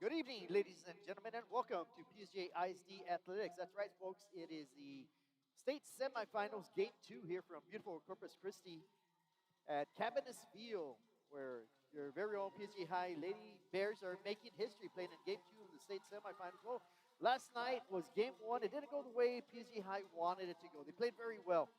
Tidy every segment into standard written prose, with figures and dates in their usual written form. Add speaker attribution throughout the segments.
Speaker 1: Good evening, ladies and gentlemen, and welcome to PSJ ISD Athletics. That's right, folks. It is the state semifinals, game two here from beautiful Corpus Christi at Cabinets Field, where your very own PSJ High Lady Bears are making history, playing in game two of the state semifinals. Well, last night was game one. It didn't go the way PSJ High wanted it to go. They played very well.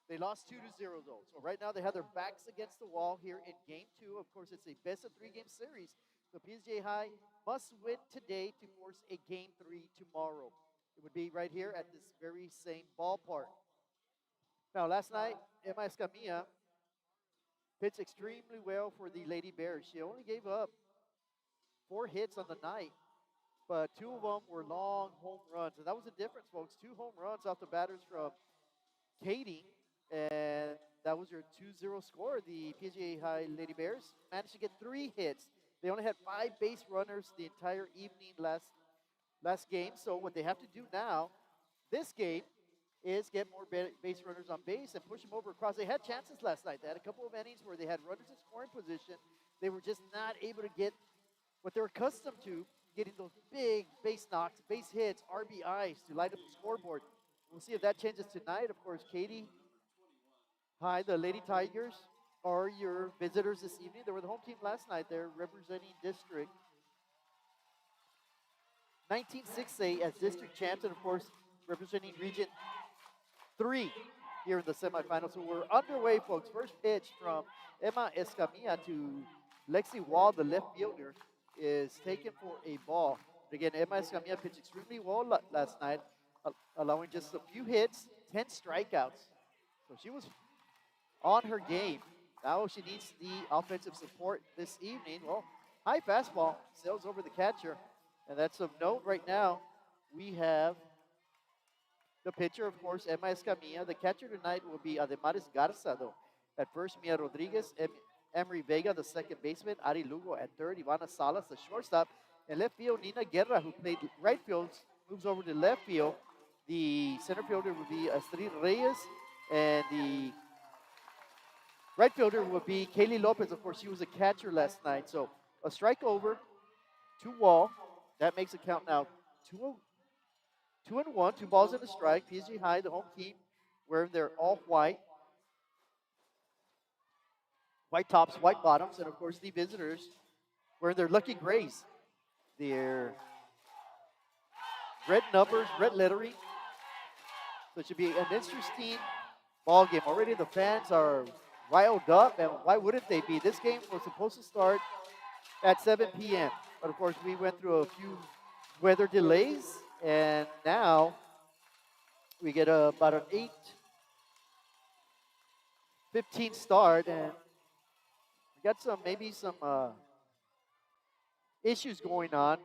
Speaker 1: They lost 2-0 though. So right now they have their backs against the wall here in game two. Of course, it's a best of three game series. So PSJ High must win today to force a game three tomorrow. It would be right here at this very same ballpark. Now, last night, Emma Escamilla pitched extremely well for the Lady Bears. She only gave up 4 hits on the night, but 2 of them were long home runs. And that was the difference, folks. 2 home runs off the batters from Katie, and that was your 2-0 score. The PGA High Lady Bears managed to get 3 hits. They only had 5 base runners the entire evening last game. So what they have to do now, this game, is get more base runners on base and push them over across. They had chances last night. They had a couple of innings where they had runners in scoring position. They were just not able to get what they're accustomed to, getting those big base knocks, base hits, RBIs to light up the scoreboard. We'll see if that changes tonight. Of course, Katie High, the Lady Tigers, are your visitors this evening. They were the home team last night. They're representing District 19-6A as district champs, and of course, representing Region 3 here in the semifinals. So we're underway, folks. First pitch from Emma Escamilla to Lexi Wall, the left fielder, is taken for a ball. But again, Emma Escamilla pitched extremely well last night, allowing just a few hits, 10 strikeouts. So she was on her game. Now she needs the offensive support this evening. Well, high fastball sails over the catcher, and that's of note right now. We have the pitcher, of course, Emma Escamilla. The catcher tonight will be Ademaris Garza, though. At first, Mia Rodriguez, Emery Vega, the second baseman, Ari Lugo at third, Ivana Salas, the shortstop. In left field, Nina Guerra, who played right field, moves over to left field. The center fielder will be Astrid Reyes, and the right fielder will be Kaylee Lopez. Of course, she was a catcher last night. So a strike over to Wall. That makes it count now 2-1, 2 balls and a strike. PSG High, the home team, wearing their all white tops, white bottoms, and of course the visitors wearing their lucky grays, their red numbers, red lettering. So it should be an interesting ball game. Already the fans are riled up, and why wouldn't they be? This game was supposed to start at 7 p.m., but of course we went through a few weather delays, and now we get about an 8:15 start, and we got maybe some issues going on.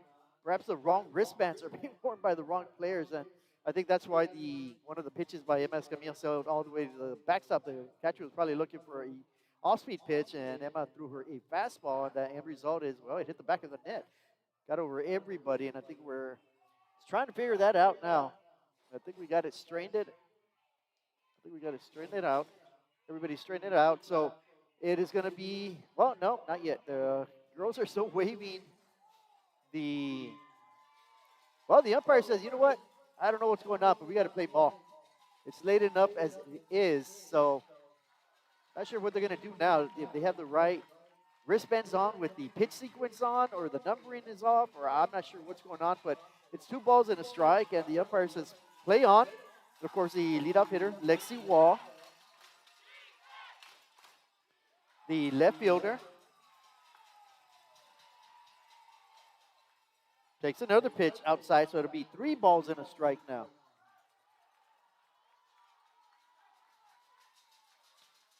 Speaker 1: Perhaps the wrong wristbands are being worn by the wrong players, and I think that's why one of the pitches by Emma Escamilla sailed all the way to the backstop. The catcher was probably looking for a off-speed pitch, and Emma threw her a fastball, and the end result is, well, it hit the back of the net. Got over everybody, and I think we're trying to figure that out now. I think we got it straightened. Out. Everybody straightened it out. So it is going to be, well, no, not yet. The girls are still waving the umpire says, you know what? I don't know what's going on, but we got to play ball. It's late enough as it is, so not sure what they're going to do now. If they have the right wristbands on with the pitch sequence on, or the numbering is off, or I'm not sure what's going on, but it's 2 balls and a strike, and the umpire says, play on. And of course, the leadoff hitter, Lexi Wall, the left fielder, takes another pitch outside, so it'll be 3 balls and a strike now.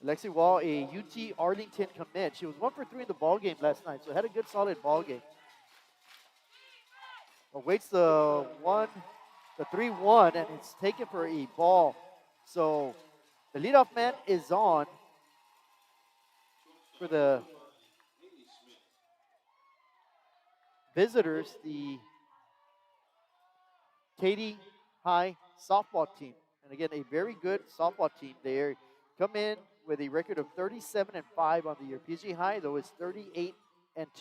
Speaker 1: Lexi Wall, a UT Arlington commit. She was 1 for 3 in the ball game last night, so had a good, solid ball game. Awaits the 3-1, and it's taken for a ball. So the leadoff man is on for the visitors, the Katy High softball team. And again, a very good softball team. They come in with a record of 37-5 on the year. PG High, though, is 38-2.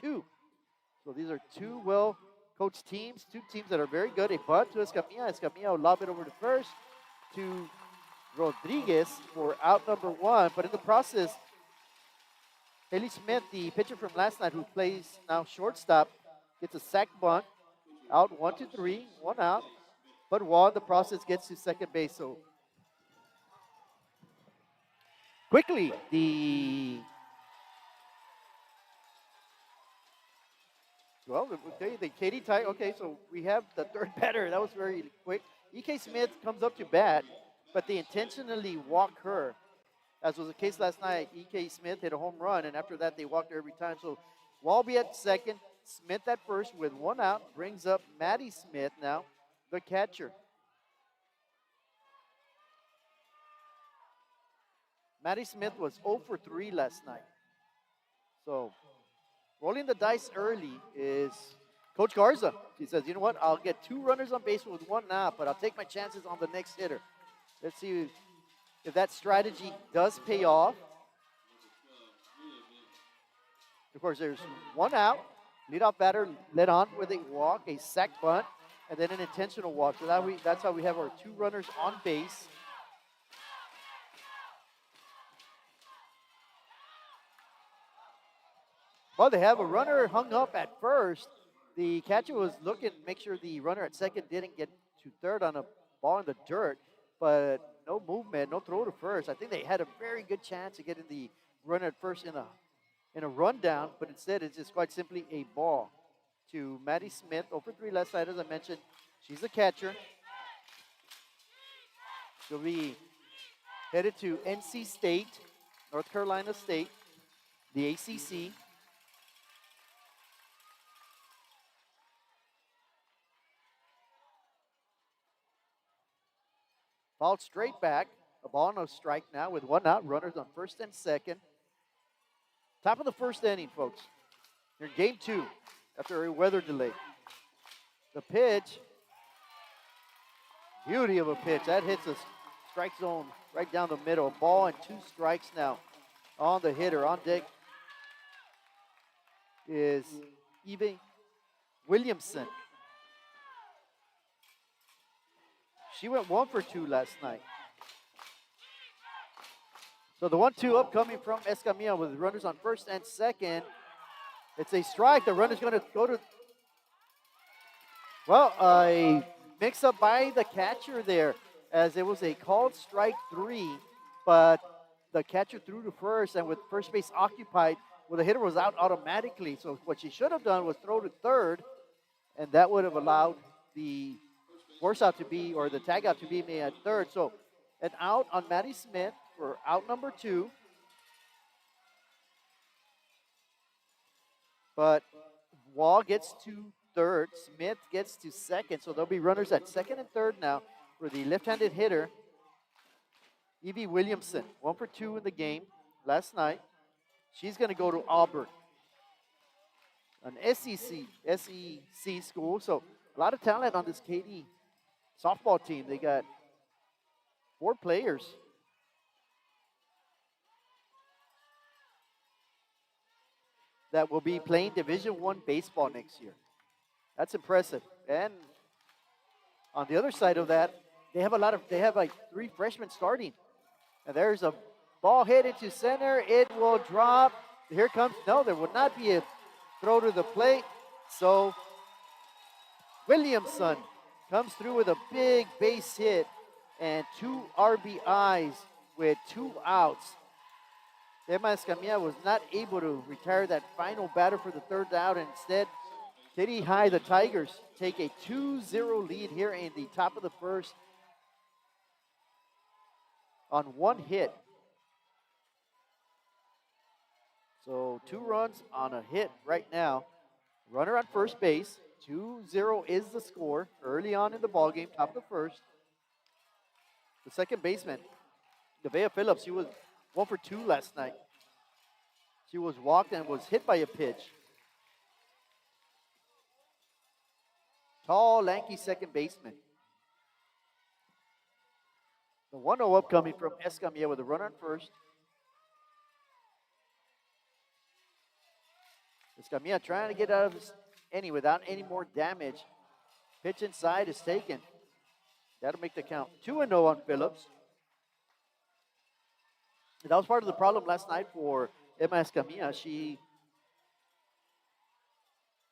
Speaker 1: So these are 2 well coach teams, two teams that are very good. A bunt to Escamilla. Escamilla will lob it over to first to Rodriguez for out number one. But in the process, Haley Smith, the pitcher from last night who plays now shortstop, gets a sac bunt. Out 1-3, one out. But Wall in the process gets to second base. So quickly, the Katie tie. Okay, so we have the third batter. That was very quick. E.K. Smith comes up to bat, but they intentionally walk her. As was the case last night, E.K. Smith hit a home run, and after that, they walked her every time. So Walby at second, Smith at first with one out, brings up Maddie Smith now, the catcher. Maddie Smith was 0 for 3 last night. So rolling the dice early is Coach Garza. He says, you know what, I'll get 2 runners on base with 1 out, but I'll take my chances on the next hitter. Let's see if that strategy does pay off. Of course, there's 1 out. Leadoff batter led on with a walk, a sac bunt, and then an intentional walk. So that's how we have our 2 runners on base. Well, they have a runner hung up at first. The catcher was looking to make sure the runner at second didn't get to third on a ball in the dirt, but no movement, no throw to first. I think they had a very good chance of getting the runner at first in a rundown, but instead it's just quite simply a ball to Maddie Smith. 0 for 3 last night, as I mentioned. She's the catcher. She'll be headed to NC State, North Carolina State, the ACC. Ball straight back. A ball and a strike now with 1 out. Runners on first and second. Top of the first inning, folks. You're in game 2 after a weather delay. The pitch. Beauty of a pitch. That hits the strike zone right down the middle. A ball and 2 strikes now on the hitter. On deck is Eve Williamson. She went 1 for 2 last night. So the 1-2 upcoming from Escamilla with runners on first and second. It's a strike. The runner's going to go to... Well, a mix-up by the catcher there, as it was a called strike 3, but the catcher threw to first, and with first base occupied, well, the hitter was out automatically. So what she should have done was throw to third, and that would have allowed the force out to be, or the tag out to be made at third. So an out on Maddie Smith for out number 2. But Wall gets to third. Smith gets to second. So there'll be runners at second and third now for the left-handed hitter, Evie Williamson. 1 for 2 in the game last night. She's going to go to Auburn, an SEC school. So a lot of talent on this KD softball team. They got 4 players. That will be playing Division I baseball next year. That's impressive. And on the other side of that, they have like 3 freshmen starting. And there's a ball hit into center. It will drop. Here comes, no, there will not be a throw to the plate. So Williamson comes through with a big base hit and 2 RBIs with 2 outs. Emma Escamilla was not able to retire that final batter for the third out, and instead, Katy High, the Tigers, take a 2-0 lead here in the top of the first on 1 hit. So 2 runs on a hit right now. Runner on first base. 2-0 is the score early on in the ballgame, top of the first. The second baseman, Nevaeh Phillips, she was 1 for 2 last night. She was walked and was hit by a pitch. Tall, lanky second baseman. The 1-0 upcoming from Escamilla with a runner on first. Escamilla trying to get out of without any more damage. Pitch inside is taken. That'll make the count 2-0 on Phillips. That was part of the problem last night for Emma Escamilla. She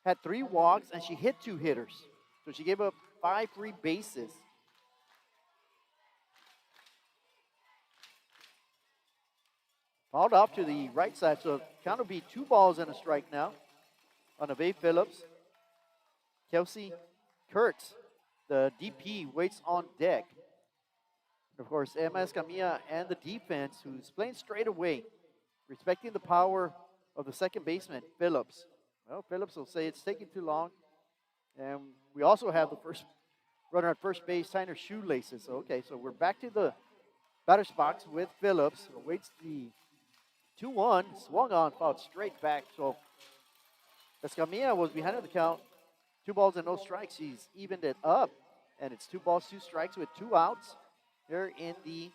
Speaker 1: had 3 walks and she hit 2 hitters. So she gave up 5 free bases. Fouled off to the right side, so count will be 2 balls and a strike now on Ave Phillips. Kelsey Kurtz, the DP, waits on deck. Of course, Emma Escamilla and the defense, who's playing straight away, respecting the power of the second baseman, Phillips. Well, Phillips will say it's taking too long. And we also have the first runner at first base, Tyner Shoelaces. Okay, so we're back to the batter's box with Phillips. Awaits the 2-1, swung on, fouled straight back. So Escamilla was behind in the count. 2 balls and no strikes. She's evened it up. And it's 2 balls, 2 strikes with 2 outs here in the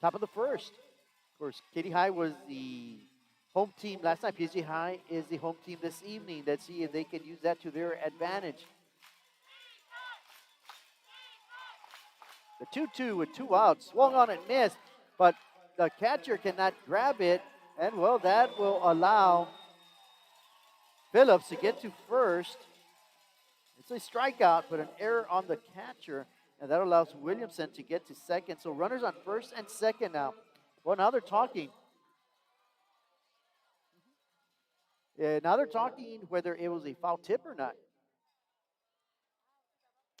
Speaker 1: top of the first. Of course, Katy High was the home team last night. PSG High is the home team this evening. Let's see if they can use that to their advantage. The 2-2 with 2 outs. Swung on and missed. But the catcher cannot grab it. And, well, that will allow Phillips to get to first. It's a strikeout, but an error on the catcher. And that allows Williamson to get to second. So runners on first and second now. Well, now they're talking. Now they're talking whether it was a foul tip or not.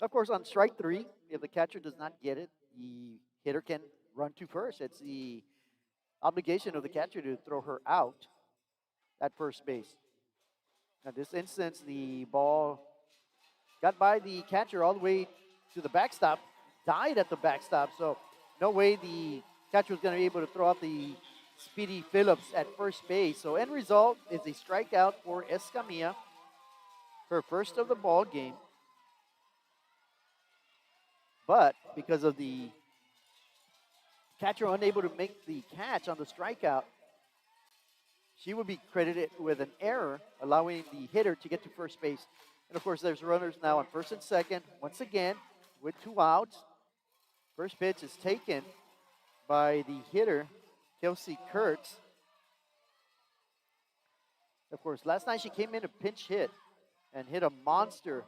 Speaker 1: Of course, on strike 3, if the catcher does not get it, the hitter can run to first. It's the obligation of the catcher to throw her out at first base. In this instance, the ball got by the catcher all the way to the backstop, died at the backstop, so no way the catcher was going to be able to throw out the speedy Phillips at first base. So end result is a strikeout for Escamilla, her first of the ball game. But because of the catcher unable to make the catch on the strikeout, she would be credited with an error, allowing the hitter to get to first base. And of course, there's runners now on first and second, once again, with 2 outs. First pitch is taken by the hitter, Kelsey Kurtz. Of course, last night she came in a pinch hit and hit a monster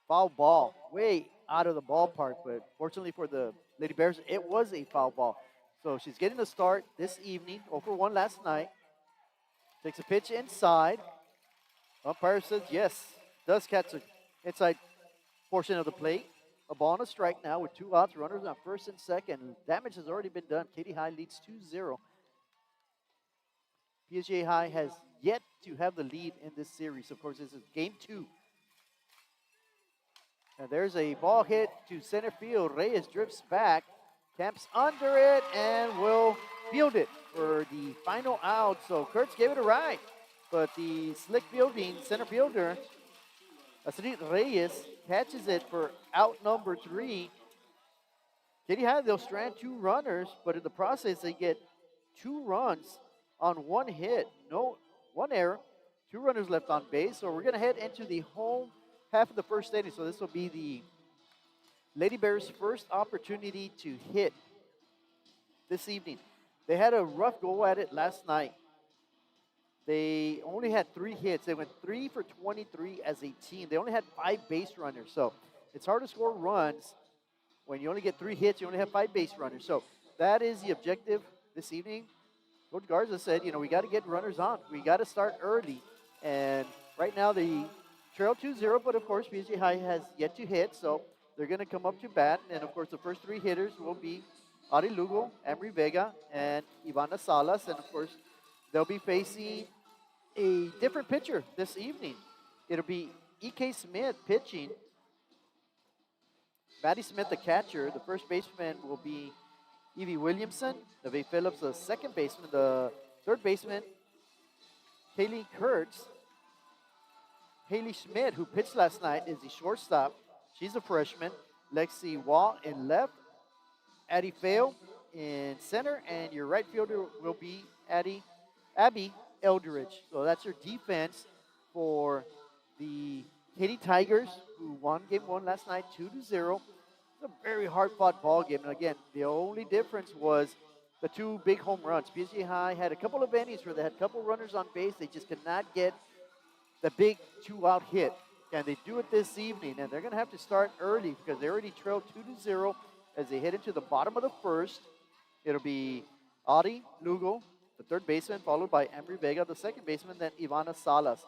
Speaker 1: foul ball way out of the ballpark. But fortunately for the Lady Bears, it was a foul ball. So she's getting a start this evening, 0-for-1 last night. Takes a pitch inside. Umpire says yes, does catch the inside portion of the plate. A ball and a strike now with 2 outs, runners on first and second. Damage has already been done. Katy High leads 2-0. PSG High has yet to have the lead in this series. Of course, this is game 2. And there's a ball hit to center field. Reyes drifts back, camps under it, and will field it for the final out. So Kurtz gave it a ride, but the slick fielding center fielder, Astrid Reyes, catches it for out number 3. Katy High, they'll strand 2 runners, but in the process, they get 2 runs on 1 hit. No, 1 error, 2 runners left on base. So we're going to head into the home half of the first inning. So this will be the Lady Bears' first opportunity to hit this evening. They had a rough go at it last night. They only had 3 hits. They went 3 for 23 as a team. They only had 5 base runners. So it's hard to score runs when you only get 3 hits. You only have 5 base runners. So that is the objective this evening. Coach Garza said, we got to get runners on. We got to start early. And right now they trail 2-0, but of course PSG High has yet to hit. So they're going to come up to bat. And of course the first 3 hitters will be Ari Lugo, Emery Vega, and Ivana Salas. And of course they'll be facing a different pitcher this evening. It'll be E.K. Smith pitching. Maddie Smith, the catcher. The first baseman will be Evie Williamson. Ave Phillips, the second baseman. The third baseman, Kaylee Kurtz. Haley Schmidt, who pitched last night, is the shortstop. She's a freshman. Lexi Wall in left. Addie Fail in center. And your right fielder will be Abby Eldridge. So that's your defense. for the Katy Tigers, who won game one last night 2-0. It's a very hard-fought ball game. And again, the only difference was the two big home runs. PSG High had a couple of innings where they had a couple runners on base. They just could not get the big two-out hit. Can they do it this evening? And they're going to have to start early because they already trailed 2-0 as they head into the bottom of the first. It'll be Adi Lugo, the third baseman, followed by Emery Vega, the second baseman, then Ivana Salas.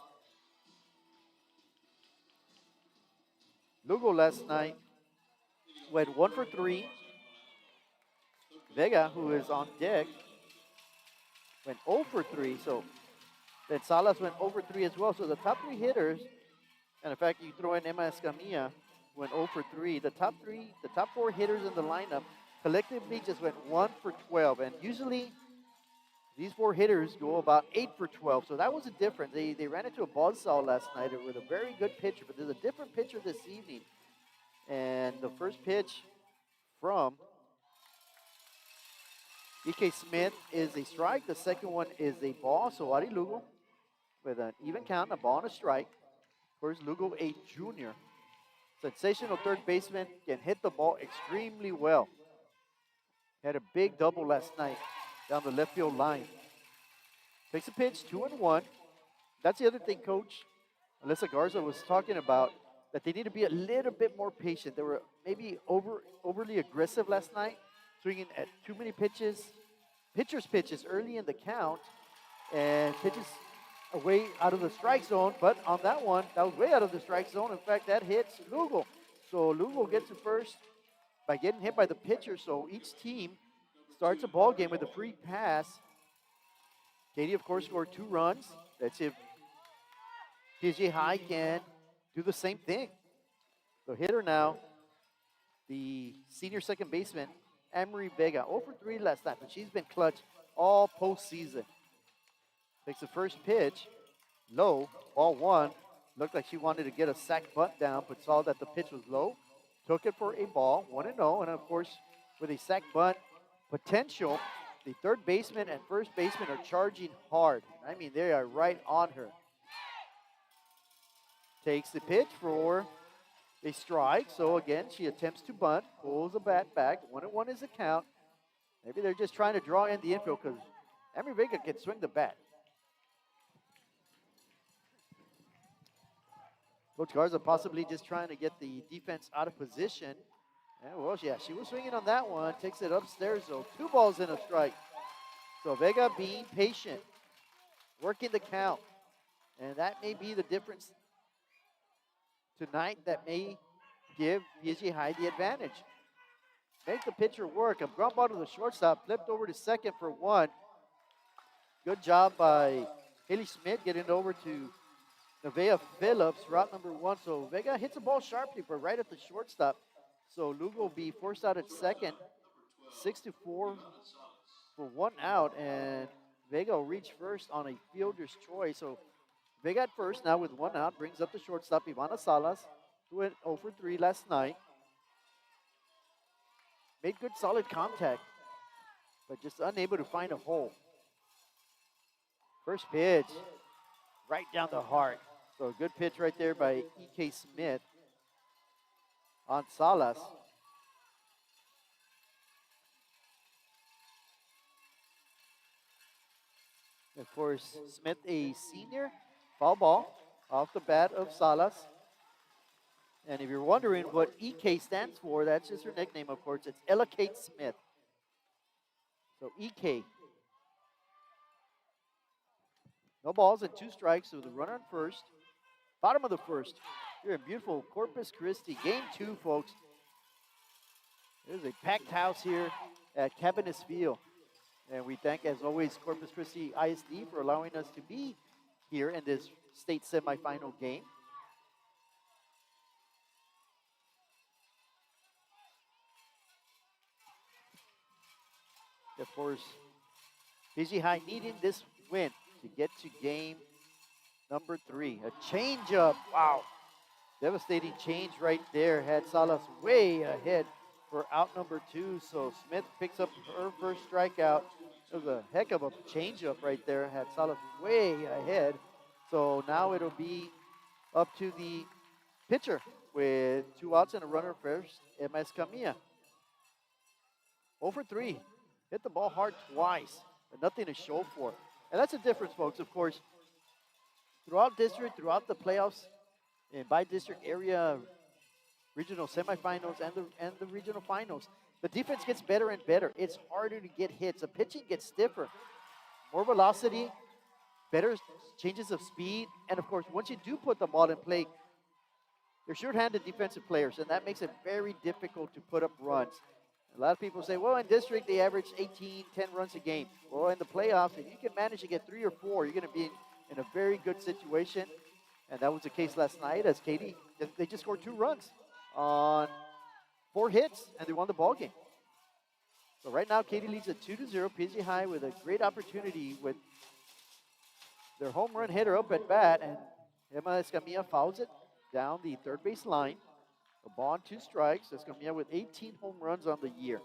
Speaker 1: Lugo last night went 1 for 3. Vega, who is on deck, went 0 for 3. So then Salas went 0 for 3 as well. So the top three hitters, and in fact, you throw in Emma Escamilla, went 0 for 3. The top four hitters in the lineup collectively just went 1 for 12. And usually these four hitters go about 8 for 12. So that was a difference. They ran into a buzzsaw last night with a very good pitcher, but there's a different pitcher this evening. And the first pitch from E.K. Smith is a strike. The second one is a ball. So Adi Lugo with an even count, a ball and a strike. Of course, Lugo, a junior. Sensational third baseman, can hit the ball extremely well. Had a big double last night down the left field line. Takes a pitch, 2-1. That's the other thing, Coach Alyssa Garza was talking about, that they need to be a little bit more patient. They were maybe overly aggressive last night, swinging at too many pitches, pitcher's pitches early in the count, and pitches away out of the strike zone. But on that one, that was way out of the strike zone. In fact, that hits Lugo. So Lugo gets to first by getting hit by the pitcher. So each team starts a ball game with a free pass. Katy, of course, scored 2 runs. Let's see if PSG High can do the same thing. So hitter now, the senior second baseman, Emery Vega. 0 for 3 last night, but she's been clutch all postseason. Takes the first pitch, low, ball 1. Looked like she wanted to get a sac bunt down, but saw that the pitch was low. Took it for a ball, 1-0. And of course, with a sac bunt potential, the third baseman and first baseman are charging hard. I mean, they are right on her. Takes the pitch for a strike. So again, she attempts to bunt, pulls the bat back. 1-1 is the count. Maybe they're just trying to draw in the infield because Emery Vega can swing the bat. Coach Garza possibly just trying to get the defense out of position. And well, yeah, she was swinging on that one. Takes it upstairs, though. 2 balls and a strike. So Vega being patient, working the count. And that may be the difference tonight that may give PSG High the advantage. Make the pitcher work. A ground ball to the shortstop, flipped over to second for 1. Good job by Haley Smith getting it over to Nevaeh Phillips, route number 1. So Vega hits the ball sharply, but right at the shortstop. So Lugo will be forced out at second. 6-4 for 1 out, and Vega will reach first on a fielder's choice. So Vega at first, now with 1 out, brings up the shortstop, Ivana Salas, who went 0 for 3 last night. Made good solid contact, but just unable to find a hole. First pitch, right down the heart. So a good pitch right there by E.K. Smith on Salas. Of course, Smith, a senior, foul ball off the bat of Salas. And if you're wondering what EK stands for, that's just her nickname, of course. It's Ella Kate Smith. So EK. No balls and 2 strikes, so the runner on first. Bottom of the first. Here in beautiful Corpus Christi. Game 2, folks. There's a packed house here at Cabaniss Field. And we thank, as always, Corpus Christi ISD for allowing us to be here in this state semifinal game. Of course, PSG High needing this win to get to game number 3. A changeup. Wow. Devastating change right there. Had Salas way ahead for out number 2. So Smith picks up her first strikeout. It was a heck of a changeup right there. Had Salas way ahead. So now it'll be up to the pitcher with 2 outs and a runner first, Emma Escamilla. 0 for 3. Hit the ball hard twice, but nothing to show for it. And that's the difference, folks. Of course, throughout district, throughout the playoffs, and by district area, regional semifinals, and the regional finals, the defense gets better and better. It's harder to get hits. The pitching gets stiffer, more velocity, better changes of speed, and of course, once you do put the ball in play, they're short-handed defensive players, and that makes it very difficult to put up runs. A lot of people say, well, in district, they average 18, 10 runs a game. Well, in the playoffs, if you can manage to get 3 or 4, you're going to be in a very good situation. And that was the case last night as Katy, they just scored 2 runs on 4 hits, and they won the ball game. So right now, Katy leads at 2-0. PSJ High with a great opportunity with their home run hitter up at bat, and Emma Escamilla fouls it down the third base line. A ball on 2 strikes. Escamilla with 18 home runs on the year.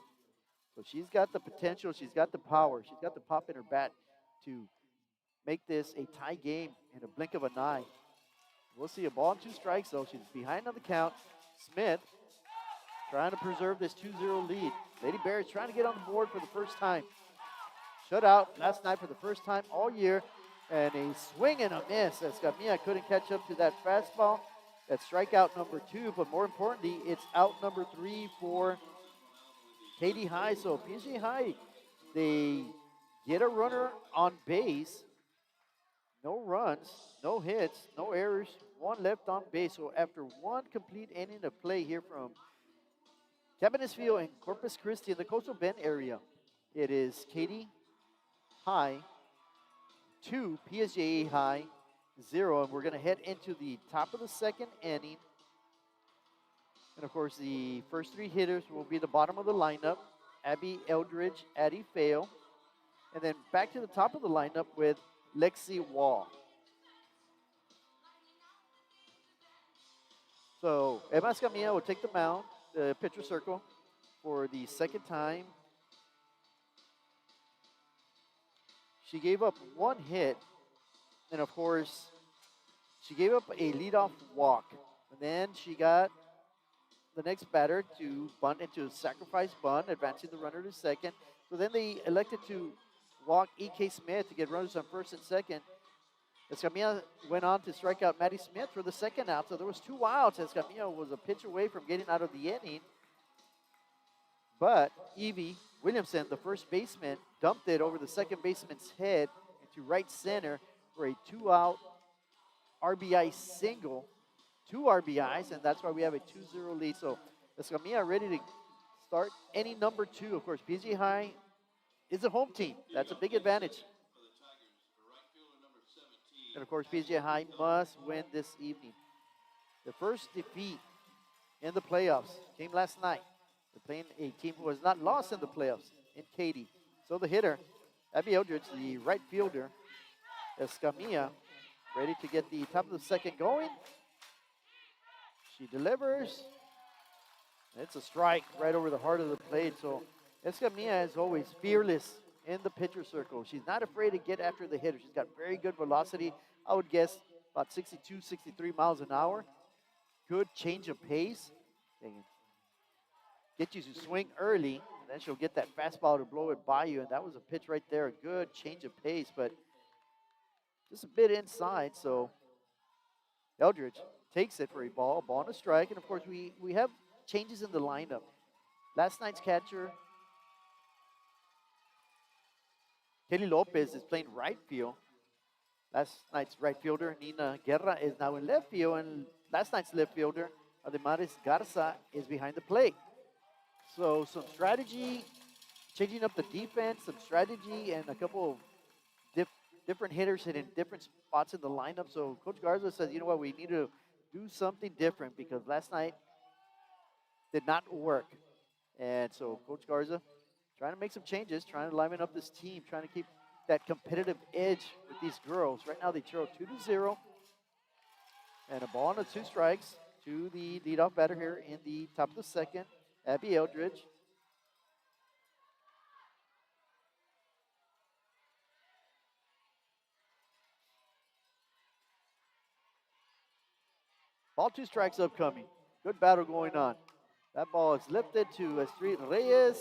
Speaker 1: So she's got the potential. She's got the power. She's got the pop in her bat to make this a tie game in a blink of an eye. We'll see a ball on 2 strikes, though. She's behind on the count. Smith trying to preserve this 2-0 lead. Lady Bears trying to get on the board for the first time. Shut out last night for the first time all year. And a swing and a miss. Escamilla couldn't catch up to that fastball. That's strikeout number 2. But more importantly, it's out number 3 for Katy High. So PSJ High, they get a runner on base. No runs, no hits, no errors, 1 left on base. So after 1 complete inning of play here from Cabaniss Field and Corpus Christi in the Coastal Bend area, it is Katy High 2, PSJ High 0. And we're going to head into the top of the 2nd inning. And of course, the first 3 hitters will be the bottom of the lineup: Abby Eldridge, Addie Fail. And then back to the top of the lineup with Lexi Wall. So Emma Escamilla will take the mound, the pitcher circle, for the 2nd time. She gave up 1 hit, and of course, she gave up a leadoff walk. And then she got the next batter to bunt into a sacrifice bunt, advancing the runner to second. So then they elected to walk E.K. Smith to get runners on first and second. Escamilla went on to strike out Maddie Smith for the 2nd out. So there was 2 outs. Escamilla was a pitch away from getting out of the inning. But Evie Williamson, the first baseman, dumped it over the second baseman's head into right center for a 2-out RBI single. 2 RBIs, and that's why we have a 2-0 lead. So Escamilla ready to start any number 2. Of course, PSJ High is a home team. That's a big advantage. And of course, PSJ High must win this evening. The first defeat in the playoffs came last night. They're playing a team who has not lost in the playoffs in Katy. So the hitter, Abby Eldridge, the right fielder, Escamilla, ready to get the top of the 2nd going. She delivers. It's a strike right over the heart of the plate. So Escamilla is always fearless in the pitcher circle. She's not afraid to get after the hitter. She's got very good velocity. I would guess about 62, 63 miles an hour. Good change of pace. Get you to swing early, and then she'll get that fastball to blow it by you. And that was a pitch right there. A good change of pace, but just a bit inside. So Eldridge takes it for a ball and a strike. And of course, we have changes in the lineup. Last night's catcher, Kelly Lopez, is playing right field. Last night's right fielder, Nina Guerra, is now in left field. And last night's left fielder, Ademaris Garza, is behind the plate. So some strategy, changing up the defense, some strategy, and a couple of different hitters hitting different spots in the lineup. So Coach Garza says, you know what, we need to do something different because last night did not work. And so Coach Garza trying to make some changes, trying to liven up this team, trying to keep that competitive edge with these girls. Right now they trail 2-0. And a ball and 2 strikes to the leadoff batter here in the top of the 2nd, Abby Eldridge. Ball 2 strikes upcoming. Good battle going on. That ball is lifted to Astrid Reyes.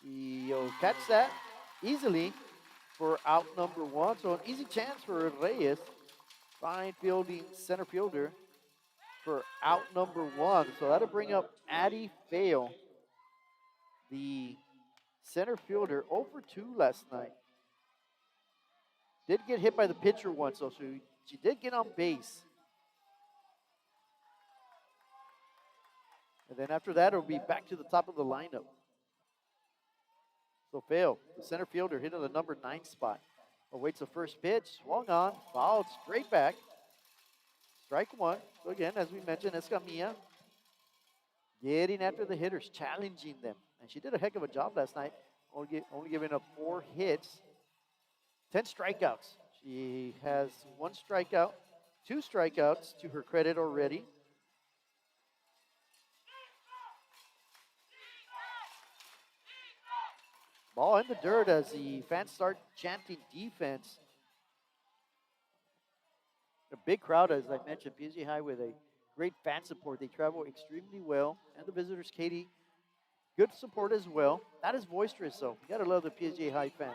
Speaker 1: She'll catch that easily for out number 1. So an easy chance for Reyes. Fine fielding center fielder for out number 1. So that'll bring up Addie Fail, the center fielder, 0 for 2 last night. Did get hit by the pitcher once, so she did get on base. And then after that, it'll be back to the top of the lineup. So Fail, the center fielder, hitting the number 9 spot. Awaits the first pitch, swung on, fouled straight back. Strike 1. So again, as we mentioned, Escamilla getting after the hitters, challenging them. And she did a heck of a job last night, only giving up 4 hits, 10 strikeouts. She has 1 strikeout, 2 strikeouts to her credit already. Ball in the dirt as the fans start chanting defense. A big crowd, as I mentioned, PSG High with a great fan support. They travel extremely well. And the visitors, Katie, good support as well. Not as boisterous, though. You got to love the PSG High fans.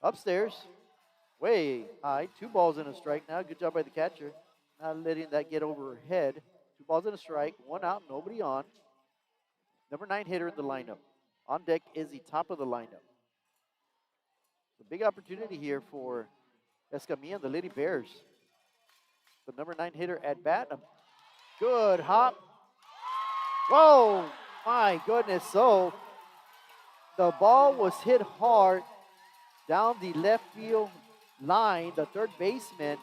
Speaker 1: Upstairs, way high. 2 balls and a strike now. Good job by the catcher. Not letting that get over her head. 2 balls and a strike. 1 out, nobody on. Number 9 hitter in the lineup. On deck is the top of the lineup. The big opportunity here for Escamilla and the Lady Bears. The number 9 hitter at bat. A good hop. Whoa, my goodness. So the ball was hit hard down the left field line. The third baseman,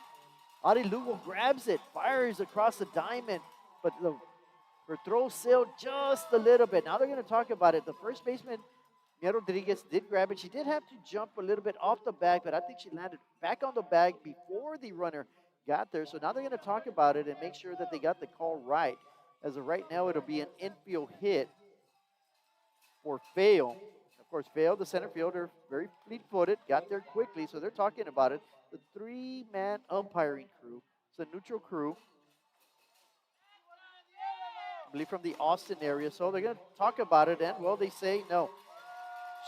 Speaker 1: Ari Lugo, grabs it, fires across the diamond, but her throw sailed just a little bit. Now they're going to talk about it. The first baseman, Mia Rodriguez, did grab it. She did have to jump a little bit off the bag, but I think she landed back on the bag before the runner got there. So now they're going to talk about it and make sure that they got the call right. As of right now, it'll be an infield hit for Fail. Of course, Fail, the center fielder, very fleet-footed, got there quickly, so they're talking about it. The 3-man umpiring crew, it's a neutral crew, I believe from the Austin area, so they're going to talk about it, and, well, they say no.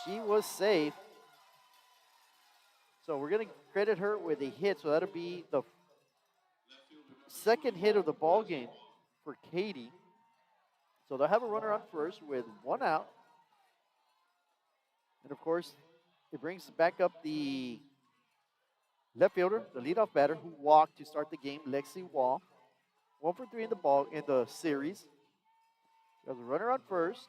Speaker 1: She was safe. So we're going to credit her with a hit, so that'll be the second hit of the ball game for Katie. So they'll have a runner on first with 1 out. And, of course, it brings back up the left fielder, the leadoff batter, who walked to start the game, Lexi Wall. 1 for 3 in the series. There's a runner on first.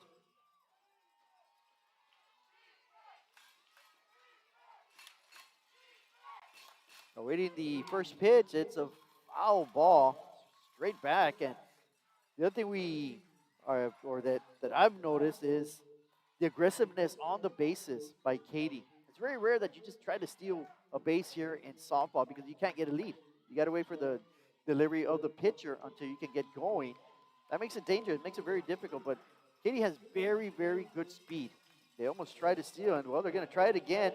Speaker 1: Awaiting the first pitch, it's a foul ball, straight back. And the other thing that I've noticed is the aggressiveness on the bases by Katie. It's very rare that you just try to steal a base here in softball because you can't get a lead. You got to wait for the delivery of the pitcher until you can get going. That makes it dangerous. It makes it very difficult. But Katie has very, very good speed. They almost tried to steal, and, well, they're going to try it again.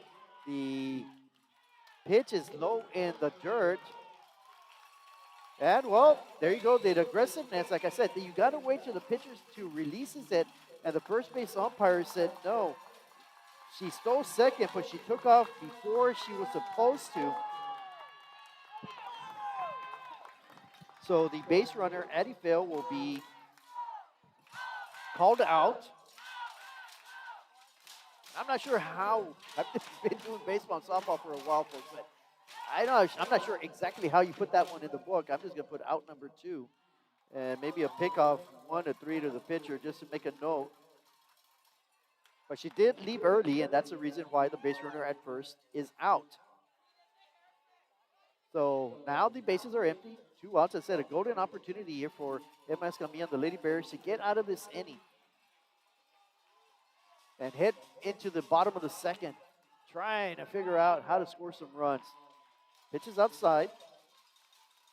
Speaker 1: The pitch is low in the dirt. And, well, there you go. The aggressiveness, like I said, you got to wait till the pitcher to releases it. And the first base umpire said no. She stole second, but she took off before she was supposed to. So the base runner, Addie Fail, will be called out. I'm not sure how. I've been doing baseball and softball for a while, folks, but I'm not sure exactly how you put that one in the book. I'm just going to put out number 2 and maybe a pickoff 1 to 3 to the pitcher just to make a note. But she did leave early, and that's the reason why the base runner at first is out. So now the bases are empty. 2 outs. I said a golden opportunity here for Emma Escamilla and the Lady Bears to get out of this inning and head into the bottom of the second, trying to figure out how to score some runs. Pitches outside.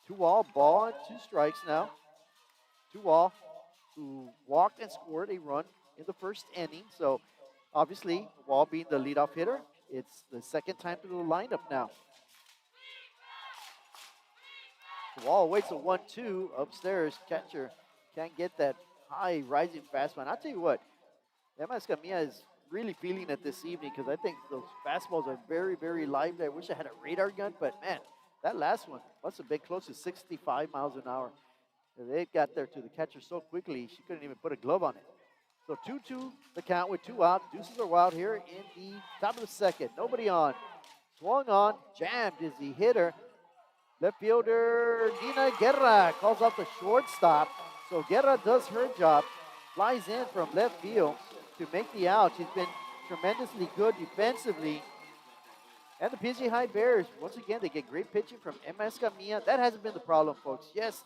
Speaker 1: 2-all, ball and 2 strikes now. 2-all, who walked and scored a run in the first inning. So obviously, Wall being the leadoff hitter, it's the second time through the lineup now. Wall waits a 1-2 upstairs. Catcher can't get that high rising fastball. And I'll tell you what, Emma Escamilla is really feeling it this evening because I think those fastballs are very, very lively. I wish I had a radar gun, but man, that last one must have been close to 65 miles an hour. They got there to the catcher so quickly, she couldn't even put a glove on it. So 2-2 the count with 2 out. Deuces are wild here in the top of the second. Nobody on. Swung on, jammed is the hitter. Left fielder Nina Guerra calls off the shortstop. So Guerra does her job, flies in from left field to make the out. She's been tremendously good defensively. And the PSJ High Bears, once again, they get great pitching from Emma Escamilla. That hasn't been the problem, folks. Yes,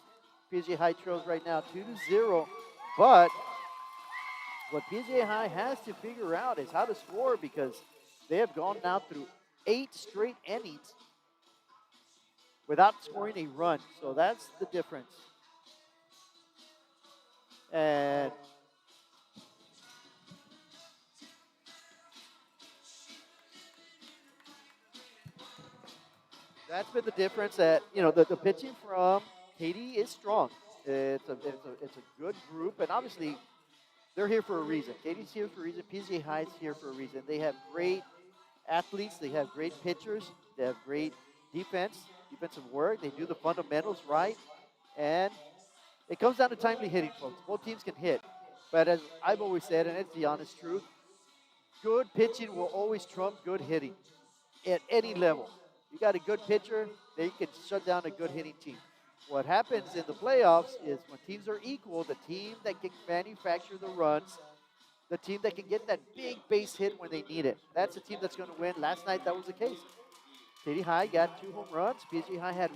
Speaker 1: PSJ High trails right now 2-0, but what PSJ High has to figure out is how to score because they have gone now through 8 straight innings without scoring a run. So that's the difference. And that's been the difference that, the pitching from Katy is strong. It's a good group, and obviously they're here for a reason. Katy's here for a reason. PSJ High's here for a reason. They have great athletes. They have great pitchers. They have great defensive work. They do the fundamentals right. And it comes down to timely hitting, folks. Both teams can hit. But as I've always said, and it's the honest truth, good pitching will always trump good hitting at any level. You got a good pitcher, they can shut down a good hitting team. What happens in the playoffs is when teams are equal, the team that can manufacture the runs, the team that can get that big base hit when they need it, that's the team that's going to win. Last night, that was the case. Katy High got 2 home runs. PSJ High had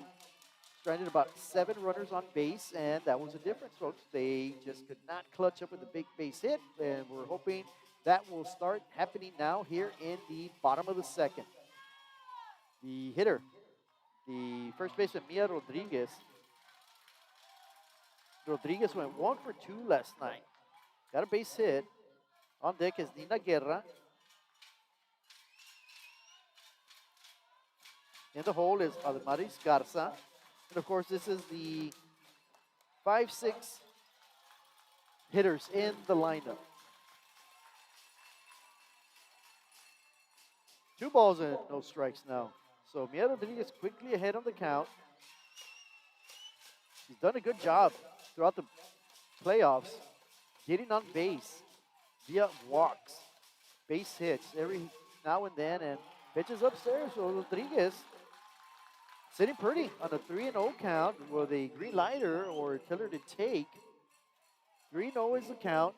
Speaker 1: stranded about 7 runners on base, and that was the difference, folks. They just could not clutch up with a big base hit, and we're hoping that will start happening now here in the bottom of the second. The hitter, the first baseman, Mia Rodriguez. Rodriguez went 1 for 2 last night. Got a base hit. On deck is Nina Guerra. In the hole is Ademaris Garza. And of course, this is the 5-6 hitters in the lineup. 2 balls and no strikes now. So Mia Rodriguez quickly ahead on the count. She's done a good job throughout the playoffs, getting on base via walks, base hits every now and then, and pitches upstairs. So Rodriguez sitting pretty on a 3-0 count with a green lighter or killer to take. 3-0 is the count.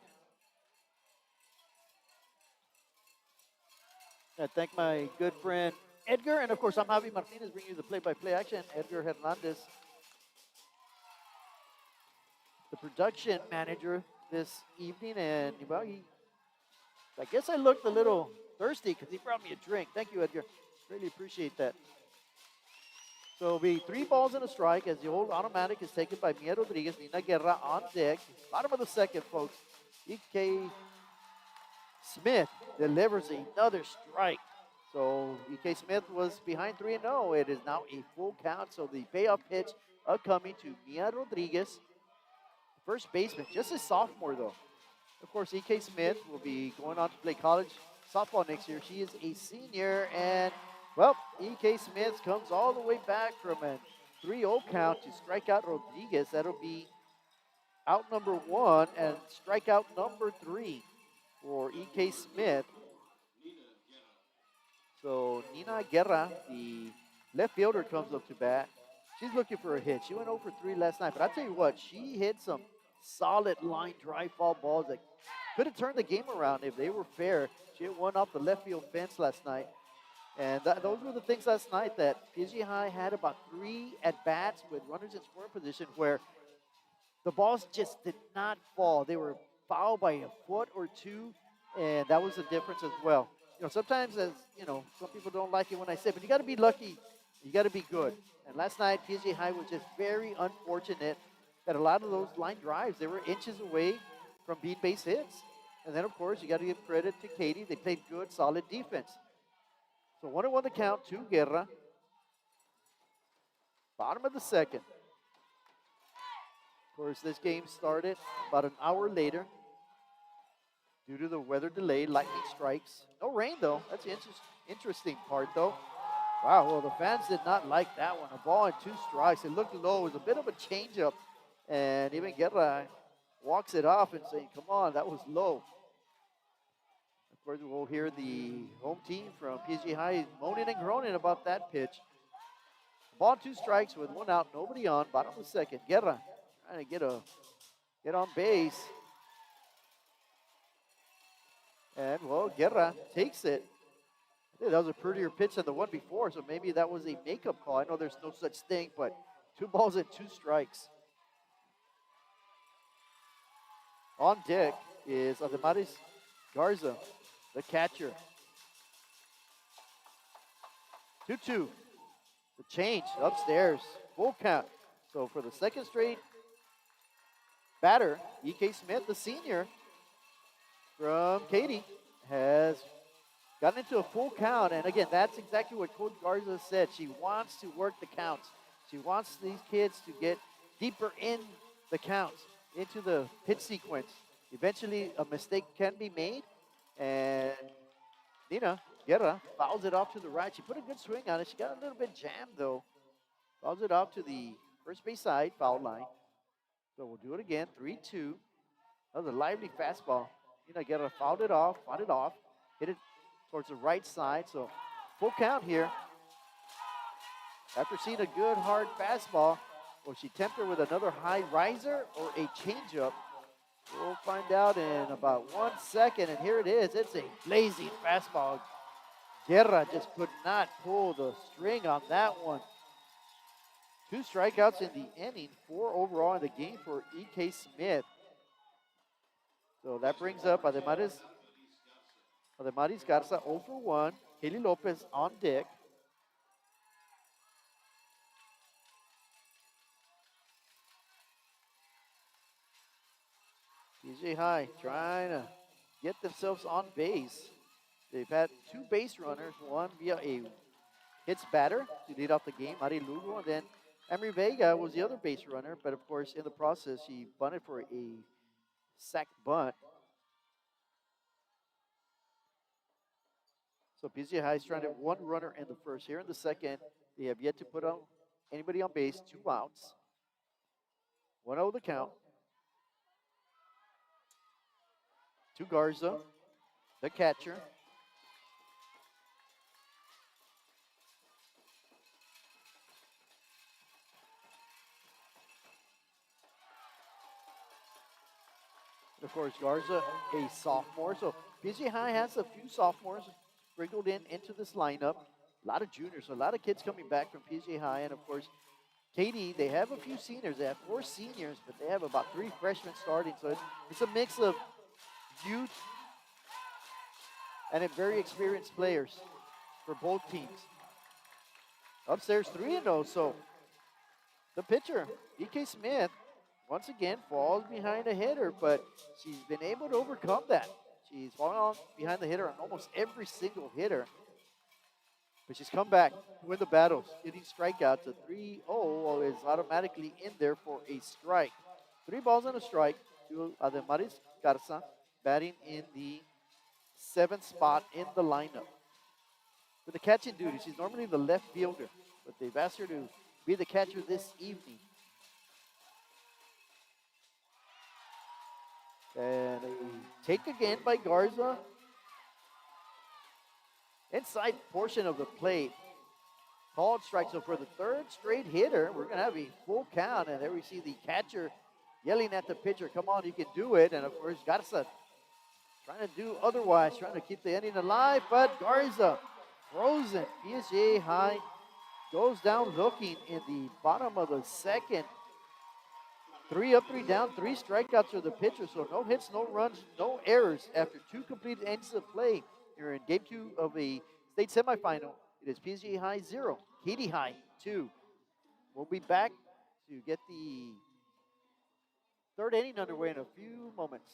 Speaker 1: I thank my good friend Edgar, and of course I'm Javi Martinez bringing you the play-by-play action. Edgar Hernandez, the production manager this evening, and well, I guess I looked a little thirsty because he brought me a drink. Thank you, Edgar. Really appreciate that. So it'll be 3 balls and a strike as the old automatic is taken by Mia Rodriguez. Nina Guerra on deck. Bottom of the second, folks. E.K. Smith delivers another strike. So E.K. Smith was behind 3-0. It is now a full count. So the payoff pitch upcoming to Mia Rodriguez. First baseman, just a sophomore though. Of course, E.K. Smith will be going on to play college softball next year. She is a senior, and well, E.K. Smith comes all the way back from a 3-0 count to strike out Rodriguez. That'll be out number 1 and strikeout number 3 for E.K. Smith. So Nina Guerra, the left fielder, comes up to bat. She's looking for a hit. She went 0 for 3 last night, but I'll tell you what, she hit some solid line drive foul balls that could have turned the game around if they were fair. She hit one off the left field fence last night. And those were the things last night that PSJ High had about 3 at-bats with runners in scoring position where the balls just did not fall. They were fouled by a foot or 2, and that was the difference as well. Sometimes, as some people don't like it when I say, but you got to be lucky. You got to be good. And last night, PSJ High was just very unfortunate that a lot of those line drives, they were inches away from being base hits. And then, of course, you got to give credit to Katy. They played good, solid defense. So 1-1 the count to Guerra. Bottom of the second. course, this game started about an hour later due to the weather delay, lightning strikes. No rain, though. That's the interesting part, though. Wow, well, the fans did not like that one. A ball and 2 strikes. It looked low. It was a bit of a changeup. And even Guerra walks it off and saying, come on, that was low. Of course, we'll hear the home team from PSG High moaning and groaning about that pitch. Ball 2 strikes with 1 out, nobody on. Bottom of the second. Guerra trying to get on base. And, well, Guerra takes it. I think that was a prettier pitch than the one before, so maybe that was a makeup call. I know there's no such thing, but 2 balls and 2 strikes. On deck is Ademaris Garza, the catcher. 2-2. The change upstairs. Full count. So for the second straight batter, E.K. Smith, the senior from Katy, has gotten into a full count. And again, that's exactly what Coach Garza said. She wants to work the counts. She wants these kids to get deeper in the counts, into the pitch sequence. Eventually, a mistake can be made. And Nina Guerra fouls it off to the right. She put a good swing on it. She got a little bit jammed, though. Fouls it off to the first base side, foul line. So we'll do it again, 3-2. That was a lively fastball. Nina Guerra fouled it off, hit it towards the right side. So full count here. After seeing a good, hard fastball, will she tempt her with another high riser or a changeup? We'll find out in about 1 second. And here it is. It's a blazing fastball. Guerra just could not pull the string on that one. 2 strikeouts in the inning, 4 overall in the game for E.K. Smith. So that brings up Ademaris Garza 0 for 1. Kaylee Lopez on deck. PSG High trying to get themselves on base. They've had 2 base runners, one via a hits batter to lead off the game, Mari Lugo, and then Emery Vega was the other base runner, but of course in the process she bunted for a sack bunt. So PSG High is trying to have 1 runner in the first. Here in the second, they have yet to put on anybody on base, 2 outs. 1-0 the count. To Garza, the catcher. And of course, Garza, a sophomore. So PSG High has a few sophomores sprinkled into this lineup. A lot of juniors, a lot of kids coming back from PSG High. And of course, Katy, they have a few seniors. They have 4 seniors, but they have about 3 freshmen starting. So it's a mix of youth and very experienced players for both teams. Upstairs 3-0. So the pitcher, E.K. Smith, once again falls behind the hitter, but she's been able to overcome that. She's fallen behind the hitter on almost every single hitter. But she's come back to win the battles, getting strikeouts. A 3-0 is automatically in there for a strike. 3 balls and a strike to Ademaris Garza, batting in the 7th spot in the lineup. With the catching duty, she's normally the left fielder, but they've asked her to be the catcher this evening. And a take again by Garza. Inside portion of the plate. Called strike. So for the 3rd straight hitter, we're going to have a full count. And there we see the catcher yelling at the pitcher, come on, you can do it. And of course, Garza trying to do otherwise, trying to keep the inning alive. But Garza, frozen. PSG High goes down looking in the bottom of the second. 3 up, 3 down, 3 strikeouts for the pitcher. So no hits, no runs, no errors after 2 completed innings of play here in Game 2 of a state semifinal. It is PSG High 0, Katy High 2. We'll be back to get the 3rd inning underway in a few moments.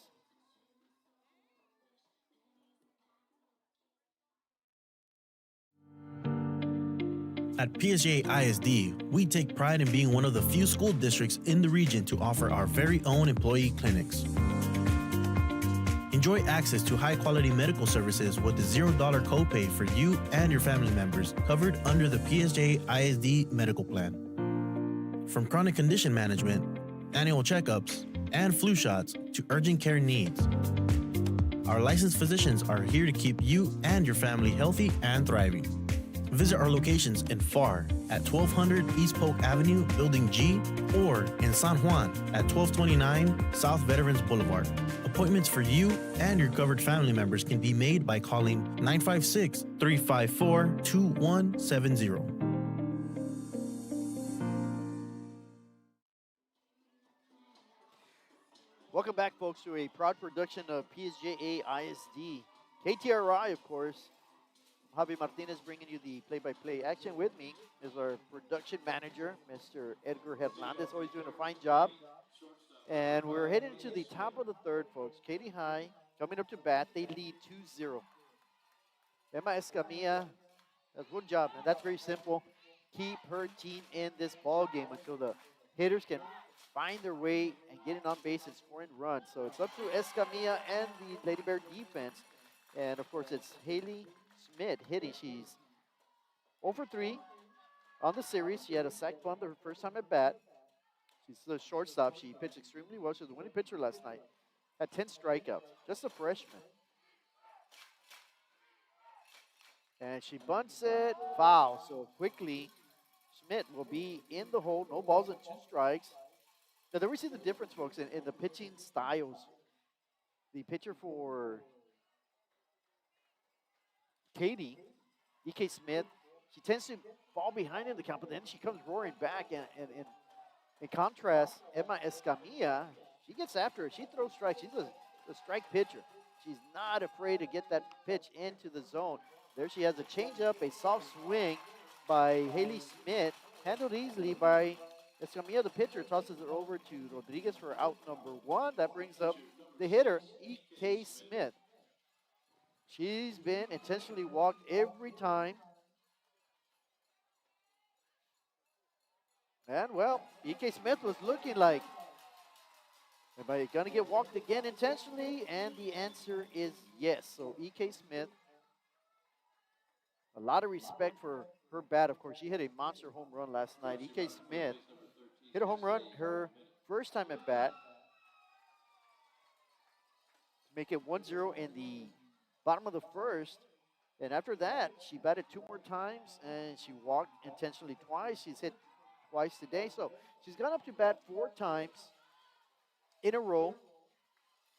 Speaker 2: At PSJ ISD, we take pride in being one of the few school districts in the region to offer our very own employee clinics. Enjoy access to high-quality medical services with a $0 copay for you and your family members covered under the PSJ ISD medical plan. From chronic condition management, annual checkups, and flu shots to urgent care needs, our licensed physicians are here to keep you and your family healthy and thriving. Visit our locations in FAR at 1200 East Polk Avenue, Building G, or in San Juan at 1229 South Veterans Boulevard. Appointments for you and your covered family members can be made by calling 956-354-2170.
Speaker 1: Welcome back, folks, to a proud production of PSJA ISD. KTRI, of course. Javi Martinez bringing you the play-by-play action. With me is our production manager, Mr. Edgar Hernandez, always doing a fine job. And we're heading to the top of the third, folks. Katy High coming up to bat. They lead 2-0. Emma Escamilla has one job, and that's very simple. Keep her team in this ball game until the hitters can find their way and getting on base and scoring runs. So it's up to Escamilla and the Lady Bear defense. And, of course, it's Haley Smith hitting. She's 0 for 3 on the series. She had a sac bunt her first time at bat. She's the shortstop. She pitched extremely well. She was the winning pitcher last night. Had 10 strikeouts. Just a freshman. And she bunts it foul. So quickly, Schmidt will be in the hole. No balls and 2 strikes. Now, there we see the difference, folks, in the pitching styles. The pitcher for Katy, E.K. Smith, she tends to fall behind in the count, but then she comes roaring back. And in contrast, Emma Escamilla, she gets after it. She throws strikes. She's a strike pitcher. She's not afraid to get that pitch into the zone. There she has a changeup, a soft swing by Haley Smith, handled easily by Escamilla, the pitcher, tosses it over to Rodriguez for out number 1. That brings up the hitter, E.K. Smith. She's been intentionally walked every time. And, well, E.K. Smith was looking like, am I going to get walked again intentionally? And the answer is yes. So E.K. Smith, a lot of respect for her bat. Of course, she hit a monster home run last night. E.K. Smith hit a home run her first time at bat to make it 1-0 in the bottom of the first. And after that, she batted 2 more times, and she walked intentionally twice. She's hit twice today. So she's gone up to bat 4 times in a row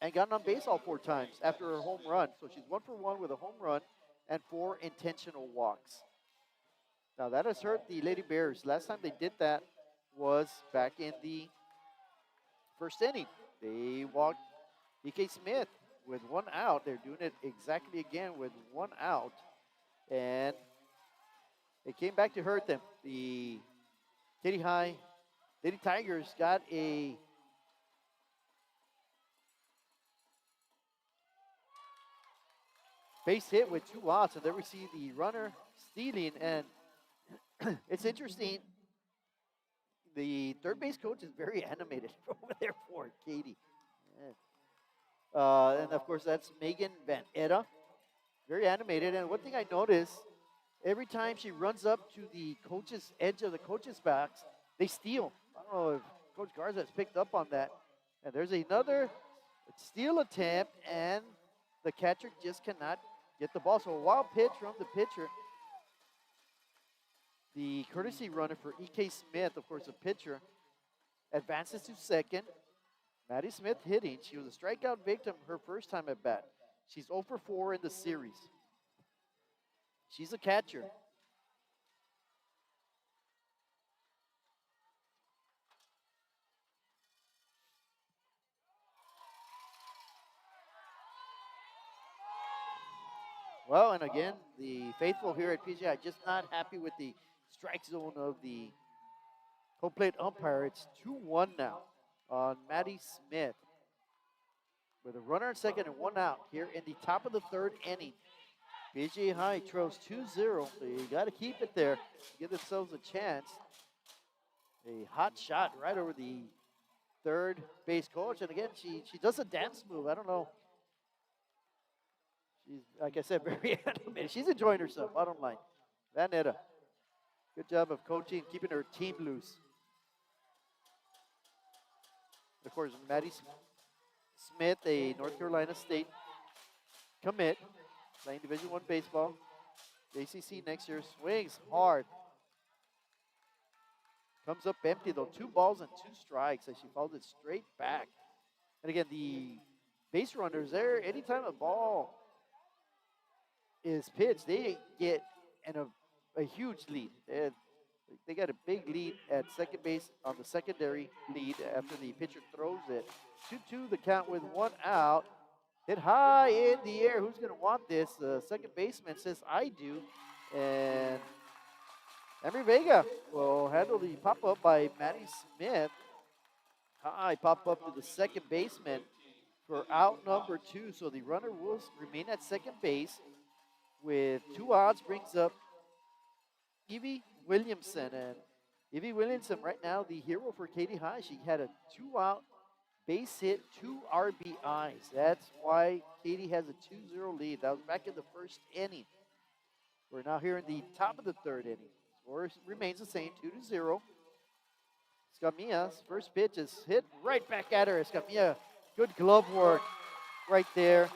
Speaker 1: and gotten on base all 4 times after her home run. So she's 1 for 1 with a home run and 4 intentional walks. Now, that has hurt the Lady Bears. Last time they did that was back in the first inning. They walked E.K. Smith with 1 out. They're doing it exactly again with 1 out. And it came back to hurt them. The Katy High Lady Tigers got a base hit with 2 outs. And there we see the runner stealing. And it's interesting. The third base coach is very animated over there for Katy. And, of course, that's Megan Van Etta. Very animated. And one thing I noticed, every time she runs up to the coach's edge of the coach's backs, they steal. I don't know if Coach Garza has picked up on that. And there's another steal attempt, and the catcher just cannot get the ball. So a wild pitch from the pitcher. The courtesy runner for E.K. Smith, of course, a pitcher, advances to second. Maddie Smith hitting. She was a strikeout victim her first time at bat. She's 0 for 4 in the series. She's a catcher. Well, and again, the faithful here at PGI are just not happy with the strike zone of the home plate umpire. It's 2-1 now on Maddie Smith with a runner at second and 1 out here in the top of the third inning. PGA High trails 2-0. They got to keep it there, give themselves a chance. A hot shot right over the third base coach. And again, she does a dance move. I don't know. She's, like I said, very animated. She's enjoying herself, bottom line. Vanetta, good job of coaching, keeping her team loose. Of course, Maddie Smith, a North Carolina State commit, playing Division I baseball. ACC next year, swings hard. Comes up empty though, 2 balls and 2 strikes as she fouls it straight back. And again, the base runners there, anytime a ball is pitched, they get a huge lead. They got a big lead at second base on the secondary lead after the pitcher throws it. 2-2 the count with 1 out. Hit high in the air. Who's going to want this? The second baseman says, I do. And Emery Vega will handle the pop-up by Maddie Smith. High pop-up to the second baseman for out number 2. So the runner will remain at second base with 2 outs. Brings up Evie Williamson. And Evie Williamson right now the hero for Katy High. She had a 2-out base hit, 2 RBIs. That's why Katy has a 2-0 lead. That was back in the first inning. We're now here in the top of the third inning. Score remains the same, 2-0. Escamilla's first pitch is hit right back at her. Escamilla, good glove work right there.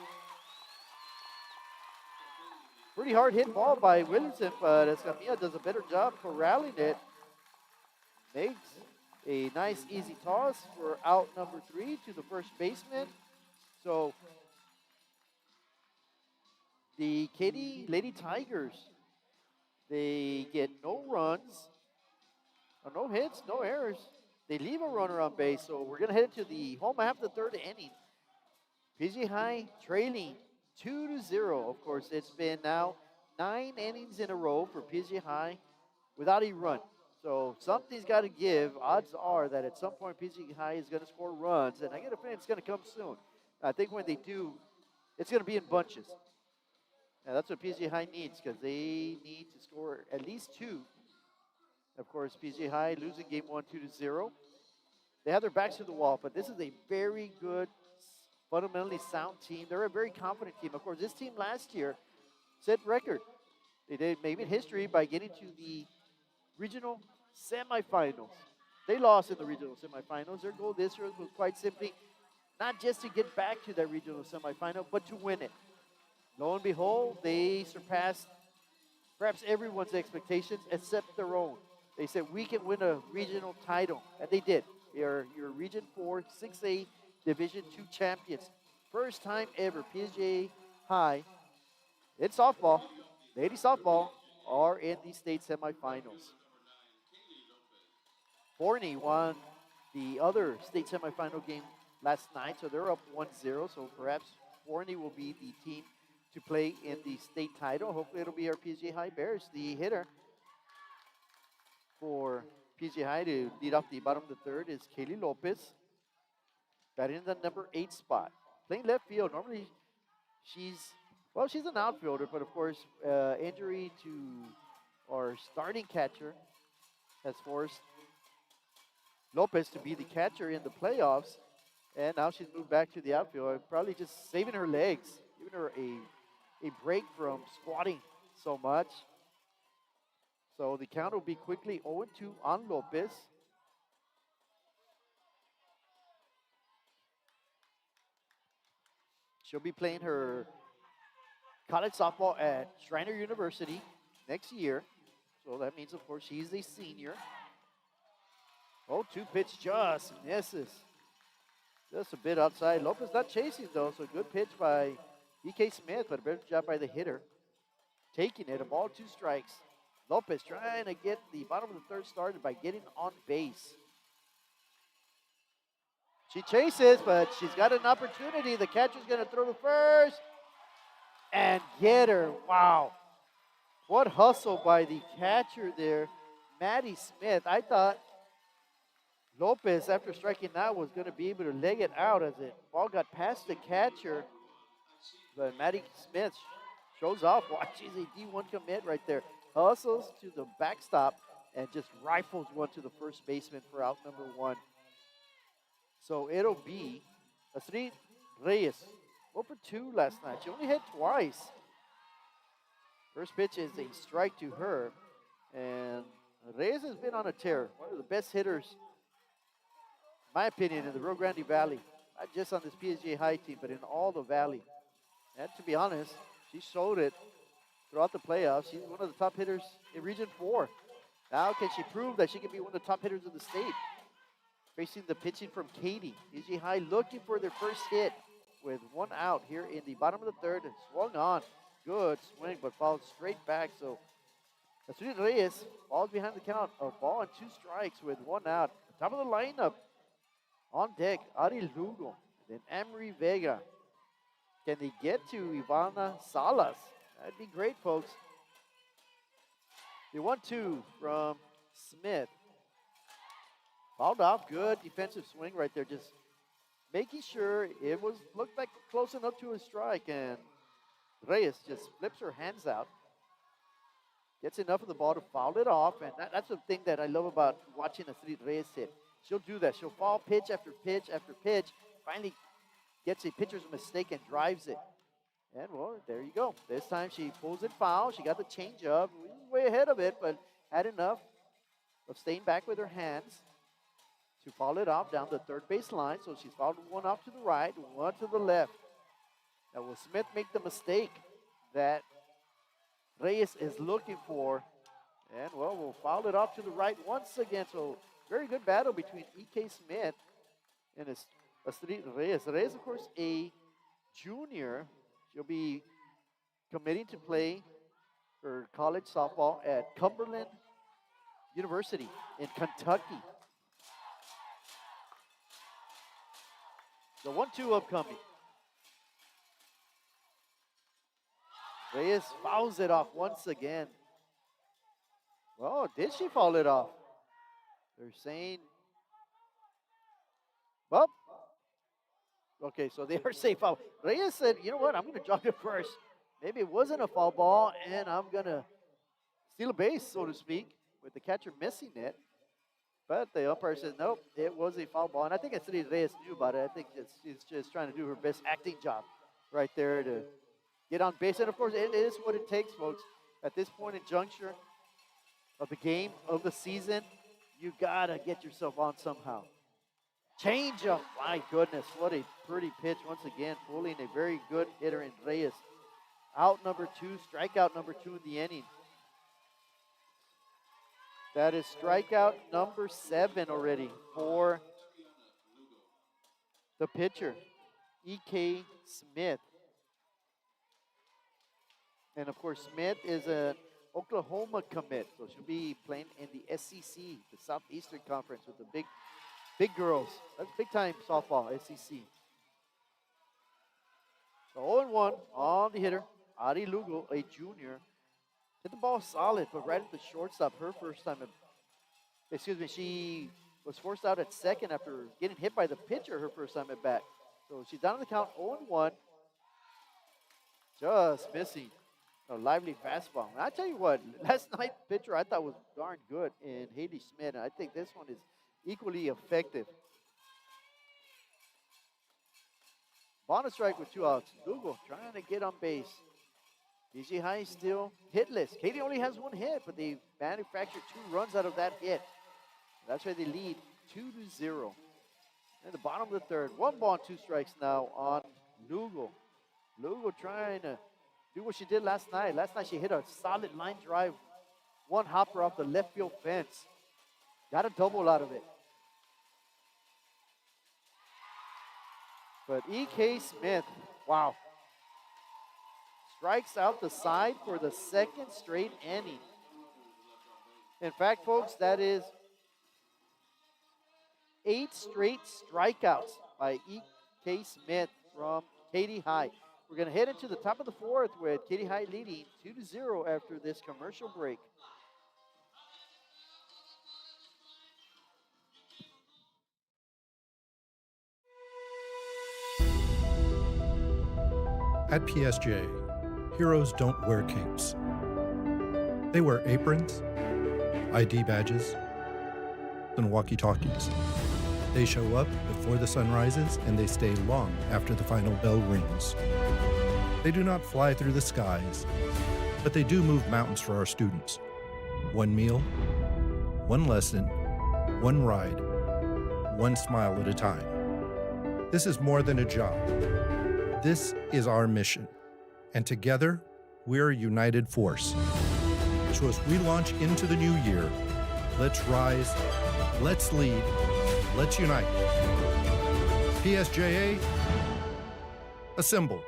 Speaker 1: Pretty hard hit ball by Williamson, but Escamilla does a better job corralling it. Makes a nice easy toss for out number 3 to the first baseman. So the Katy Lady Tigers, they get no runs, no hits, no errors. They leave a runner on base, so we're going to head into the home half of the third inning. PGA High trailing 2-0. Of course, it's been now 9 innings in a row for PGA High without a run. So something's got to give. Odds are that at some point PGA High is going to score runs, and I get a feeling it's going to come soon. I think when they do, it's going to be in bunches. And that's what PGA High needs, because they need to score at least 2. Of course, PGA High losing game 1 2-0. They have their backs to the wall, but this is a very good, fundamentally sound team. They're a very confident team. Of course, this team last year set record. They made history by getting to the regional semifinals. They lost in the regional semifinals. Their goal this year was quite simply not just to get back to that regional semifinal, but to win it. Lo and behold, they surpassed perhaps everyone's expectations except their own. They said, we can win a regional title, and they did. They are your Region 4 6A Division II champions. First time ever PGA High in softball, lady softball, are in the state semifinals. Forney won the other state semifinal game last night, so they're up 1-0. So perhaps Forney will be the team to play in the state title. Hopefully it'll be our PGA High Bears. The hitter for PGA High to lead off the bottom of the third is Kaylee Lopez, batting in the number 8 spot. Playing left field. Normally she's an outfielder, but of course injury to our starting catcher has forced Lopez to be the catcher in the playoffs, and now she's moved back to the outfield, probably just saving her legs, giving her a break from squatting so much. So the count will be quickly 0-2 on Lopez. She'll be playing her college softball at Shriner University next year. So that means, of course, she's a senior. 0-2 pitch just misses. Just a bit outside. Lopez not chasing, though, so good pitch by E.K. Smith, but a better job by the hitter. Taking it, a ball, 2 strikes. Lopez trying to get the bottom of the third started by getting on base. She chases, but she's got an opportunity. The catcher's going to throw to first and get her. Wow. What hustle by the catcher there, Maddie Smith. I thought Lopez, after striking out, was going to be able to leg it out as the ball got past the catcher. But Maddie Smith shows off. Watch, she's a D1 commit right there. Hustles to the backstop and just rifles one to the first baseman for out number 1. So it'll be Astrid Reyes. 0 for 2 last night. She only hit twice. First pitch is a strike to her. And Reyes has been on a tear. One of the best hitters, in my opinion, in the Rio Grande Valley. Not just on this PSGA High team, but in all the Valley. And to be honest, she showed it throughout the playoffs. She's one of the top hitters in Region 4. Now can she prove that she can be one of the top hitters of the state? Facing the pitching from Katie. PSGA High looking for their first hit with 1 out here in the bottom of the 3rd. And swung on. Good swing, but fouled straight back. So Astrid Reyes falls behind the count of ball and 2 strikes with 1 out. Top of the lineup on deck, Ari Lugo, then Amory Vega. Can they get to Ivana Salas? That'd be great, folks. The 1-2 from Smith. Fouled off, good defensive swing right there, just making sure it looked like close enough to a strike, and Reyes just flips her hands out. Gets enough of the ball to foul it off, and that's the thing that I love about watching Astrid Reyes hit. She'll do that. She'll foul pitch after pitch after pitch, finally gets a pitcher's mistake and drives it. And, well, there you go. This time she pulls it foul. She got the changeup. Way ahead of it, but had enough of staying back with her hands to foul it off down the 3rd base line. So she's fouled 1 off to the right, 1 to the left. Now, will Smith make the mistake that Reyes is looking for? And, well, we'll foul it off to the right once again. So, very good battle between E.K. Smith and Astrid Reyes. Reyes, of course, a junior. She'll be committing to play her college softball at Cumberland University in Kentucky. The 1-2 upcoming. Reyes fouls it off once again. Well, did she foul it off? They're saying, well, okay, so they are saying foul. Reyes said, you know what, I'm going to jog it first. Maybe it wasn't a foul ball, and I'm going to steal a base, so to speak, with the catcher missing it. But the umpire says, nope, it was a foul ball. And I think Astrid Reyes knew about it. I think she's just trying to do her best acting job right there to get on base. And, of course, it is what it takes, folks. At this point in juncture of the game, of the season, you got to get yourself on somehow. Change up. My goodness, what a pretty pitch once again, fooling a very good hitter in Reyes. Out number 2, strikeout number 2 in the inning. That is strikeout number 7 already for the pitcher, E.K. Smith. And, of course, Smith is an Oklahoma commit, so she'll be playing in the SEC, the Southeastern Conference, with the big girls. That's big-time softball, SEC. So 0-1 on the hitter, Ari Lugo, a junior. Hit the ball solid, but right at the shortstop, her first time she was forced out at second after getting hit by the pitcher her first time at bat. So she's down on the count, 0-1. Just missing a lively fastball. And I tell you what, last night pitcher I thought was darn good in Haley Smith, and I think this one is equally effective. Bonus strike with 2 outs. Lugo trying to get on base. PSGA High still hitless. Katie only has 1 hit, but they manufactured 2 runs out of that hit. That's why they lead 2-0. In the bottom of the 3rd, 1 ball and 2 strikes now on Lugo. Lugo trying to do what she did last night. Last night she hit a solid line drive, 1 hopper off the left field fence. Got a double out of it. But E.K. Smith, wow. Strikes out the side for the 2nd straight inning. In fact, folks, that is 8 straight strikeouts by E.K. Smith from Katy High. We're going to head into the top of the 4th with Katy High leading 2-0 after this commercial break.
Speaker 3: At PSJ, heroes don't wear capes. They wear aprons, ID badges, and walkie-talkies. They show up before the sun rises and they stay long after the final bell rings. They do not fly through the skies, but they do move mountains for our students. One meal, one lesson, one ride, one smile at a time. This is more than a job. This is our mission. And together, we're a united force. So as we launch into the new year, let's rise, let's lead, let's unite. PSJA, assemble.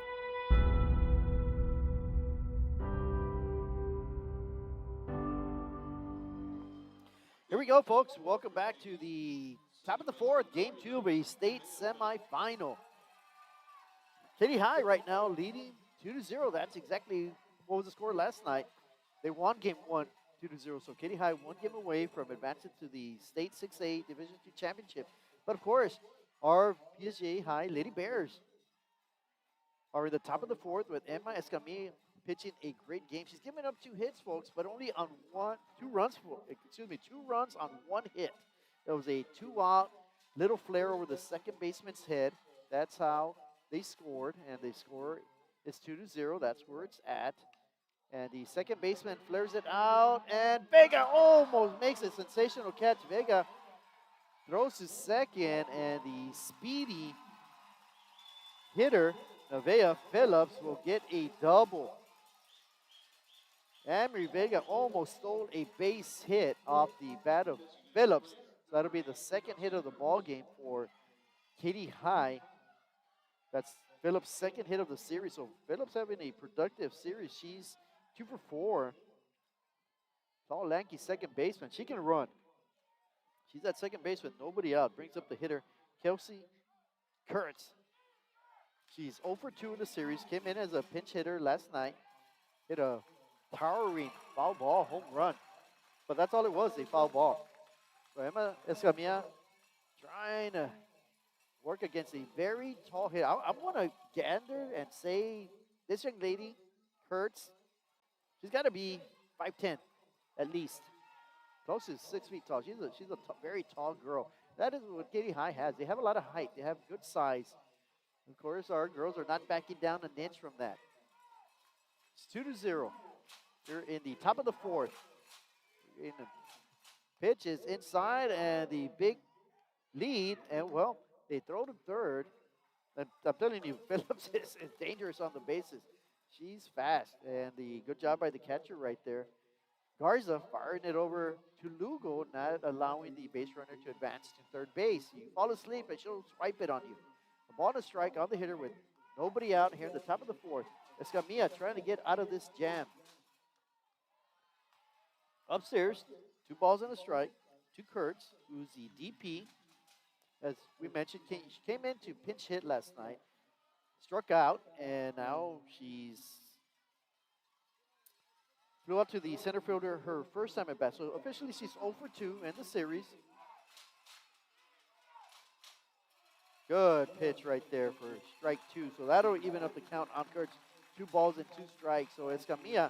Speaker 1: Here we go, folks. Welcome back to the top of the fourth, game 2 of a state semifinal. Katy High right now leading 2-0. That's exactly what was the score last night. They won game 1, 2-0. So Katy High one game away from advancing to the state 6A Division II championship. But of course, our PSJA High Lady Bears are in the top of the fourth with Emma Escamilla pitching a great game. She's given up 2 hits, folks, but only on 2 runs on 1 hit. There was a 2-out little flare over the second baseman's head. That's how they scored, and the score is 2-0. That's where it's at. And the second baseman flares it out, and Vega almost makes a sensational catch. Vega throws to second, and the speedy hitter, Nevaeh Phillips, will get a double. Amory Vega almost stole a base hit off the bat of Phillips. So that'll be the second hit of the ball game for Katy High. That's Phillips' second hit of the series. So Phillips having a productive series. She's 2 for 4. Tall, lanky second baseman. She can run. She's at second base with nobody out. Brings up the hitter, Kelsey Kurtz. She's 0 for 2 in the series. Came in as a pinch hitter last night. Hit a towering foul ball home run. But that's all it was, a foul ball. So Emma Escamilla trying to work against a very tall hitter. I'm going to gander and say this young lady, Kurtz, she's got to be 5'10", at least. Close to 6 feet tall. She's a very tall girl. That is what Katy High has. They have a lot of height. They have good size. Of course, our girls are not backing down an inch from that. It's 2-0. You're in the top of the fourth. In the pitch is inside, and the big lead, and well, they throw to third. I'm telling you, Phillips is dangerous on the bases. She's fast, and the good job by the catcher right there. Garza firing it over to Lugo, not allowing the base runner to advance to third base. You fall asleep, and she'll swipe it on you. A ball and a strike on the hitter with nobody out here in the top of the fourth. Escamilla trying to get out of this jam. Upstairs, 2 balls and a strike to Kurtz, who's the DP. As we mentioned, she came in to pinch hit last night, struck out, and now she's flew up to the center fielder her first time at bat. So officially she's 0 for 2 in the series. Good pitch right there for strike 2. So that'll even up the count on Kurtz. 2 balls and 2 strikes. So Escamilla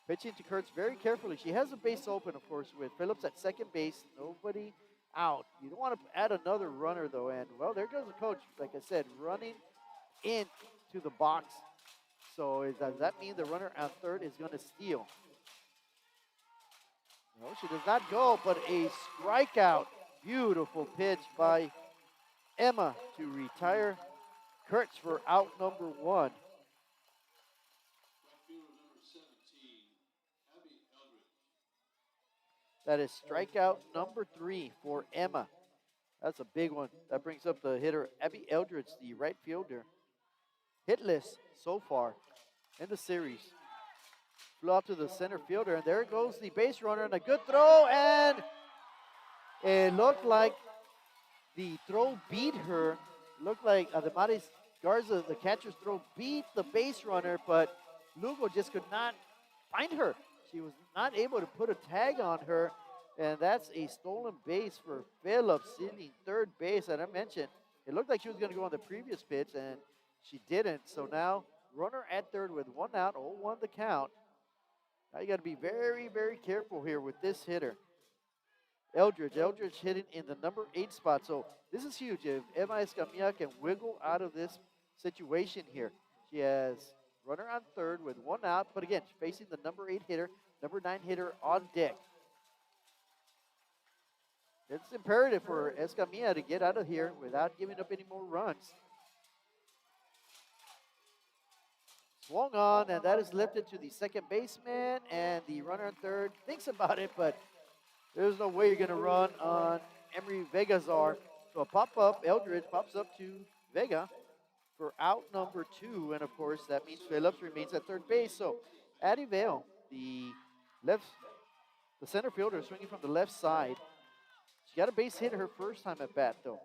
Speaker 1: pitching to Kurtz very carefully. She has a base open, of course, with Phillips at second base. Nobody out. You don't want to add another runner, though. And, well, there goes the coach, like I said, running into the box. So does that mean the runner at third is going to steal? No, she does not go, but a strikeout. Beautiful pitch by Emma to retire Kurtz for out number 1. That is strikeout number 3 for Emma. That's a big one. That brings up the hitter, Abby Eldridge, the right fielder. Hitless so far in the series. Flew out to the center fielder, and there goes the base runner, and a good throw, and it looked like the throw beat her. Looked like Ademaris Garza, the catcher's throw, beat the base runner, but Lugo just could not find her. She was not able to put a tag on her, and that's a stolen base for Phillips, sitting third base. And I mentioned, it looked like she was going to go on the previous pitch, and she didn't. So now Runner at third with 1 out, 0-1 the count. Now you got to be very, very careful here with this hitter. Eldridge hitting in the number 8 spot. So this is huge. If Emma Escamilla can wiggle out of this situation here, she has runner on third with 1 out, but again, facing the number 8 hitter, number 9 hitter on deck. It's imperative for Escamilla to get out of here without giving up any more runs. Swung on, and that is lifted to the second baseman, and the runner on third thinks about it, but there's no way you're going to run on Emery Vegazar. So a pop-up, Eldridge pops up to Vega for out number 2, and of course that means Phillips remains at third base. So Addie Vale, the center fielder, swinging from the left side. She got a base hit her first time at bat, though.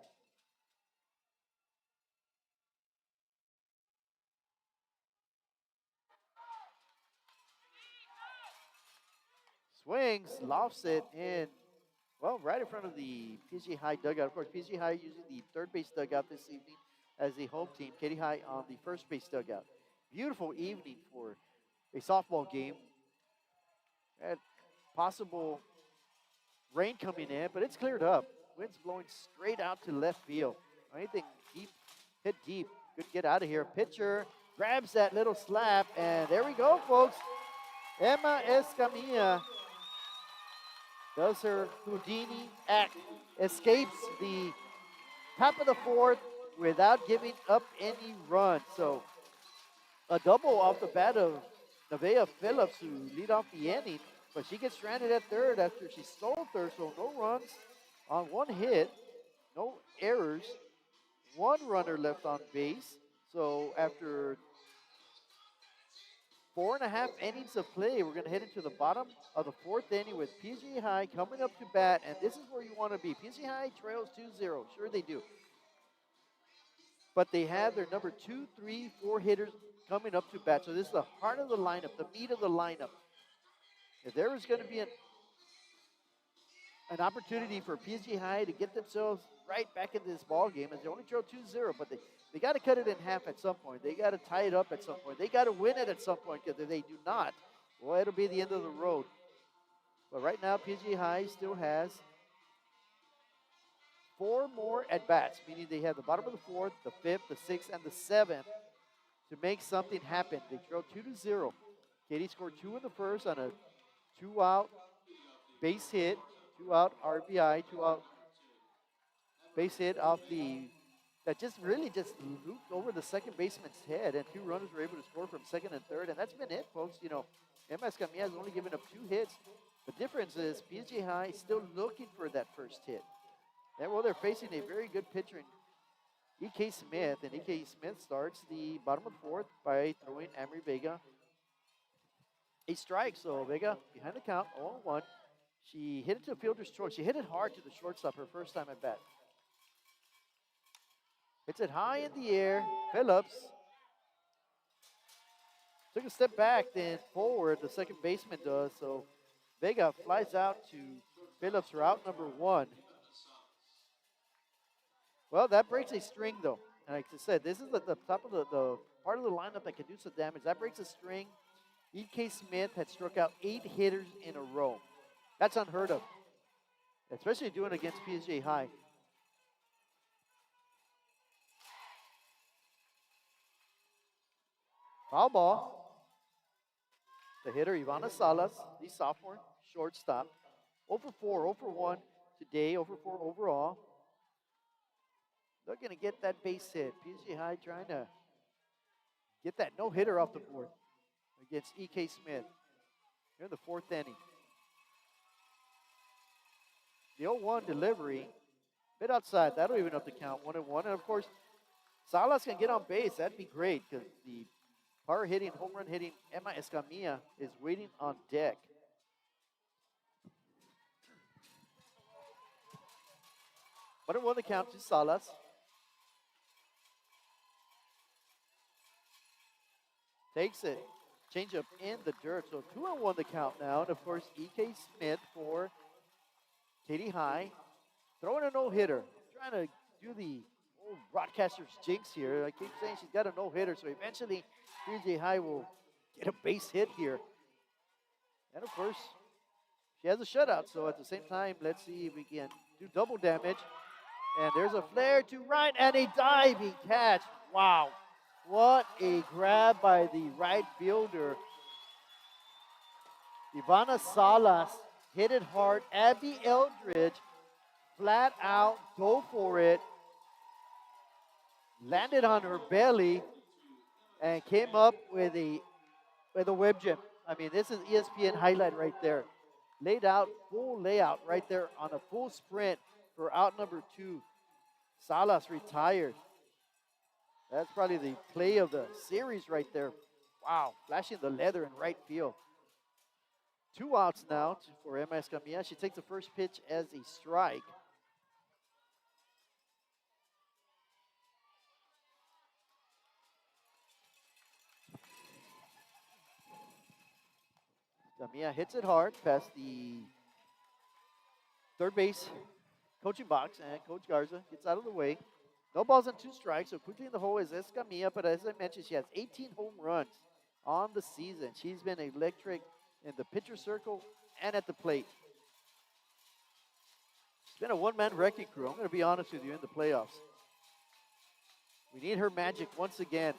Speaker 1: Swings, lofts it in, well, right in front of the PSGA High dugout. Of course, PSGA High using the third base dugout this evening as the home team. Katy High on the first base dugout. Beautiful evening for a softball game. Had possible rain coming in, but it's cleared up. Wind's blowing straight out to left field. Anything deep, hit deep. Good get out of here. Pitcher grabs that little slap, and there we go, folks. Emma Escamilla does her Houdini act, escapes the top of the fourth without giving up any runs. So a double off the bat of Nevaeh Phillips, who lead off the inning, but she gets stranded at third after she stole third, so no runs on 1 hit, no errors, 1 runner left on base. So after 4.5 innings of play, we're going to head into the bottom of the 4th inning with PSGA High coming up to bat, and this is where you want to be. PSGA High trails 2-0. Sure they do. But they have their number 2, 3, 4 hitters coming up to bat. So this is the heart of the lineup, the meat of the lineup. If there was going to be an opportunity for PSGA High to get themselves right back into this ball game, as they only trail 2-0, but they got to cut it in half at some point. They got to tie it up at some point. They got to win it at some point, because if they do not, well, it'll be the end of the road. But right now, PSGA High still has 4 more at-bats, meaning they have the bottom of the 4th, the 5th, the 6th, and the 7th to make something happen. They trail 2-0. Katy scored 2 in the first on a 2-out base hit, 2-out RBI, 2-out base hit off that just looped over the second baseman's head, and 2 runners were able to score from second and third, and that's been it, folks. You know, Emma Escamilla has only given up 2 hits. The difference is PSGA High is still looking for that first hit. And well, they're facing a very good pitcher in E.K. Smith, and E.K. Smith starts the bottom of the 4th by throwing Amory Vega a strike. So Vega behind the count, 0-1. She hit it to a fielder's choice. She hit it hard to the shortstop her first time at bat. Hits it high in the air. Phillips took a step back, then forward. The second baseman does. So Vega flies out to Phillips for out number 1. Well, that breaks a string, though. And like I said, this is the top of the part of the lineup that can do some damage. That breaks a string. E.K. Smith had struck out 8 hitters in a row. That's unheard of, especially doing it against PSGA High. Foul ball. The hitter, Ivana Salas, the sophomore shortstop. 0 for 4, 0 for 1 today, 0 for 4 overall. They're going to get that base hit. PSGA High trying to get that no-hitter off the board against E.K. Smith here in the 4th inning. The 0-1 delivery, bit outside. That'll even up the count, 1-1. And, of course, Salas can get on base. That'd be great, because the power-hitting, home run-hitting Emma Escamilla is waiting on deck. One and 1 the count to Salas. Takes it. Change up in the dirt. So 2-1 the count now. And of course, E.K. Smith for Katy High. Throwing a no-hitter. Trying to do the old broadcaster's jinx here. I keep saying she's got a no-hitter. So eventually PJ High will get a base hit here. And of course, she has a shutout. So at the same time, let's see if we can do double damage. And there's a flare to right and a diving catch. Wow. What a grab by the right fielder. Ivana Salas hit it hard. Abby Eldridge, flat out, go for it. Landed on her belly and came up with a whip gem. I mean, this is ESPN highlight right there. Laid out, full layout right there on a full sprint for out number 2. Salas retired. That's probably the play of the series right there. Wow, flashing the leather in right field. 2 outs now for Emma Escamilla. She takes the first pitch as a strike. Escamilla hits it hard past the third base coaching box, and Coach Garza gets out of the way. No balls and 2 strikes, so quickly in the hole is Escamilla, but as I mentioned, she has 18 home runs on the season. She's been electric in the pitcher circle and at the plate. It's been a one-man wrecking crew, I'm going to be honest with you, in the playoffs. We need her magic once again.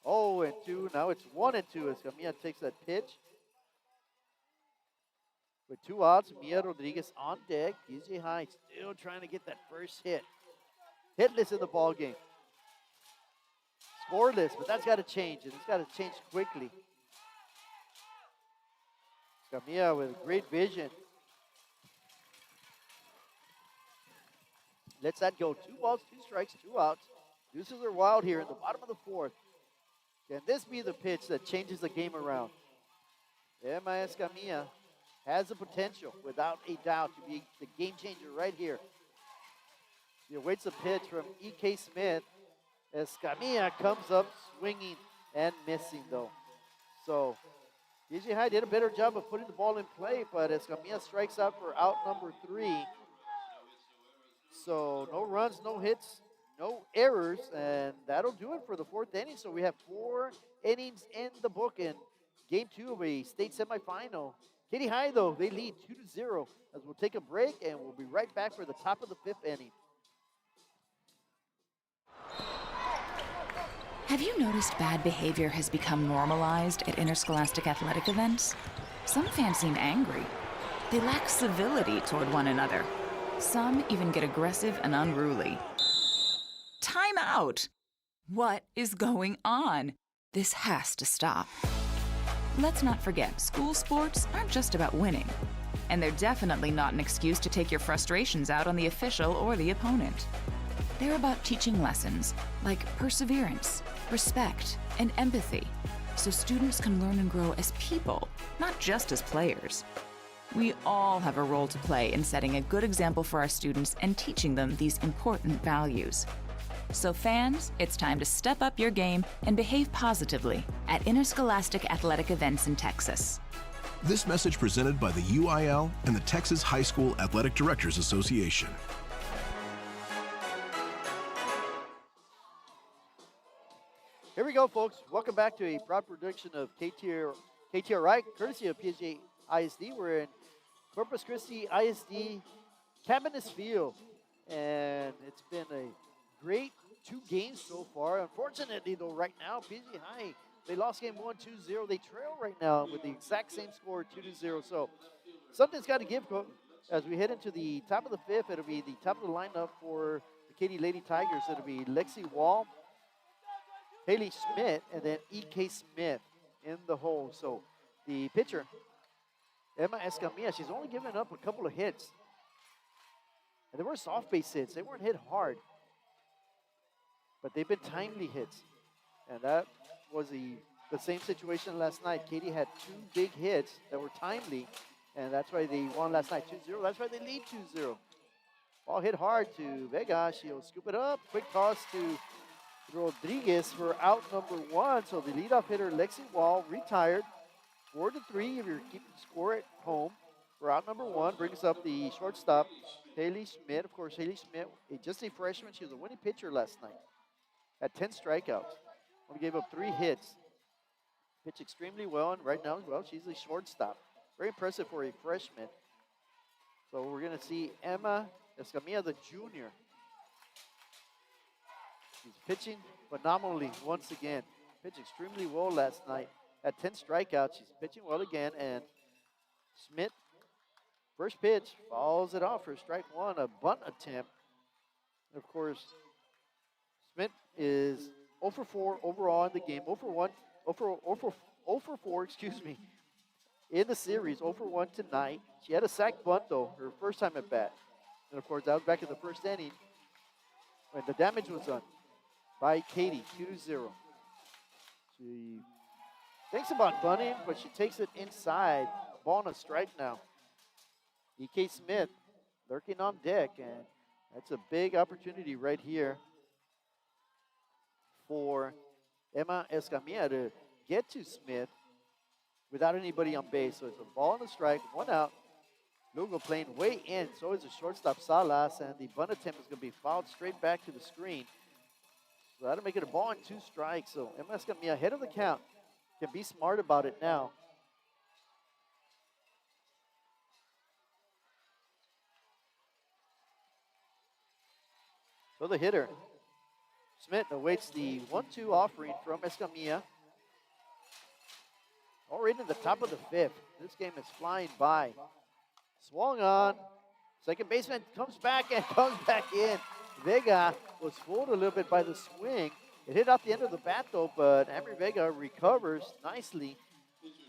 Speaker 1: 0-2, now it's 1-2 as Escamilla takes that pitch. With 2 outs, Mia Rodriguez on deck. PJ High still trying to get that first hit. Hitless in the ball game. Scoreless, but that's got to change, and it's got to change quickly. Escamilla with great vision. Lets that go. 2 balls, 2 strikes, 2 outs. Deuces are wild here in the bottom of the 4th. Can this be the pitch that changes the game around? Emma Escamilla has the potential, without a doubt, to be the game changer right here. He awaits a pitch from E.K. Smith. Escamilla comes up swinging and missing, though. So, PJ High did a better job of putting the ball in play, but Escamilla strikes out for out number 3. So, no runs, no hits, no errors, and that'll do it for the 4th inning. So, we have 4 innings in the book in Game 2 of a state semifinal. Katy High, though, they lead 2-0 as we'll take a break, and we'll be right back for the top of the 5th inning.
Speaker 4: Have you noticed bad behavior has become normalized at interscholastic athletic events? Some fans seem angry. They lack civility toward one another. Some even get aggressive and unruly. Time out! What is going on? This has to stop. Let's not forget, school sports aren't just about winning. And they're definitely not an excuse to take your frustrations out on the official or the opponent. They're about teaching lessons like perseverance, respect, and empathy, so students can learn and grow as people, not just as players. We all have a role to play in setting a good example for our students and teaching them these important values. So fans, it's time to step up your game and behave positively at interscholastic athletic events in Texas.
Speaker 5: This message presented by the UIL and the Texas High School Athletic Directors Association.
Speaker 1: Here we go, folks. Welcome back to a proud production of KTRI, courtesy of PSJ ISD. We're in Corpus Christi ISD Cabinets Field, and it's been a great 2 games so far. Unfortunately, though, right now, PSJ High, they lost game 1, 2-0. They trail right now with the exact same score, 2-0. So something's got to give as we head into the top of the 5th. It'll be the top of the lineup for the Katy Lady Tigers. It'll be Lexi Wall, Haley Schmidt, and then E.K. Smith in the hole. So the pitcher, Emma Escamilla, she's only given up a couple of hits. And they were soft base hits. They weren't hit hard. But they've been timely hits. And that was the same situation last night. Katy had 2 big hits that were timely. And that's why they won last night 2-0. That's why they lead 2-0. Ball hit hard to Vega. She'll scoop it up. Quick toss to Rodriguez for out number 1. So the leadoff hitter, Lexi Wall, retired. 4-3 if you're keeping score at home. For out number 1, brings up the shortstop, Haley Schmidt. Of course, Haley Schmidt, just a freshman. She was a winning pitcher last night. Had 10 strikeouts. Only gave up 3 hits. Pitched extremely well, and right now, well, she's a shortstop. Very impressive for a freshman. So we're going to see Emma Escamilla, the junior. She's pitching phenomenally once again. Pitched extremely well last night. At 10 strikeouts, she's pitching well again, and Smith, first pitch, fouls it off for strike 1, a bunt attempt. Of course, Smith is 0 for 4 overall in the game, 0 for 1, 0 for 4, excuse me, in the series, 0 for 1 tonight. She had a sac bunt, though, her first time at bat. And, of course, that was back in the first inning when the damage was done by Katie, 2-0. She thinks about bunting, but she takes it inside. Ball on a strike now. E.K. Smith lurking on deck, and that's a big opportunity right here for Emma Escamilla to get to Smith without anybody on base. So it's a ball on a strike, 1 out. Lugo playing way in, so is the shortstop Salas, and the bunt attempt is going to be fouled straight back to the screen. So that'll make it a ball and 2 strikes. So Emma Escamilla ahead of the count. Can be smart about it now. So the hitter, Smith, awaits the 1-2 offering from Escamilla. Already in the top of the 5th. This game is flying by. Swung on. Second baseman comes back and comes back in. Vega was fooled a little bit by the swing. It hit off the end of the bat, though, but Amory Vega recovers nicely.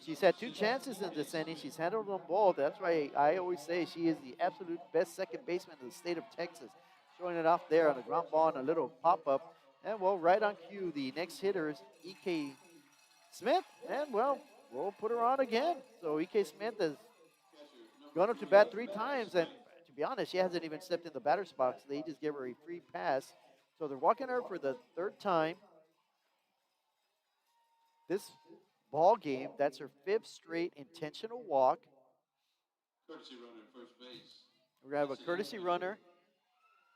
Speaker 1: She's had 2 chances in this inning. She's handled them both. That's why I always say she is the absolute best second baseman in the state of Texas. Showing it off there on a ground ball and a little pop-up. And, well, right on cue, the next hitter is E.K. Smith. And, well, we'll put her on again. So E.K. Smith has gone up to bat 3 times. And to be honest, she hasn't even stepped in the batter's box. They just gave her a free pass. So they're walking her for the 3rd time. This ball game, that's her 5th straight intentional walk.
Speaker 6: Courtesy runner at first base.
Speaker 1: We're going to have a courtesy runner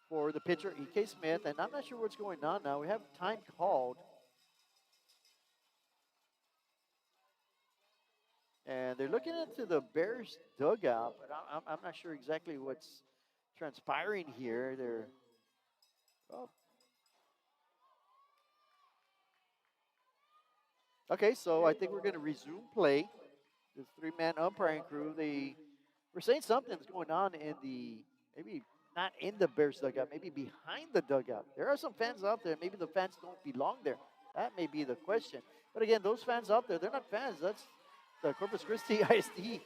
Speaker 1: for the pitcher, E.K. Smith. And I'm not sure what's going on now. We have time called. And they're looking into the Bears dugout, but I'm not sure exactly what's transpiring here. They're, oh. Okay, so I think we're going to resume play. This 3-man umpiring crew, they were saying something's going on in the, maybe not in the Bears dugout, maybe behind the dugout. There are some fans out there. Maybe the fans don't belong there. That may be the question. But again, those fans out there, they're not fans. That's the Corpus Christi ISD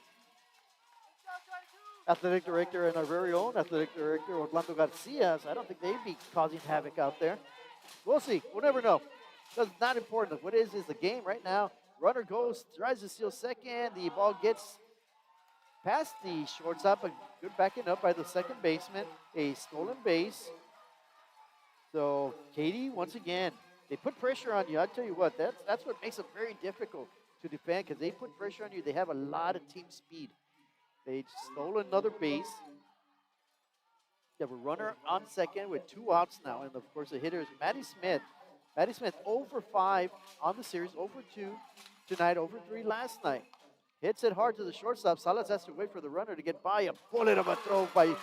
Speaker 1: athletic director and our very own athletic director, Orlando Garcia. So I don't think they'd be causing havoc out there. We'll see. We'll never know. That's not important. What is the game right now. Runner goes, tries to steal second. The ball gets past the shortstop. A good backing up by the second baseman. A stolen base. So Katie, once again, they put pressure on you. I'll tell you what, that's what makes it very difficult to defend, because they put pressure on you. They have a lot of team speed. They stole another base. They have a runner on second with 2 outs now. And, of course, the hitter is Maddie Smith. Maddie Smith 0 for 5 on the series, 0 for 2 tonight, 0 for 3 last night. Hits it hard to the shortstop. Salas has to wait for the runner to get by. A bullet of a throw by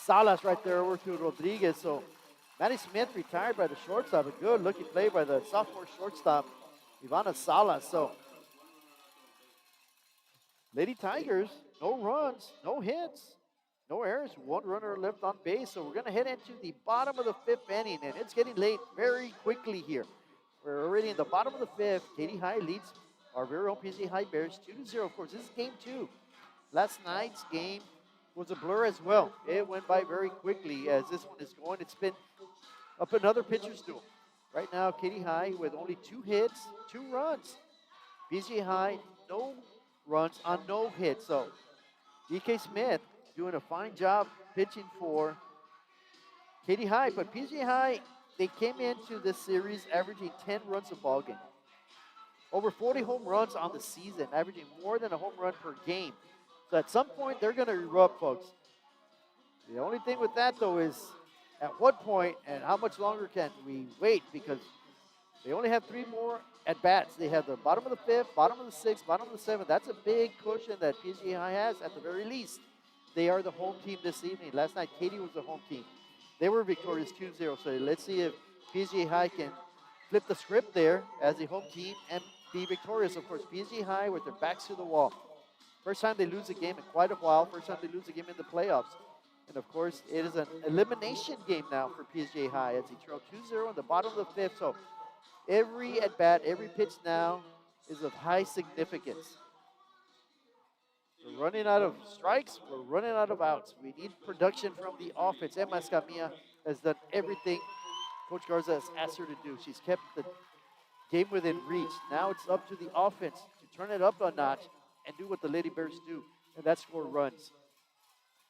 Speaker 1: Salas right there over to Rodriguez. So Maddie Smith retired by the shortstop. A good-looking play by the sophomore shortstop, Ivana Salas. So Lady Tigers, no runs, no hits, no errors, 1 runner left on base. So we're going to head into the bottom of the 5th inning, and it's getting late very quickly here. We're already in the bottom of the 5th. Katy High leads our very own PSA High Bears 2-0. Of course, this is game 2. Last night's game was a blur as well. It went by very quickly as this one is going. It's been up another pitcher's duel. Right now, Katy High with only 2 hits, 2 runs. PSA High, no runs on no hits. So E.K. Smith doing a fine job pitching for Katy High. But PSA High, they came into this series averaging 10 runs a ball game. Over 40 home runs on the season, averaging more than a home run per game. So at some point, they're going to erupt, folks. The only thing with that, though, is at what point and how much longer can we wait? Because They only have 3 more at bats. They have the bottom of the 5th, bottom of the 6th, bottom of the 7th. That's a big cushion that PSG High has at the very least. They are the home team this evening. Last night, Katy was the home team. They were victorious 2-0. So let's see if PSG High can flip the script there as the home team and be victorious. Of course, PSG High with their backs to the wall. First time they lose a game in quite a while. First time they lose a game in the playoffs. And of course, it is an elimination game now for PSG High as they trail 2-0 in the bottom of the 5th. So every at-bat, every pitch now is of high significance. We're running out of strikes. We're running out of outs. We need production from the offense. Emma Escamilla has done everything Coach Garza has asked her to do. She's kept the game within reach. Now it's up to the offense to turn it up a notch and do what the Lady Bears do, and that's score runs.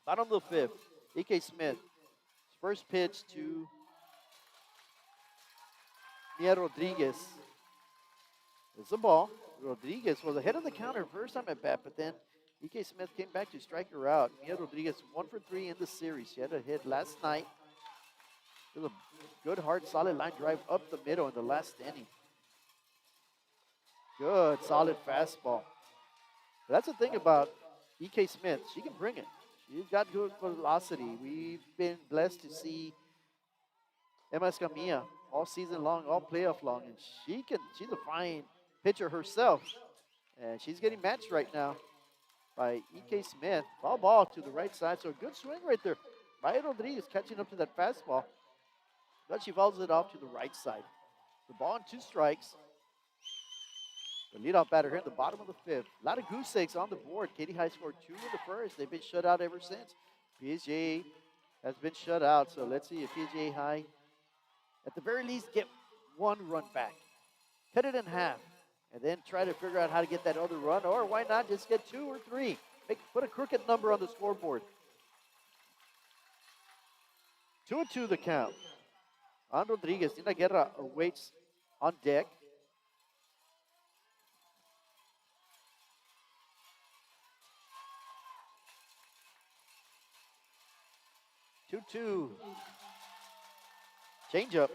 Speaker 1: Bottom of the 5th, E.K. Smith. First pitch to Mia Rodriguez. It's a ball. Rodriguez was ahead of the counter first time at bat, but then E.K. Smith came back to strike her out. Mia Rodriguez 1 for 3 in the series. She had a hit last night. It was a good, hard, solid line drive up the middle in the last inning. Good, solid fastball. That's the thing about E.K. Smith. She can bring it. She's got good velocity. We've been blessed to see Emma Escamilla all season long, all playoff long, and she's a fine pitcher herself. And she's getting matched right now by E.K. Smith. Foul ball to the right side, so a good swing right there. Maya Rodriguez catching up to that fastball, but she fouls it off to the right side. The ball and 2 strikes. The leadoff batter here in the bottom of the 5th. A lot of goose eggs on the board. Katy High scored 2 in the first. They've been shut out ever since. PSG has been shut out, so let's see if PSG High, at the very least, get 1 run back. Cut it in half, and then try to figure out how to get that other run, or why not just get 2 or 3. Put a crooked number on the scoreboard. 2-2 the count. On Rodriguez, Nina Guerra awaits on deck. 2-2. Changeup.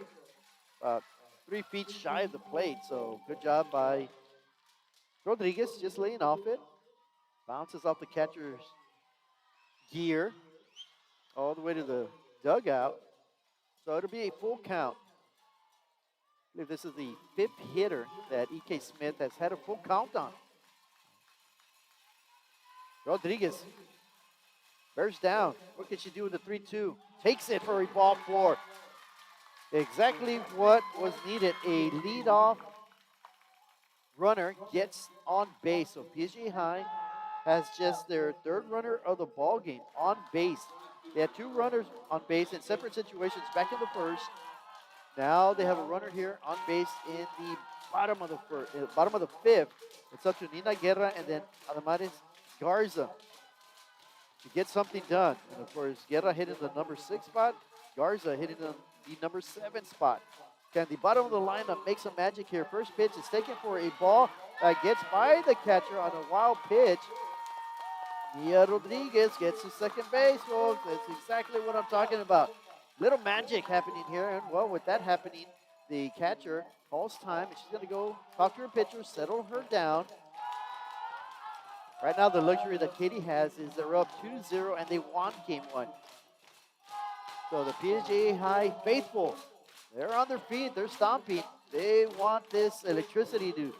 Speaker 1: 3 feet shy of the plate, so good job by Rodriguez, just laying off it. Bounces off the catcher's gear all the way to the dugout. So it'll be a full count. I believe this is the 5th hitter that E.K. Smith has had a full count on. Rodriguez bears down. What can she do with the 3-2? Takes it for a ball 4. Exactly what was needed. A leadoff runner gets on base. So PSG High has just their 3rd runner of the ball game on base. They had 2 runners on base in separate situations back in the first. Now they have a runner here on base in the bottom of the 5th. It's up to Nina Guerra and then Adamaris Garza to get something done. And of course, Guerra hitting the number 6 spot, Garza hitting the number 7 spot. Can the bottom of the lineup make some magic here? First pitch is taken for a ball that gets by the catcher on a wild pitch. Mia Rodriguez gets to second base, folks. That's exactly what I'm talking about. Little magic happening here, and well, with that happening, the catcher calls time, and she's going to go talk to her pitcher, settle her down. Right now, the luxury that Katy has is they're up 2-0, and they want game 1. So the PSG High faithful, they're on their feet, they're stomping. They want this electricity to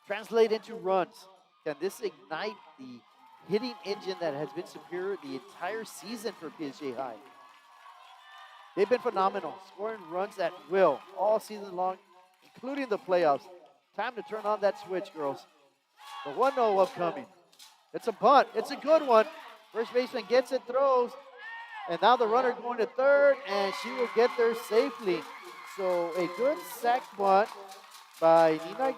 Speaker 1: translate into runs. Can this ignite the hitting engine that has been superior the entire season for PSG High? They've been phenomenal, scoring runs at will all season long, including the playoffs. Time to turn on that switch, girls. The 1-0 upcoming. It's a bunt. It's a good one. First baseman gets it, throws. And now the runner going to 3rd, and she will get there safely. So a good sac bunt by Nina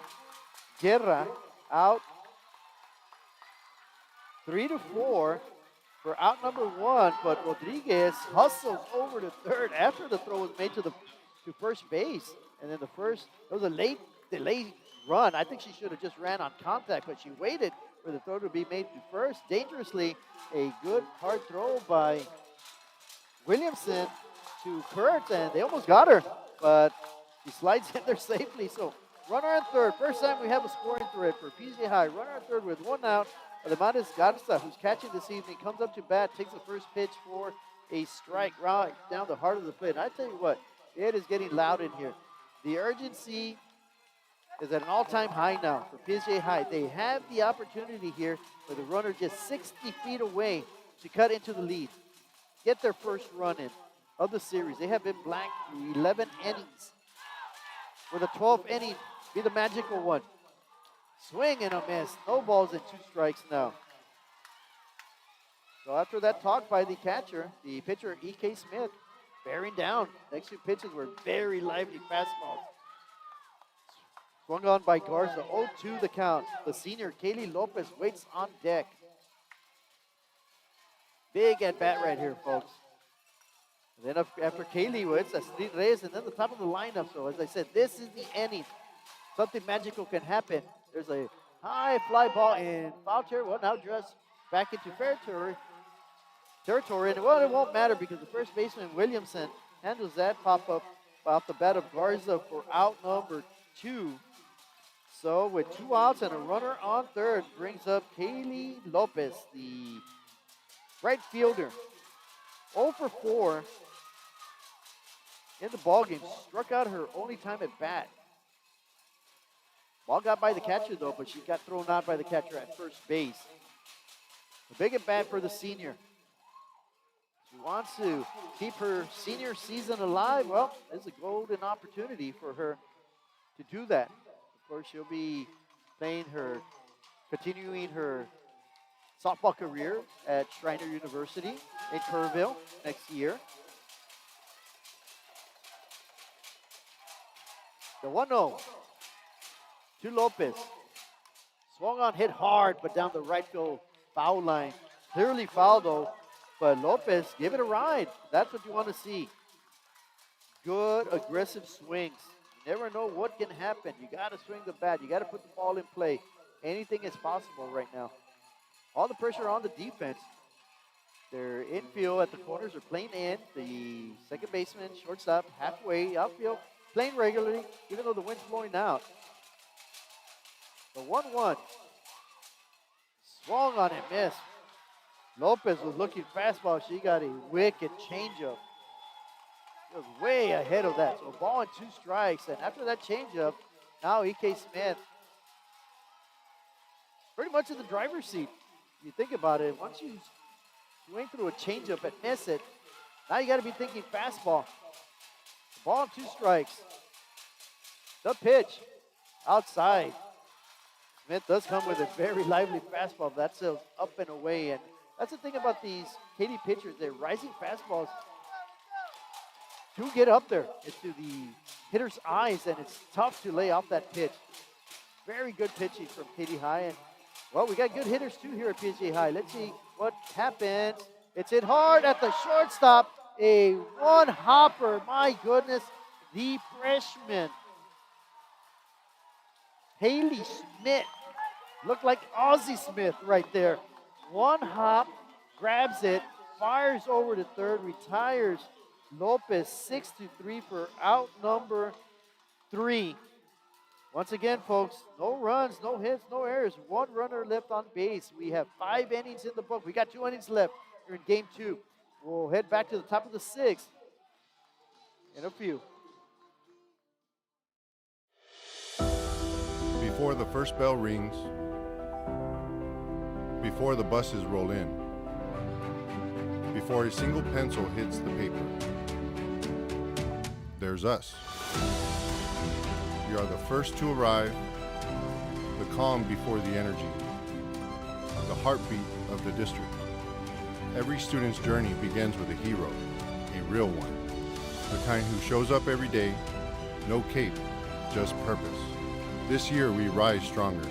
Speaker 1: Guerra, out 3-4 for out number 1. But Rodriguez hustles over to 3rd after the throw was made to first base. And then it was a late delayed run. I think she should have just ran on contact, but she waited for the throw to be made to first. Dangerously, a good hard throw by Williamson to Kurt, and they almost got her, but He slides in there safely. So runner on third. First time we have a scoring threat for PJ High. Runner on third with one out. Ademanes Garza, who's catching this evening, comes up to bat, takes the first pitch for a strike right down the heart of the plate. And I tell you what, it is getting loud in here. The urgency is at an all-time high now for PSJ High. They have the opportunity here with the runner just 60 feet away to cut into the lead, get their first run in of the series. They have been blanked through 11 innings. Will the 12th inning be the magical one? Swing and a miss. No balls and 2 strikes now. So after that talk by the catcher, the pitcher E.K. Smith bearing down. Next 2 pitches were very lively fastballs. Swung on by Garza. 0-2 the count. The senior, Kaylee Lopez, waits on deck. Big at bat right here, folks. And then after Kaylee, it's Astrid Reyes, and then the top of the lineup. So as I said, this is the inning. Something magical can happen. There's a high fly ball in foul territory. Well, now dressed back into fair territory. And well, it won't matter because the first baseman, Williamson, handles that pop-up off the bat of Garza for out number 2. So with 2 outs and a runner on third, brings up Kaylee Lopez, the right fielder. 0 for 4 in the ballgame. Struck out her only time at bat. Ball got by the catcher, though, but she got thrown out by the catcher at first base. A big at bat for the senior. She wants to keep her senior season alive. Well, there's a golden opportunity for her to do that. Of course, she'll be continuing her softball career at Schreiner University in Kerrville next year. The 1-0 to Lopez. Swung on, hit hard, but down the right field foul line. Clearly foul, though. But Lopez, give it a ride. That's what you want to see. Good, aggressive swings. You never know what can happen. You got to swing the bat. You got to put the ball in play. Anything is possible right now. All the pressure on the defense. Their infield at the corners are playing in. The second baseman, shortstop, halfway, outfield, playing regularly, even though the wind's blowing out. The 1-1. Swung on and missed. Lopez was looking fastball. She got a wicked changeup. She was way ahead of that. So ball and 2 strikes. And after that changeup, now E.K. Smith pretty much in the driver's seat. You think about it. Once you swing through a changeup and miss it, now you got to be thinking fastball. Ball and 2 strikes. The pitch outside. Smith does come with a very lively fastball. That's up and away. And that's the thing about these Katy pitchers. They're rising fastballs do get up there into the hitter's eyes, and it's tough to lay off that pitch. Very good pitching from Katy High. And, well, we got good hitters, too, here at PSJ High. Let's see what happens. It's hit hard at the shortstop. A one-hopper. My goodness. The freshman, Haley Smith. Looked like Ozzie Smith right there. One hop, grabs it, fires over to third, retires Lopez 6-3 for out number 3. Once again, folks, no runs, no hits, no errors. 1 runner left on base. We have 5 innings in the book. We got 2 innings left here in game 2. We'll head back to the top of the 6th in a few.
Speaker 7: Before the first bell rings, before the buses roll in, before a single pencil hits the paper, there's us. We are the first to arrive, the calm before the energy, the heartbeat of the district. Every student's journey begins with a hero, a real one, the kind who shows up every day, no cape, just purpose. This year we rise stronger.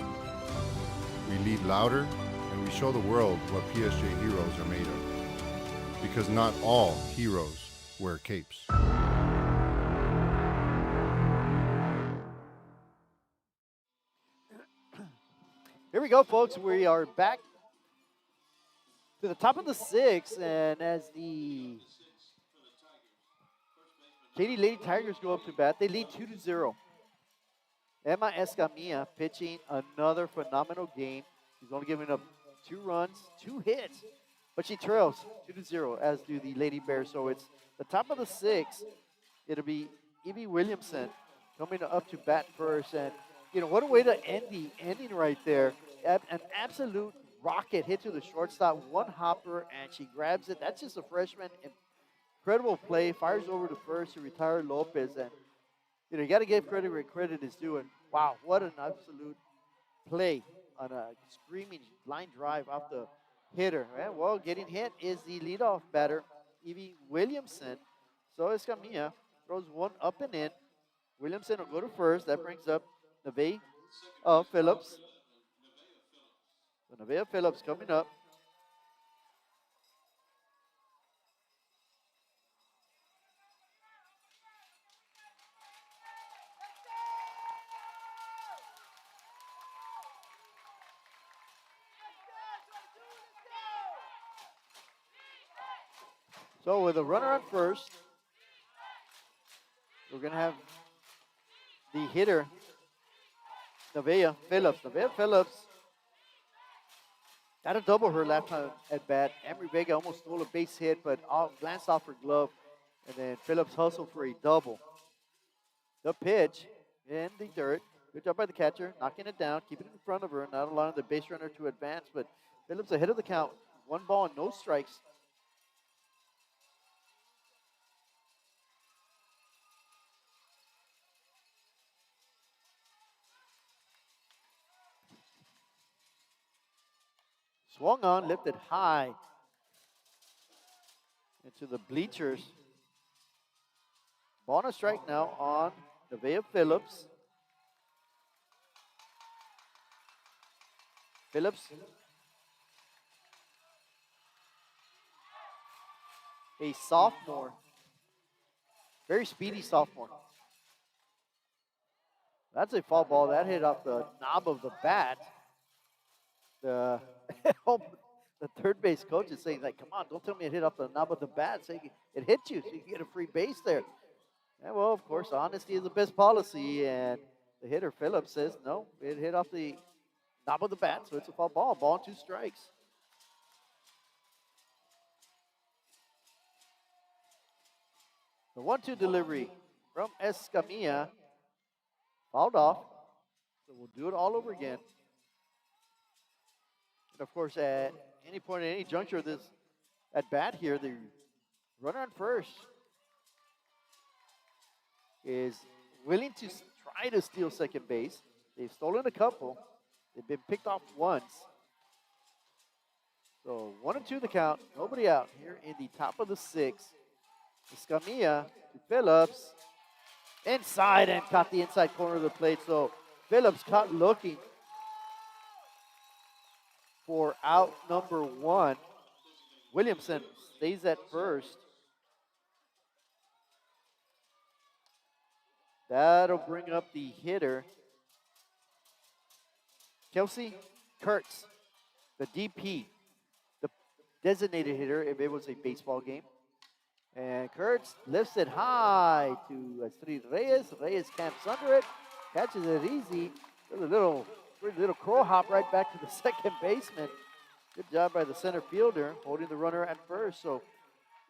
Speaker 7: We lead louder, and we show the world what PSJ heroes are made of. Because not all heroes wear capes.
Speaker 1: Here we go, folks. We are back to the top of the 6th, and as the Katy Lady Tigers go up to bat. They lead 2-0. Emma Escamilla pitching another phenomenal game. She's only giving up 2 runs, 2 hits, but she trails 2-0, as do the Lady Bears. So it's the top of the 6th. It'll be Evie Williamson coming up to bat first. And, you know, what a way to end the inning right there. An absolute rocket hit to the shortstop, 1 hopper, and she grabs it. That's just a freshman. Incredible play. Fires over to first to retire Lopez. And, you know, you got to give credit where credit is due. And, wow, what an absolute play on a screaming line drive off the hitter. And, well, getting hit is the leadoff batter, Evie Williamson. So Escamilla throws one up and in. Williamson will go to first. That brings up Nevaeh Phillips. So Nevaeh Phillips coming up. So with a runner on first, we're going to have the hitter, Nevaeh Phillips. Nevaeh Phillips got a double her last time at bat. Emery Vega almost stole a base hit, but glanced off her glove. And then Phillips hustled for a double. The pitch in the dirt. Good job by the catcher, knocking it down, keeping it in front of her, not allowing the base runner to advance. But Phillips ahead of the count. 1 ball and no strikes. Swung on, lifted high into the bleachers. Ball and a strike now on Nevaeh Phillips. Phillips, a sophomore, very speedy sophomore. That's a foul ball. That hit off the knob of the bat. The third base coach is saying, like, come on, don't tell me it hit off the knob of the bat. Say it hit you, so you can get a free base there. And, well, of course, honesty is the best policy. And the hitter, Phillips, says, no, it hit off the knob of the bat, so it's a foul ball. Ball and 2 strikes. The 1-2 delivery from Escamilla fouled off. So we'll do it all over again. Of course, at any point, at any juncture of this at bat here, the runner on first is willing to try to steal second base. They've stolen a couple. They've been picked off once. So 1-2 the count. Nobody out here in the top of the 6th. Escamilla to Phillips. Inside and caught the inside corner of the plate. So Phillips caught looking for out number 1. Williamson stays at first. That'll bring up the hitter, Kelsey Kurtz, the DP, the designated hitter if it was a baseball game. And Kurtz lifts it high to Astrid Reyes. Reyes camps under it, catches it easy. There's a little crow hop right back to the second baseman. Good job by the center fielder holding the runner at first. So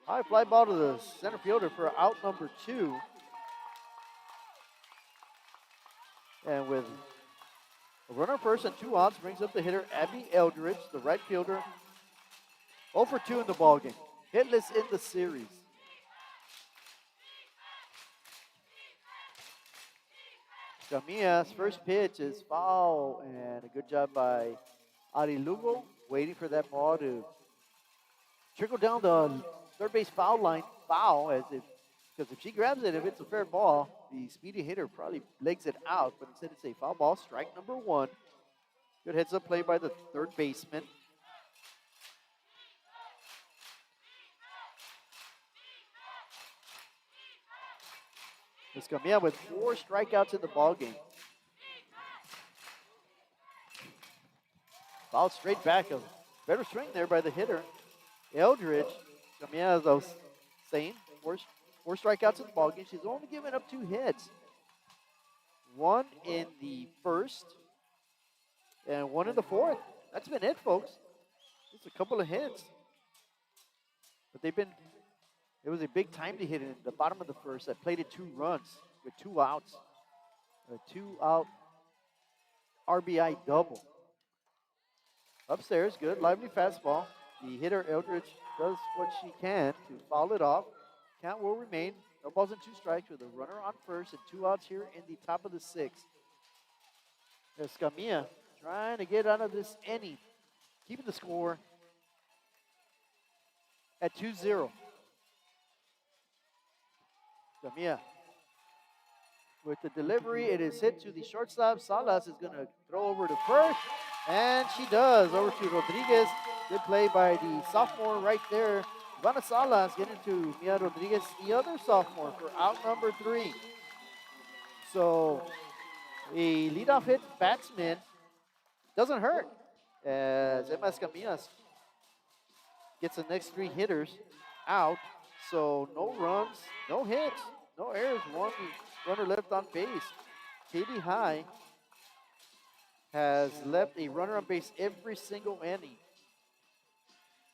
Speaker 1: high fly ball to the center fielder for out number 2. And with a runner first and 2 outs, brings up the hitter Abby Eldridge, the right fielder. 0 for 2 in the ballgame. Hitless in the series. Escamilla's first pitch is foul, and a good job by Ari Lugo, waiting for that ball to trickle down the third base foul line. Foul, because if she grabs it, if it's a fair ball, the speedy hitter probably legs it out, but instead it's a foul ball. Strike number 1. Good heads-up play by the third baseman. Escamilla with 4 strikeouts in the ballgame. Foul straight back. A better swing there by the hitter, Eldridge. Escamilla, as I was saying, 4 4 strikeouts in the ballgame. She's only given up 2 hits. 1 in the first and 1 in the fourth. That's been it, folks. Just a couple of hits. But it was a big time to hit in the bottom of the first. I played it 2 runs with 2 outs. A 2-out RBI double. Upstairs, good, lively fastball. The hitter, Eldridge, does what she can to foul it off. Count will remain. No balls and 2 strikes with a runner on first and 2 outs here in the top of the 6th. Escamilla trying to get out of this inning. Keeping the score at 2-0. Escamilla with the delivery. It is hit to the shortstop. Salas is going to throw over to first. And she does. Over to Rodriguez. Good play by the sophomore right there. Ivana Salas getting to Mia Rodriguez, the other sophomore, for out number 3. So a leadoff hit batsman doesn't hurt, as Emma Escamillas gets the next 3 hitters out. So no runs, no hits, no errors, 1 runner left on base. Katie High has left a runner on base every single inning.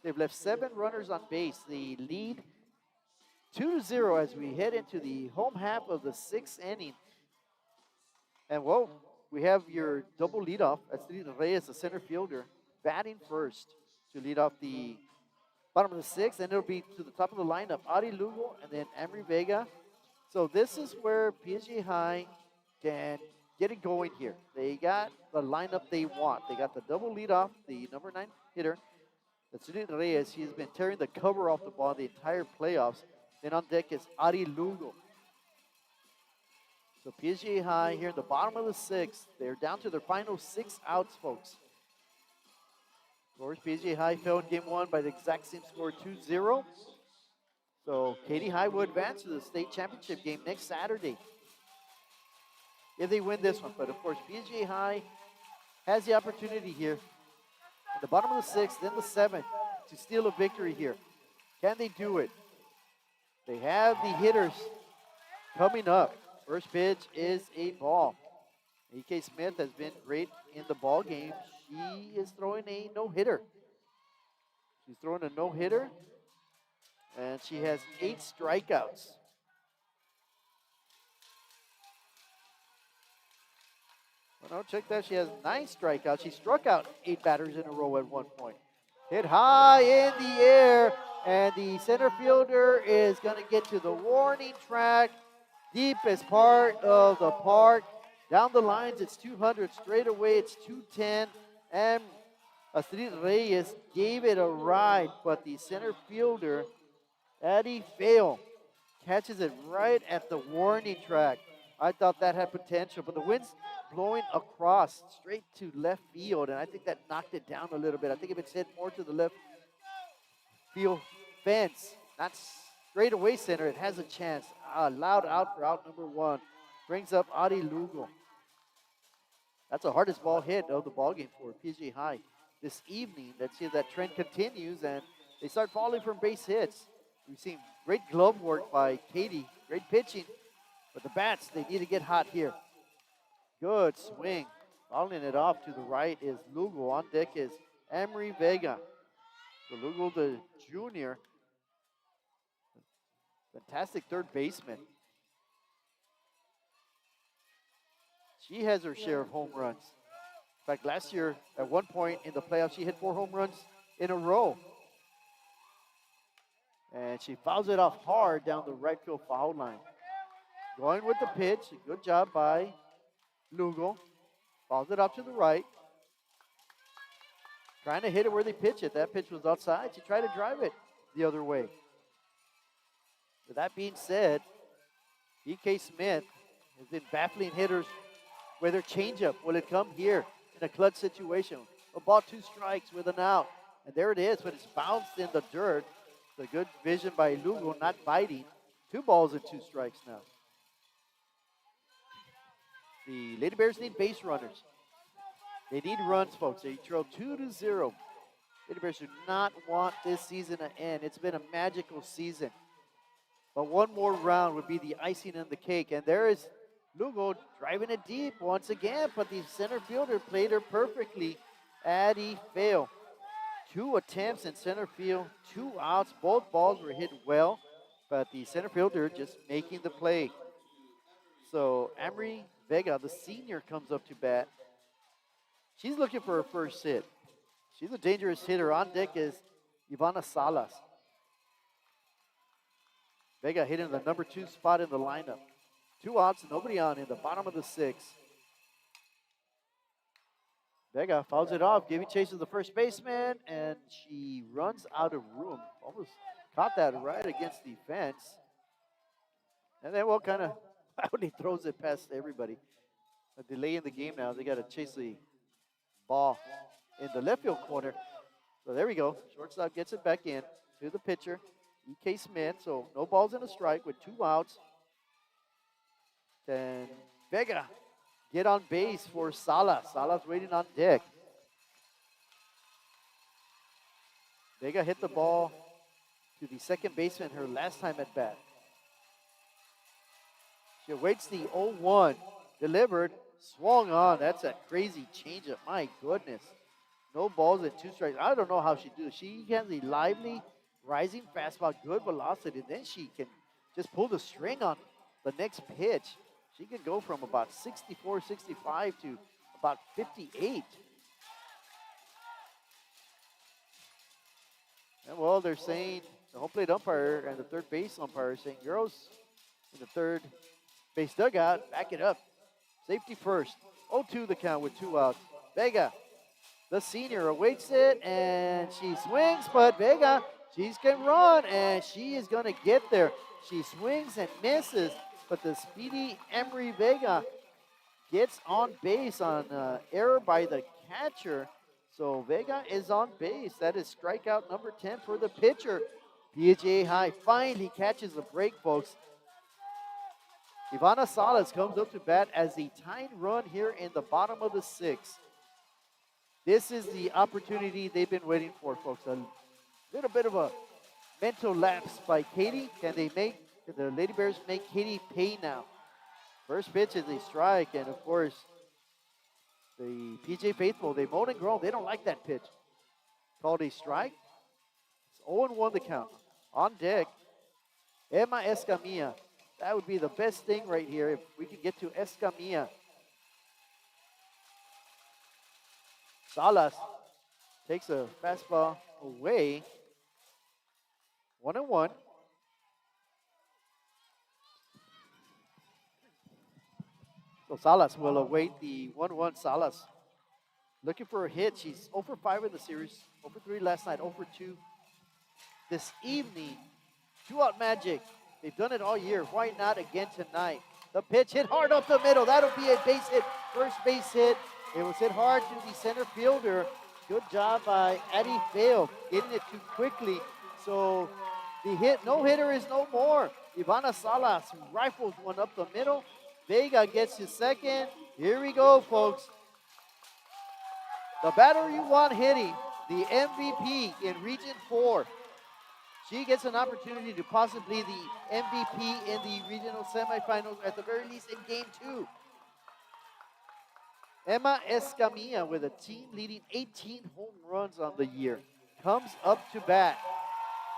Speaker 1: They've left 7 runners on base. The lead 2-0 as we head into the home half of the 6th inning. And whoa, we have your double leadoff. Astrid Reyes, the center fielder, batting first to lead off the bottom of the 6th. And it'll be to the top of the lineup, Ari Lugo and then Emery Vega. So this is where PSG High can get it going here. They got the lineup they want. They got the double leadoff, the number 9 hitter. Astrid Reyes, he has been tearing the cover off the ball the entire playoffs. Then on deck is Ari Lugo. So PSG High here in the bottom of the 6th. They're down to their final 6 outs, folks. Of course, PSG High fell in game 1 by the exact same score, 2-0. So Katie High will advance to the state championship game next Saturday if they win this one. But of course, PSG High has the opportunity here at the bottom of the 6th, then the 7th, to steal a victory here. Can they do it? They have the hitters coming up. First pitch is a ball. E.K. Smith has been great in the ball game. She is throwing a no-hitter. She's throwing a no-hitter, and she has 8 strikeouts. Well, no, check that. She has 9 strikeouts. She struck out 8 batters in a row at one point. Hit high in the air, and the center fielder is going to get to the warning track. Deepest part of the park. Down the lines, it's 200. Straight away, it's 210. And Astrid Reyes gave it a ride, but the center fielder, Addie Fail, catches it right at the warning track. I thought that had potential, but the wind's blowing across straight to left field, and I think that knocked it down a little bit. I think if it's hit more to the left field fence, not straight away center, it has a chance. Loud out for out number 1. Brings up Ari Lugo. That's the hardest ball hit of the ball game for PSG High this evening. Let's see if that trend continues, and they start falling from base hits. We've seen great glove work by Katie, great pitching, but the bats, they need to get hot here. Good swing. Fouling it off to the right is Lugo. On deck is Emery Vega. So Lugo, the junior, fantastic third baseman. She has her share of home runs. In fact, last year, at one point in the playoffs, she hit 4 home runs in a row. And she fouls it off hard down the right field foul line. Going with the pitch. A good job by Lugo. Fouls it off to the right. Trying to hit it where they pitch it. That pitch was outside. She tried to drive it the other way. With that being said, E.K. Smith has been baffling hitters with her changeup. Will it come here in a clutch situation? A ball, 2 strikes with an out. And there it is, but it's bounced in the dirt. The good vision by Lugo, not biting. 2 balls and 2 strikes now. The Lady Bears need base runners. They need runs, folks. They trail 2-0. Lady Bears do not want this season to end. It's been a magical season. But one more round would be the icing on the cake. And there is Lugo driving it deep once again, but the center fielder played her perfectly. Addie failed. 2 attempts in center field, 2 outs. Both balls were hit well, but the center fielder just making the play. So Emery Vega, the senior, comes up to bat. She's looking for her first hit. She's a dangerous hitter. On deck is Ivana Salas. Vega hitting the number 2 spot in the lineup. 2 outs, nobody on in the bottom of the 6th. Vega fouls it off, giving chase to the first baseman, and she runs out of room. Almost caught that right against the fence. And then, well, kind of loudly throws it past everybody. A delay in the game now. They got to chase the ball in the left field corner. So there we go. Shortstop gets it back in to the pitcher, E.K. Smith. So no balls and a strike with 2 outs. Then Vega get on base for Salas. Salas waiting on deck. Vega hit the ball to the second baseman her last time at bat. She awaits the 0-1. Delivered. Swung on. That's a crazy changeup. My goodness. No balls and 2 strikes. I don't know how she do it. She has a lively, rising fastball, good velocity. Then she can just pull the string on the next pitch. She can go from about 64, 65 to about 58. And well, they're saying, the home plate umpire and the third base umpire are saying, girls in the third base dugout, back it up. Safety first. 0-2 the count with 2 outs. Vega, the senior, awaits it, and she swings, but Vega, she can run, and she is going to get there. She swings and misses, but the speedy Emery Vega gets on base on error by the catcher. So Vega is on base. That is strikeout number 10 for the pitcher. PGA High finally catches a break, folks. Ivana Salas comes up to bat as the tying run here in the bottom of the 6th. This is the opportunity they've been waiting for, folks. A little bit of a mental lapse by Katie. Can the Lady Bears make Katie pay now? First pitch is a strike, and of course, the PJ faithful, they moan and groan. They don't like that pitch. Called a strike. It's 0-1 the count. On deck, Emma Escamilla. That would be the best thing right here if we could get to Escamilla. Salas takes a fastball away. 1-1. So Salas will await the 1-1. Salas looking for a hit. She's 0 for 5 in the series. 0 for 3 last night. 0 for 2 this evening. 2-out magic. They've done it all year. Why not again tonight? The pitch hit hard up the middle. That'll be a base hit. First base hit. It was hit hard to the center fielder. Good job by Addie Fail, getting it too quickly. So the no-hitter is no more. Ivana Salas rifles one up the middle. Vega gets his second. Here we go, folks. The batter you want hitting, the MVP in Region 4. She gets an opportunity to possibly the MVP in the regional semifinals, at the very least in Game 2. Emma Escamilla, with a team-leading 18 home runs on the year, comes up to bat.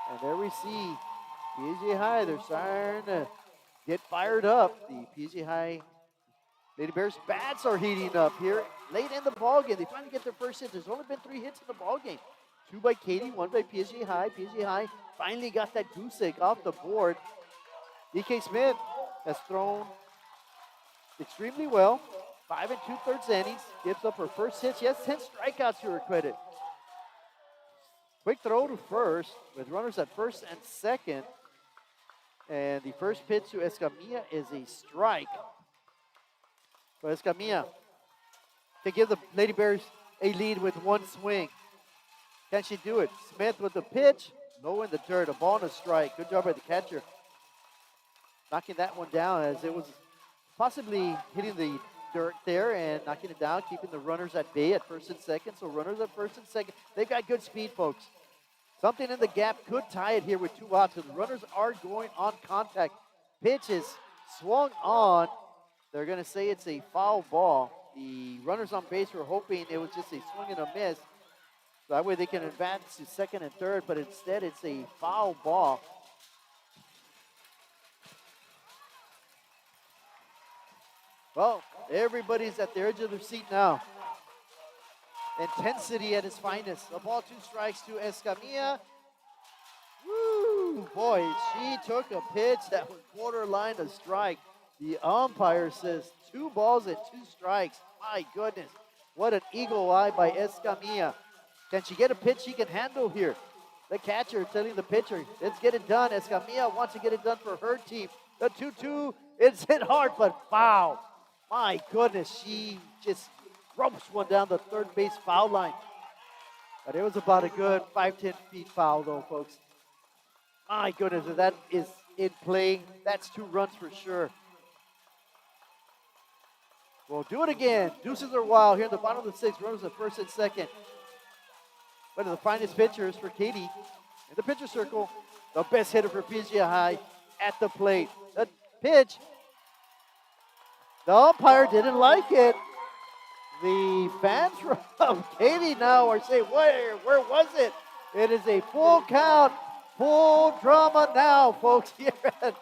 Speaker 1: And there we see PG High, they're starting to get fired up. The PG High Lady Bears bats are heating up here late in the ballgame. They finally get their first hit. There's only been 3 hits in the ballgame. 2 by Katie, 1 by PG High. PG High finally got that goose egg off the board. DK Smith has thrown extremely well. 5 2/3 innings. Gives up her first hit. She has 10 strikeouts to her credit. Quick throw to first with runners at first and second. And the first pitch to Escamilla is a strike. So Escamilla can give the Lady Bears a lead with 1 swing. Can she do it? Smith with the pitch. Low in the dirt. A ball and a strike. Good job by the catcher. Knocking that one down as it was possibly hitting the dirt there and knocking it down, keeping the runners at bay at first and second. So runners at first and second. They've got good speed, folks. Something in the gap could tie it here with 2 outs. So the runners are going on contact. Pitch is swung on. They're going to say it's a foul ball. The runners on base were hoping it was just a swing and a miss. So that way they can advance to second and third, but instead it's a foul ball. Well, everybody's at the edge of their seat now. Intensity at its finest. The ball, 2 strikes to Escamilla. Woo! Boy, she took a pitch that was borderline a strike. The umpire says 2 balls and 2 strikes. My goodness. What an eagle eye by Escamilla. Can she get a pitch she can handle here? The catcher telling the pitcher, let's get it done. Escamilla wants to get it done for her team. The 2-2, it's hit hard, but foul. My goodness, she just ropes one down the third base foul line. But it was about a good 5-10 feet foul, though, folks. My goodness, if that is in play, that's 2 runs for sure. We'll do it again. Deuces are wild here in the bottom of the 6th. Runners at first and second. One of the finest pitchers for Katy in the pitcher circle. The best hitter for PSJ High at the plate. The pitch. The umpire didn't like it. The fans from Katy now are saying, where was it? It is a full count, full drama now, folks, here at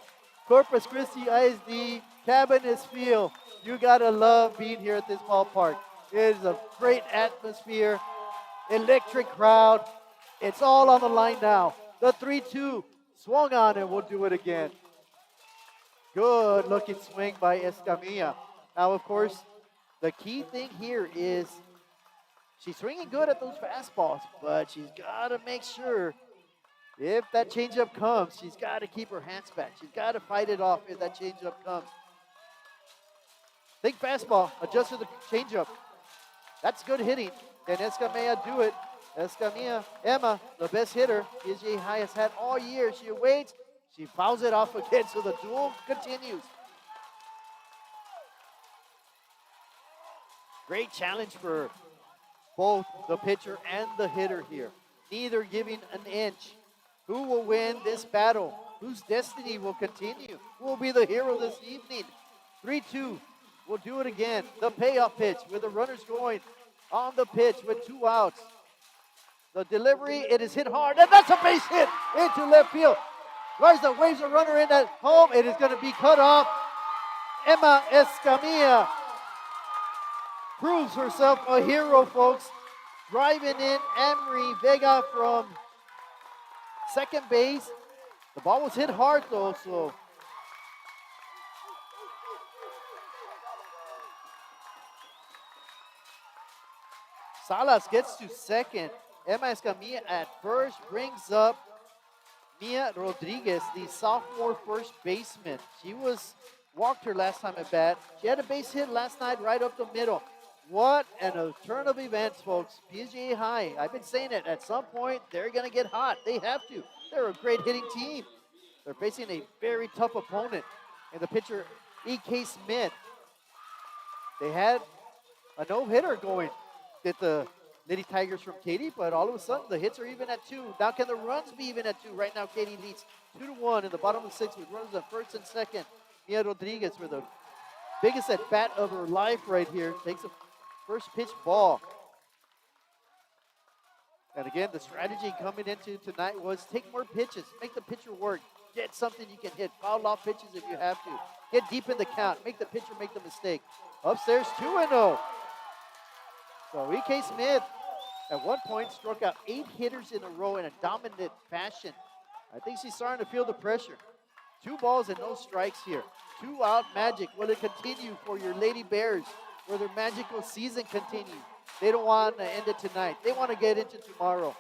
Speaker 1: Corpus Christi ISD Cabaniss Field. You gotta love being here at this ballpark. It is a great atmosphere, electric crowd. It's all on the line now. The 3-2 swung on and we'll do it again. Good looking swing by Escamilla. Now, of course, the key thing here is she's swinging good at those fastballs, but she's got to make sure if that changeup comes, she's got to keep her hands back. She's got to fight it off if that changeup comes. Think fastball, adjust to the changeup. That's good hitting. Can Escamilla do it? Escamilla, Emma, the best hitter PSJ High has had all year. She waits. She fouls it off again, so the duel continues. Great challenge for both the pitcher and the hitter here. Neither giving an inch. Who will win this battle? Whose destiny will continue? Who will be the hero this evening? 3-2. We'll do it again. The payoff pitch with the runners going on the pitch with 2 outs. The delivery, it is hit hard, and that's a base hit into left field. Garza waves a runner in at home. It is going to be cut off. Emma Escamilla proves herself a hero, folks. Driving in Emery Vega from second base. The ball was hit hard, though, so Salas gets to second. Emma Escamilla at first brings up Mia Rodriguez, the sophomore first baseman. She walked her last time at bat. She had a base hit last night right up the middle. What an turn of events, folks. PSJ High, I've been saying it, at some point they're going to get hot. They have to. They're a great hitting team. They're facing a very tough opponent. And the pitcher, E.K. Smith. They had a no-hitter going with the Lady Tigers from Katy, but all of a sudden the hits are even at 2. Now can the runs be even at 2? Right now Katy leads 2-1 in the bottom of the 6th with runners at first and second. Mia Rodriguez with the biggest at bat of her life right here. Takes a first pitch ball. And again, the strategy coming into tonight was take more pitches. Make the pitcher work. Get something you can hit. Foul off pitches if you have to. Get deep in the count. Make the pitcher make the mistake. Upstairs 2-0. So E.K. Smith at one point struck out 8 hitters in a row in a dominant fashion. I think she's starting to feel the pressure. 2 balls and no strikes here. 2-out magic. Will it continue for your Lady Bears? Will their magical season continue? They don't want to end it tonight. They want to get into tomorrow.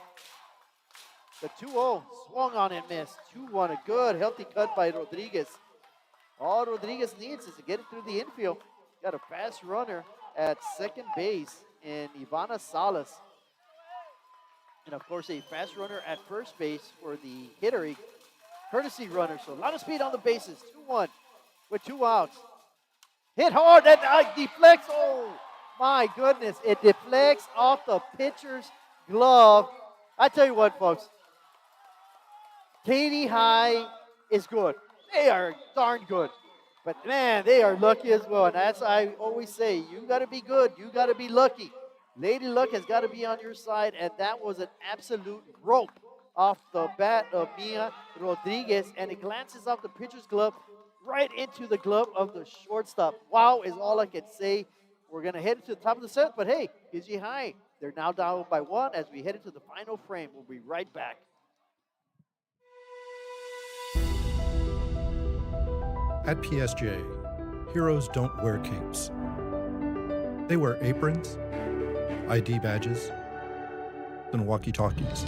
Speaker 1: The 2-0 swung on and missed. 2-1, a good healthy cut by Rodriguez. All Rodriguez needs is to get it through the infield. Got a fast runner at second base in Ivana Salas. And of course, a fast runner at first base for the hitter, a courtesy runner. So a lot of speed on the bases. 2-1 with 2 outs. Hit hard and deflects. Oh, my goodness. It deflects off the pitcher's glove. I tell you what, folks. Katy High is good. They are darn good. But man, they are lucky as well. And as I always say, you got to be good. You got to be lucky. Lady Luck has got to be on your side. And that was an absolute rope off the bat of Mia Rodriguez. And it glances off the pitcher's glove right into the glove of the shortstop. Wow is all I can say. We're going to head to the top of the seventh. But hey, PSJ High, they're now down by one as we head into the final frame. We'll be right back.
Speaker 3: At PSJ, heroes don't wear capes. They wear aprons, ID badges, and walkie-talkies.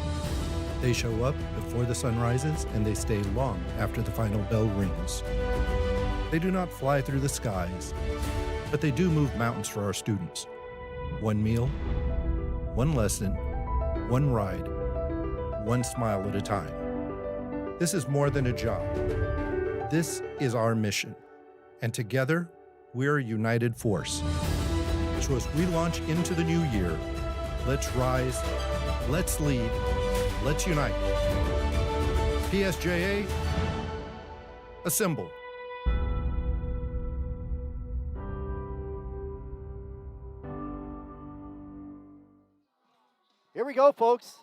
Speaker 3: They show up before the sun rises and they stay long after the final bell rings. They do not fly through the skies, but they do move mountains for our students. One meal, one lesson, one ride, one smile at a time. This is more than a job. This is our mission, and together, we're a united force. So as we launch into the new year, let's rise, let's lead, let's unite. PSJA, assemble.
Speaker 1: Here we go, folks.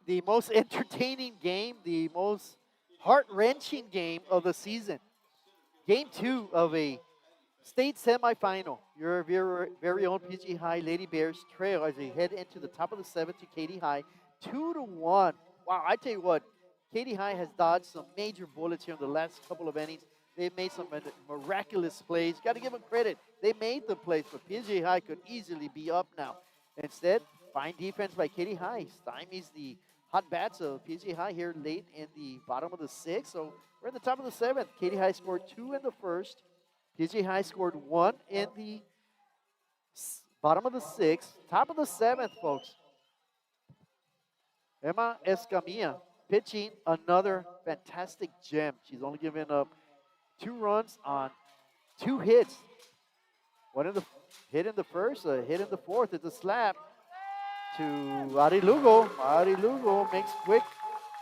Speaker 1: The most entertaining game, the most heart-wrenching game of the season. Game 2 of a state semifinal. Your very own PG High Lady Bears trail as they head into the top of the seventh to Katy High. 2-1. Wow, I tell you what, Katy High has dodged some major bullets here in the last couple of innings. They've made some miraculous plays. Got to give them credit. They made the plays, but PG High could easily be up now. Instead, fine defense by Katy High stymies the hot bats of PG High here late in the bottom of the sixth. So we're in the top of the seventh. Katy High scored 2 in the first. PG High scored 1 in the bottom of the sixth. Top of the seventh, folks. Emma Escamilla pitching another fantastic gem. She's only given up 2 runs on 2 hits. One in the hit in the first, a hit in the fourth. It's a slap to Ari Lugo. Ari Lugo makes quick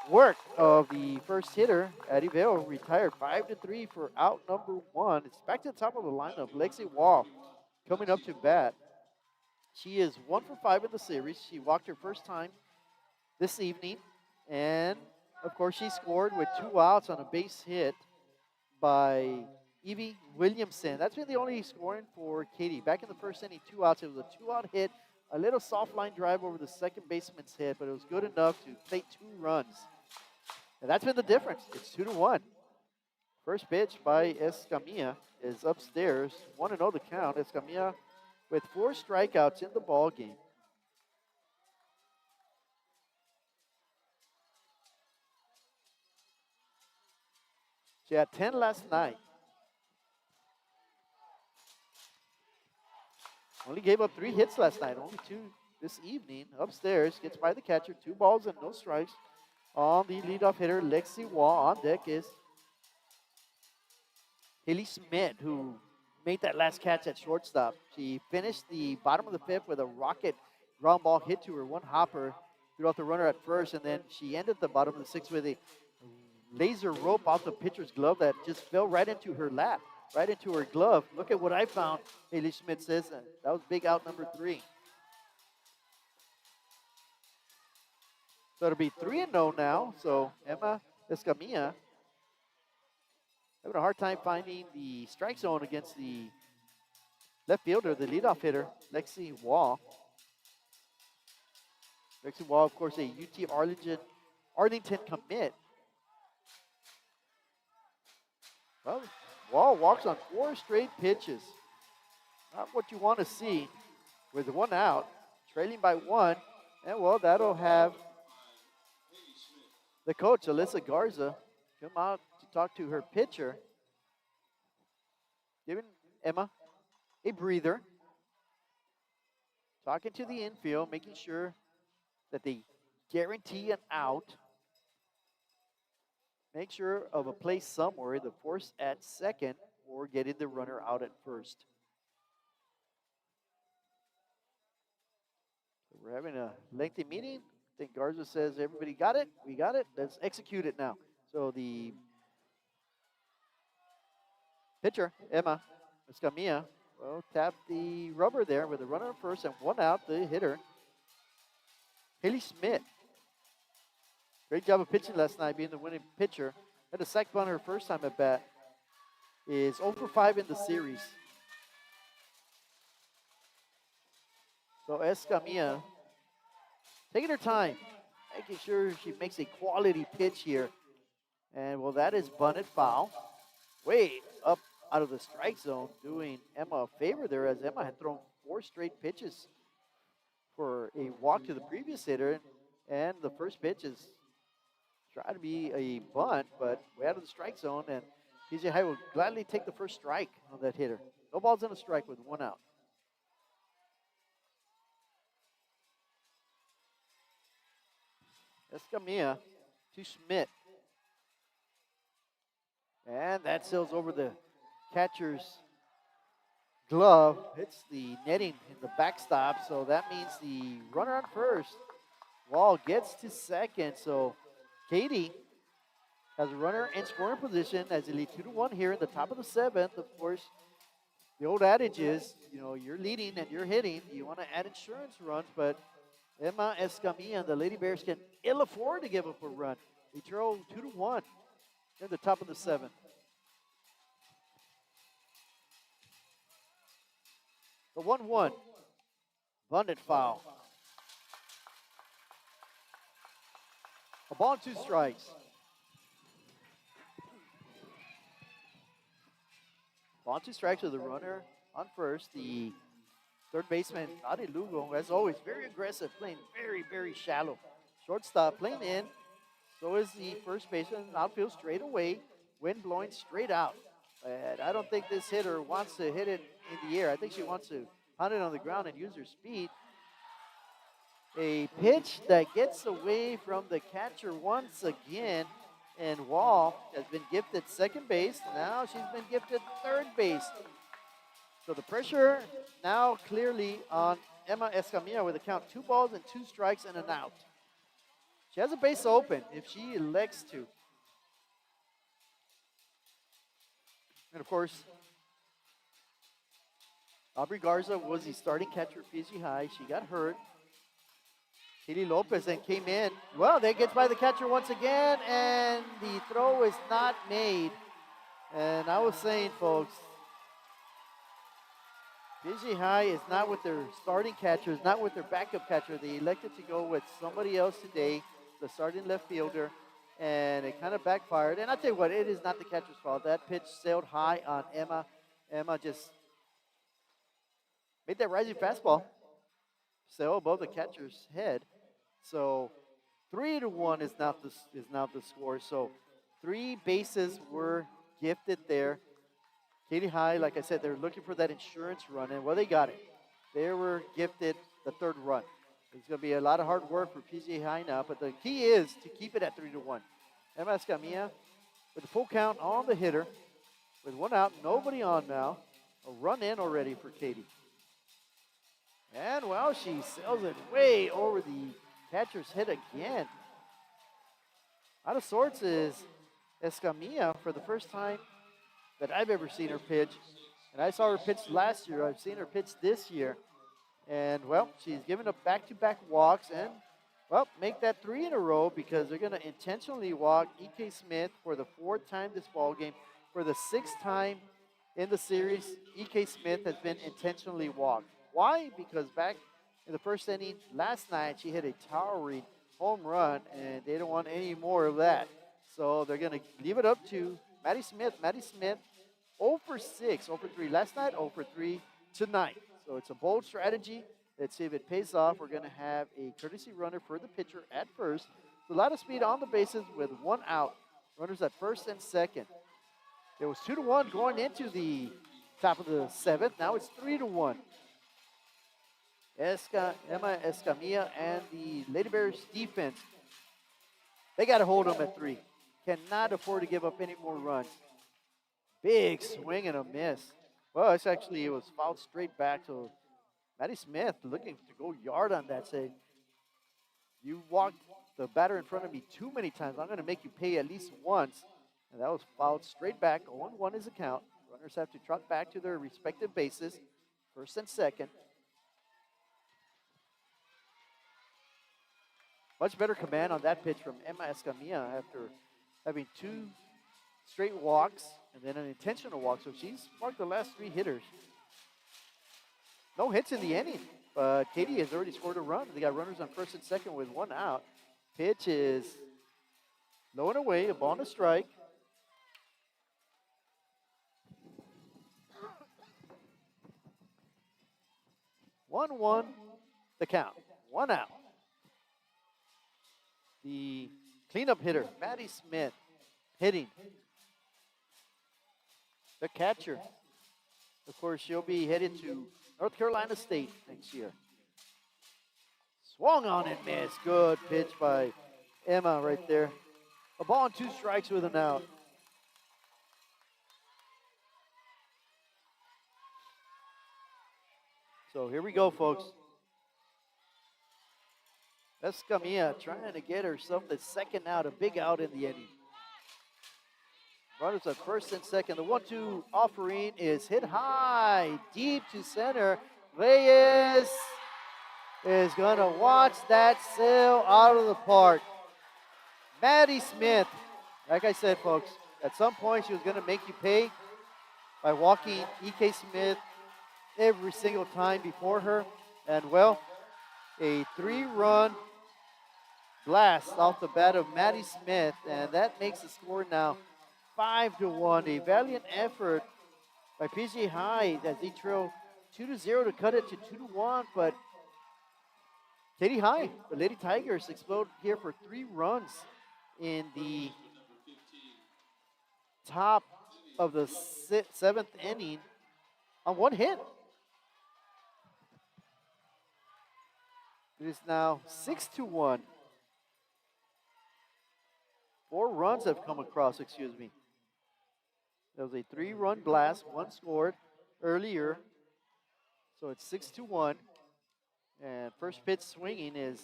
Speaker 1: work of the first hitter. Addie Vale retired 5-3 for out number 1. It's back to the top of the lineup. Lexi Wall coming up to bat. She is 1 for 5 in the series. She walked her first time this evening. And, of course, she scored with 2 outs on a base hit by Evie Williamson. That's been the only scoring for Katy. Back in the first inning, 2 outs. It was a 2-out hit. A little soft line drive over the second baseman's head, but it was good enough to play 2 runs. And that's been the difference. It's 2-1. First pitch by Escamilla is upstairs. 1-0 the count. Escamilla with 4 strikeouts in the ball game. She had 10 last night. Only gave up 3 hits last night, only 2 this evening. Upstairs, gets by the catcher, 2 balls and no strikes. On the leadoff hitter, Lexi Wall. On deck is Haley Schmidt, who made that last catch at shortstop. She finished the bottom of the 5th with a rocket ground ball hit to her, 1 hopper, threw out the runner at first, and then she ended the bottom of the 6th with a laser rope off the pitcher's glove that just fell right into her lap. Right into her glove. Look at what I found, Haley Schmidt says. That was big out number 3. So it'll be 3-0 now. So Emma Escamilla having a hard time finding the strike zone against the left fielder, the leadoff hitter, Lexi Wall. Lexi Wall, of course, a UT Arlington commit. Well, Wall walks on 4 straight pitches. Not what you want to see with 1 out, trailing by 1. And, well, that'll have the coach, Alyssa Garza, come out to talk to her pitcher, giving Emma a breather, talking to the infield, making sure that they guarantee an out. Make sure of a place somewhere, the force at second, or getting the runner out at first. So we're having a lengthy meeting. think Garza says, everybody got it? We got it. Let's execute it now. So the pitcher, Emma Escamilla, well, tapped the rubber there with a runner at first and one out. The hitter, Haley Smith. Great job of pitching last night, being the winning pitcher. Had a sac bunt her first time at bat. Is 0 for 5 in the series. So Escamilla taking her time, making sure she makes a quality pitch here. And well, that is bunted foul. Way up out of the strike zone, doing Emma a favor there, as Emma had thrown 4 straight pitches for a walk to the previous hitter. And the first pitch is try to be a bunt, but way out of the strike zone, and PJ High will gladly take the first strike on that hitter. No balls and a strike with 1 out. Escamilla to Schmidt. And that sails over the catcher's glove. Hits the netting in the backstop, so that means the runner on first. Wall gets to second, so Katie has a runner in scoring position as they lead 2-1 here in the top of the 7th. Of course, the old adage is, you know, you're leading and you're hitting. You want to add insurance runs, but Emma Escamilla and the Lady Bears can ill afford to give up a run. They trail 2-1 in the top of the 7th. The 1-1, bunted foul. A ball and 2 strikes. Ball and 2 strikes with a runner on first. The third baseman, Adi Lugo, as always, very aggressive, playing very, very shallow. Shortstop playing in. So is the first baseman. Outfield straight away. Wind blowing straight out. And I don't think this hitter wants to hit it in the air. I think she wants to hunt it on the ground and use her speed. A pitch that gets away from the catcher once again. And Wall has been gifted second base. Now she's been gifted third base. So the pressure now clearly on Emma Escamilla with a count 2 balls and 2 strikes and an out. She has a base open if she elects to. And of course, Aubrey Garza was the starting catcher at PG High. She got hurt. Katie Lopez then came in. Well, that gets by the catcher once again, and the throw is not made. And I was saying, folks, PG High is not with their starting catcher, is not with their backup catcher. They elected to go with somebody else today, the starting left fielder, and it kind of backfired. And I tell you what, it is not the catcher's fault. That pitch sailed high on Emma. Emma just made that rising fastball sail above the catcher's head. So 3-1 is now the score. So 3 bases were gifted there. Katy High, like I said, they're looking for that insurance run, and well, they got it. They were gifted the 3rd run. It's going to be a lot of hard work for PGA High now, but the key is to keep it at 3-1. Emma Escamilla with a full count on the hitter, with 1 out, nobody on now. A run in already for Katy. And, well, she sails it way over the catcher's head again. Out of sorts is Escamilla for the first time that I've ever seen her pitch. And I saw her pitch last year. I've seen her pitch this year. And, well, she's given up back-to-back walks and, well, make that 3 in a row because they're going to intentionally walk E.K. Smith for the 4th time this ball game. For the 6th time in the series, E.K. Smith has been intentionally walked. Why? Because back in the first inning last night, she hit a towering home run, and they don't want any more of that. So they're going to leave it up to Maddie Smith. Maddie Smith, 0 for 6, 0 for 3 last night, 0 for 3 tonight. So it's a bold strategy. Let's see if it pays off. We're going to have a courtesy runner for the pitcher at first. A lot of speed on the bases with 1 out. Runners at first and second. It was 2-1 going into the top of the 7th. Now it's 3-1. Emma Escamilla and the Lady Bears defense, they got to hold them at 3. Cannot afford to give up any more runs. Big swing and a miss. Well, it was fouled straight back to Maddie Smith looking to go yard on that save. You walked the batter in front of me too many times. I'm going to make you pay at least once. And that was fouled straight back. 0-1 is the count. Runners have to trot back to their respective bases, first and second. Much better command on that pitch from Emma Escamilla after having 2 straight walks and then an intentional walk. So she's marked the last 3 hitters. No hits in the inning, but Katie has already scored a run. They got runners on first and second with 1 out. Pitch is low and away, a ball and a strike. One, the count. 1 out. The cleanup hitter, Maddie Smith, hitting. The catcher. Of course, she'll be headed to North Carolina State next year. Swung on and missed. Good pitch by Emma right there. A ball and 2 strikes with an out. So here we go, folks. Escamilla trying to get herself the second out, a big out in the inning. Runners at first and second. The 1-2 offering is hit high, deep to center. Reyes is going to watch that sail out of the park. Maddie Smith, like I said, folks, at some point she was going to make you pay by walking E.K. Smith every single time before her. And, well, a 3-run blast off the bat of Maddie Smith, and that makes the score now 5-1. A valiant effort by PJ High as they trail 2-0 to cut it to 2-1, but Katy High, the Lady Tigers, explode here for 3 runs in the top of the 7th inning on 1 hit. It is now 6-1. 4 runs have come across, excuse me. There was a 3-run blast, 1 scored earlier. So it's 6-1. And first pitch swinging is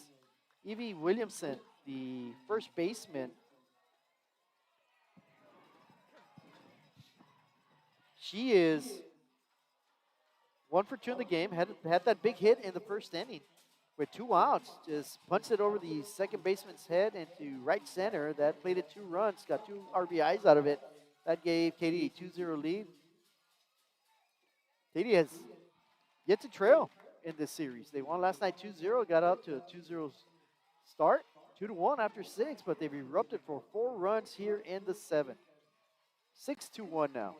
Speaker 1: Evie Williamson, the first baseman. She is 1 for 2 in the game. Had that big hit in the first inning with 2 outs. Just punched it over the second baseman's head into right center. That played it 2 runs, got 2 RBIs out of it. That gave Katy a 2-0 lead. Katy has yet to trail in this series. They won last night 2-0, got out to a 2-0 start, 2-1 after 6, but they've erupted for 4 runs here in the 7th. 6-1 now.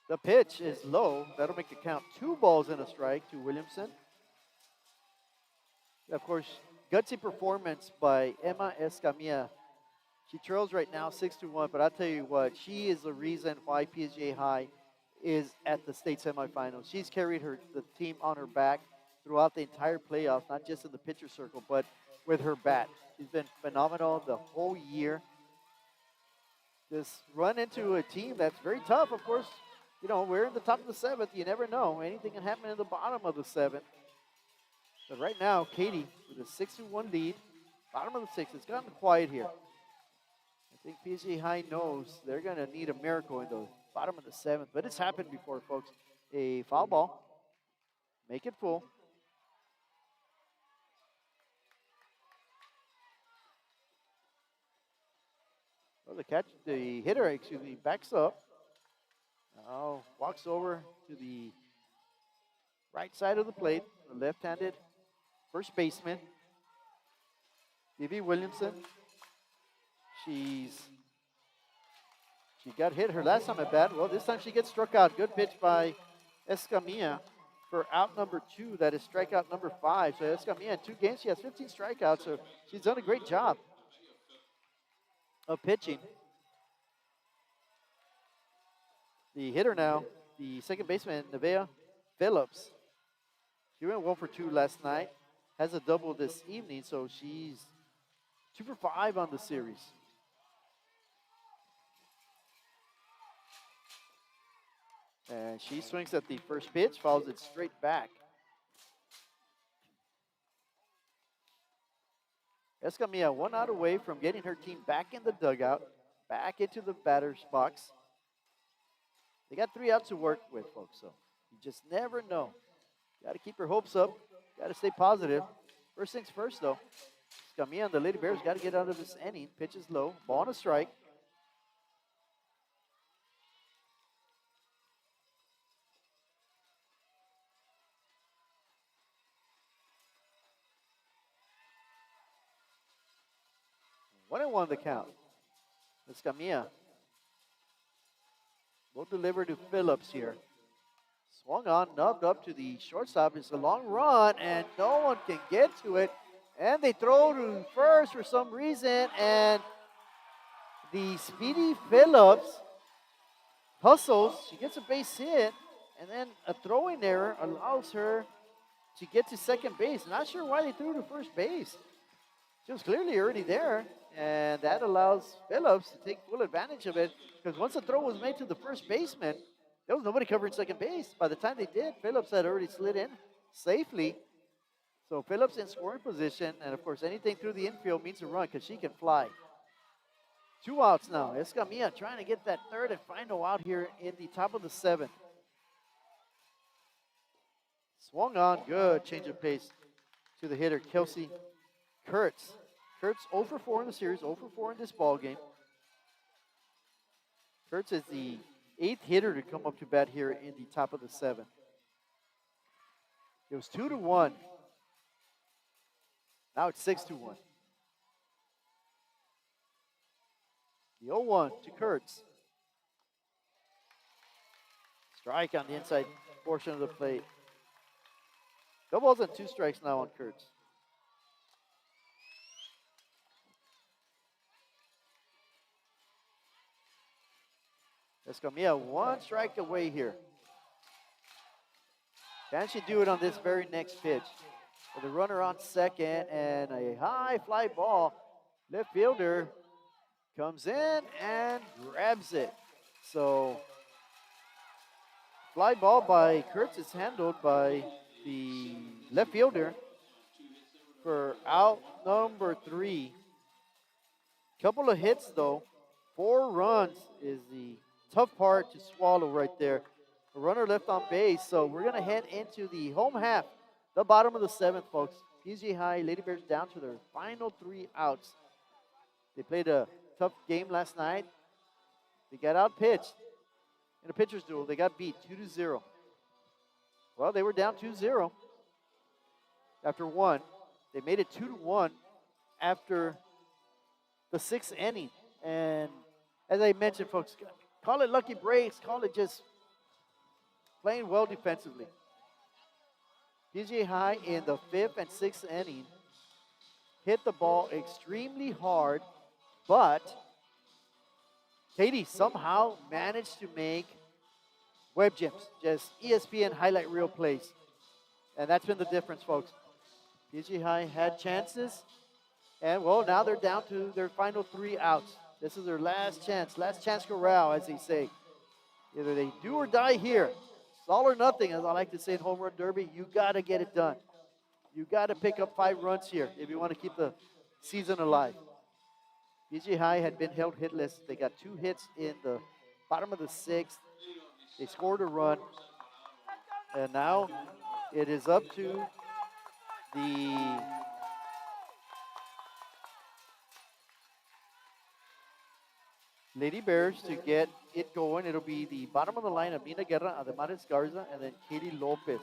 Speaker 1: The pitch is low. That'll make the count 2 balls and a strike to Williamson. Of course, gutsy performance by Emma Escamilla. She trails right now 6-1, but I'll tell you what, she is the reason why PSJ High is at the state semifinals. She's carried the team on her back throughout the entire playoffs, not just in the pitcher circle, but with her bat. She's been phenomenal the whole year. Just run into a team that's very tough, of course. You know, we're in the top of the 7th. You never know. Anything can happen in the bottom of the 7th. But right now, Katy with a 6-1 lead. Bottom of the 6th. It's gotten quiet here. I think PSJ High knows they're going to need a miracle in the bottom of the 7th. But it's happened before, folks. A foul ball. Make it full. Well, the hitter, backs up. Now walks over to the right side of the plate, the left-handed first baseman, Evie Williamson. She got hit her last time at bat. Well, this time she gets struck out. Good pitch by Escamilla for out number 2. That is strikeout number 5. So Escamilla in 2 games, she has 15 strikeouts. So she's done a great job of pitching. The hitter now, the second baseman, Nevaeh Phillips. She went 1 for 2 last night. Has a double this evening, so she's 2 for 5 on the series. And she swings at the first pitch, fouls it straight back. Escamilla 1 out away from getting her team back in the dugout, back into the batter's box. They got 3 outs to work with, folks, so you just never know. Got to keep your hopes up. Got to stay positive. First things first, though. Escamilla and the Lady Bears got to get out of this inning. Pitch is low. Ball and a strike. One and one the count. Escamilla will deliver to Phillips here. Swung on, nubbed up to the shortstop. It's a long run, and no one can get to it. And they throw to first for some reason, and the speedy Phillips hustles. She gets a base hit, and then a throwing error allows her to get to second base. Not sure why they threw to first base. She was clearly already there, and that allows Phillips to take full advantage of it, because once the throw was made to the first baseman, there was nobody covering second base. By the time they did, Phillips had already slid in safely. So Phillips in scoring position, and of course anything through the infield means a run because she can fly. 2 outs now. Escamilla trying to get that third and final out here in the top of the 7th. Swung on, good change of pace to the hitter, Kelsey Kurtz. Kurtz 0 for 4 in the series, 0 for 4 in this ball game. Kurtz is the 8th hitter to come up to bat here in the top of the 7th. It was 2-1. Now it's 6-1. The 0-1 to Kurtz. Strike on the inside portion of the plate. No balls and 2 strikes now on Kurtz. Escamilla 1 strike away here. Can she do it on this very next pitch? With a runner on second and a high fly ball. Left fielder comes in and grabs it. So, fly ball by Kurtz is handled by the left fielder for out number 3. Couple of hits though. 4 runs is the tough part to swallow right there. A runner left on base, so we're going to head into the home half, the bottom of the 7th, folks. PSJ High Lady Bears down to their final 3 outs. They played a tough game last night. They got out-pitched in a pitcher's duel. They got beat 2-0. Well, they were down 2-0 after 1. They made it 2-1 after the 6th inning. And as I mentioned, folks, call it lucky breaks, call it just playing well defensively. PSJ High in the 5th and 6th inning hit the ball extremely hard, but Katie somehow managed to make web gems, just ESPN highlight reel plays. And that's been the difference, folks. PSJ High had chances, and well, now they're down to their final 3 outs. This is their last chance corral, as they say. Either they do or die here. It's all or nothing, as I like to say in Home Run Derby. You got to get it done. You got to pick up 5 runs here if you want to keep the season alive. PSJ High had been held hitless. They got 2 hits in the bottom of the 6th. They scored a run. And now it is up to the Lady Bears to get it going. It'll be the bottom of the line of Mina Guerra, Ademaris Garza, and then Katie Lopez.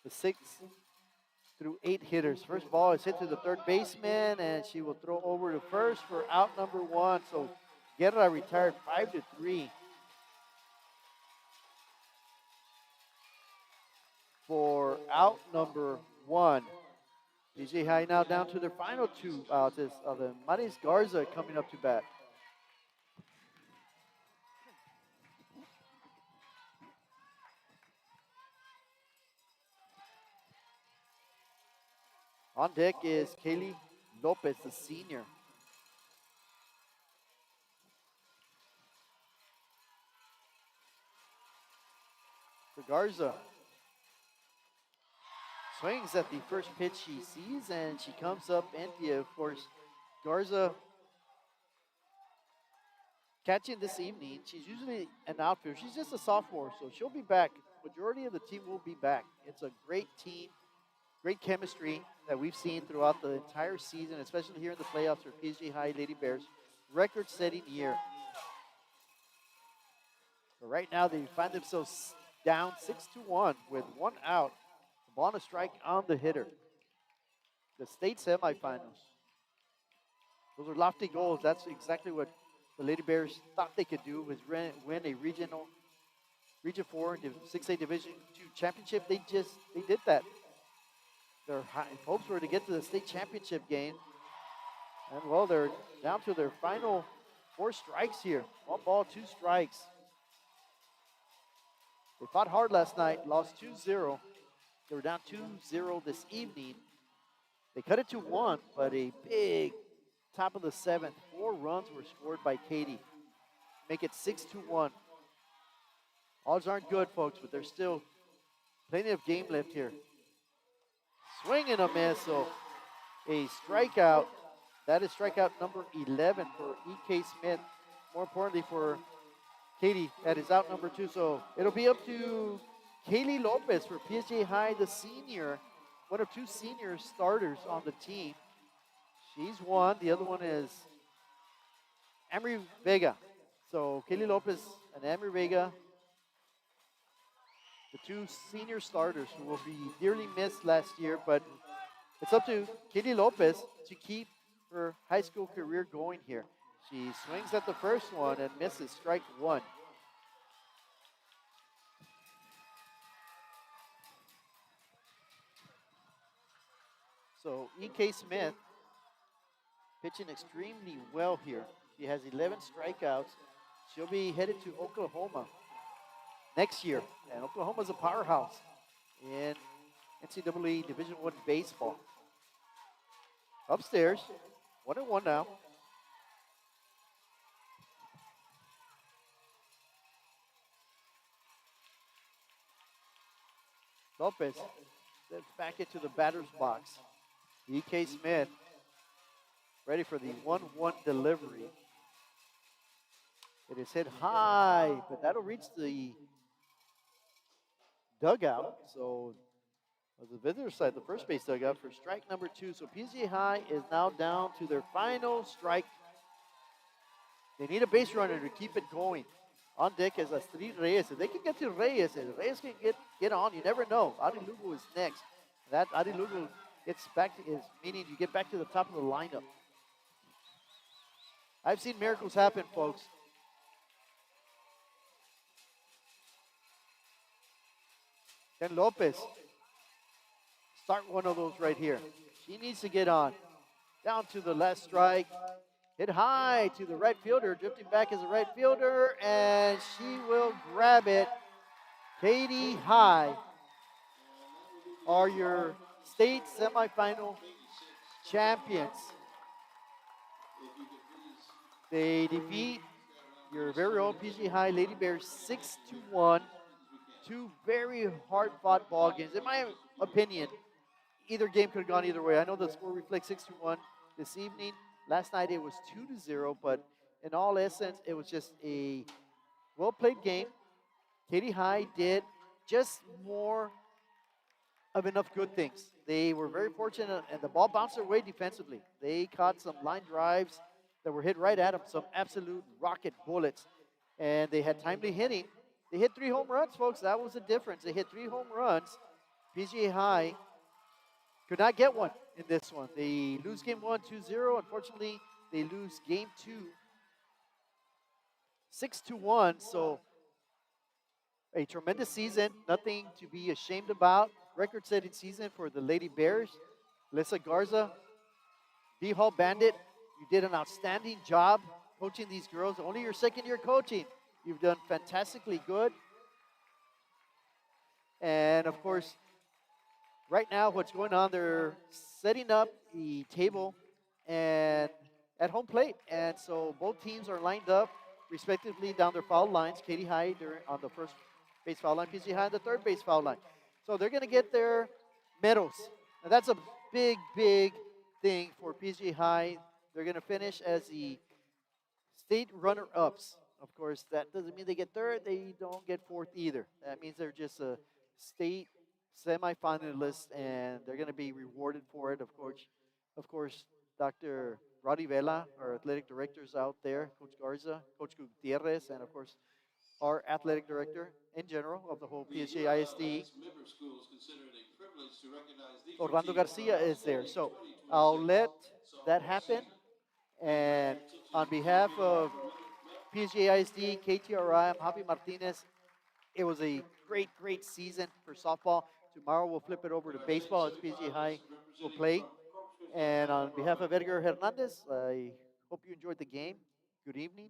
Speaker 1: The 6 through 8 hitters. First ball is hit to the third baseman, and she will throw over to first for out number 1. So Guerra retired 5-3. For out number 1. PSJ High now down to their final 2 outs. The Maris Garza coming up to bat. On deck is Kaylee Lopez, the senior. So Garza swings at the first pitch she sees, and she comes up empty. Of course, Garza catching this evening. She's usually an outfielder. She's just a sophomore, so she'll be back. Majority of the team will be back. It's a great team, great chemistry that we've seen throughout the entire season, especially here in the playoffs for PSJ High Lady Bears. Record-setting year. But right now, they find themselves down 6-1 with one out. The ball and a strike on the hitter. The state semifinals. Those are lofty goals. That's exactly what the Lady Bears thought they could do, was win a Region 4 and 6A Division II championship. They did that. Their hopes were to get to the state championship game. And well, they're down to their final 4 strikes here. 1 ball, 2 strikes. They fought hard last night, lost 2-0. They were down 2-0 this evening. They cut it to 1, but a big top of the 7th. 4 runs were scored by Katie. Make it 6-1. Odds aren't good, folks, but there's still plenty of game left here. Swing and a miss, so a strikeout. That is strikeout number 11 for E.K. Smith. More importantly for Katie, that is out number 2. So it'll be up to Kaylee Lopez for PSJ High, the senior. One of 2 senior starters on the team. She's one. The other one is Amory Vega. So Kaylee Lopez and Amory Vega, the 2 senior starters who will be dearly missed last year. But it's up to Kaylee Lopez to keep her high school career going here. She swings at the first one and misses, strike 1. So E.K. Smith pitching extremely well here. She has 11 strikeouts. She'll be headed to Oklahoma next year. And Oklahoma's a powerhouse in NCAA Division I baseball. Upstairs, 1-1 now. Lopez steps back into the batter's box. E.K. Smith ready for the 1-1 delivery. It is hit high, but that'll reach the dugout. So, on the visitor side, the first base dugout for strike number 2. So, PSJ High is now down to their final strike. They need a base runner to keep it going. On deck is Astrid Reyes. If they can get to Reyes, if Reyes can get on, you never know. Adi Lugo is next. That Adi Lugo gets back to, is meaning you get back to the top of the lineup. I've seen miracles happen, folks. Can Lopez start one of those right here? She needs to get on. Down to the last strike. Hit high to the right fielder. Drifting back as a right fielder. And she will grab it. Katie High are your state semifinal champions. They defeat your very own PSJ High Lady Bears 6-1. 2 very hard-fought ball games. In my opinion, either game could have gone either way. I know the score reflects 6-1 this evening. Last night it was 2-0, but in all essence, it was just a well-played game. Katie High did just more of enough good things. They were very fortunate, and the ball bounced their way defensively. They caught some line drives that were hit right at them, some absolute rocket bullets, and they had timely hitting. They hit 3 home runs, folks. That was the difference. They hit 3 home runs. PSJ High could not get one in this one. They lose game 1, 2-0. Unfortunately, they lose game 2, 6-1. So a tremendous season. Nothing to be ashamed about. Record-setting season for the Lady Bears. Alyssa Garza, B-Hall Bandit, you did an outstanding job coaching these girls. Only your second year coaching. You've done fantastically good. And of course, right now what's going on, they're setting up the table and at home plate. And so both teams are lined up respectively down their foul lines. Katie High on the first base foul line, PSJ High on the third base foul line. So they're going to get their medals. And that's a big, big thing for PSJ High. They're going to finish as the state runner-ups. Of course, that doesn't mean they get third. They don't get fourth either. That means they're just a state semifinalist, and they're going to be rewarded for it. Of course, Dr. Roddy Vela, our athletic directors out there, Coach Garza, Coach Gutierrez, and of course, our athletic director in general of the whole PSJ ISD. Orlando Garcia is there. So I'll let that happen. And on behalf of PSJ ISD, KTRI, I'm Javi Martinez. It was a great, great season for softball. Tomorrow we'll flip it over to baseball as PSJ High will play. And on behalf of Edgar Hernandez, I hope you enjoyed the game. Good evening.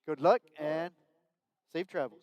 Speaker 1: Good luck and safe travels.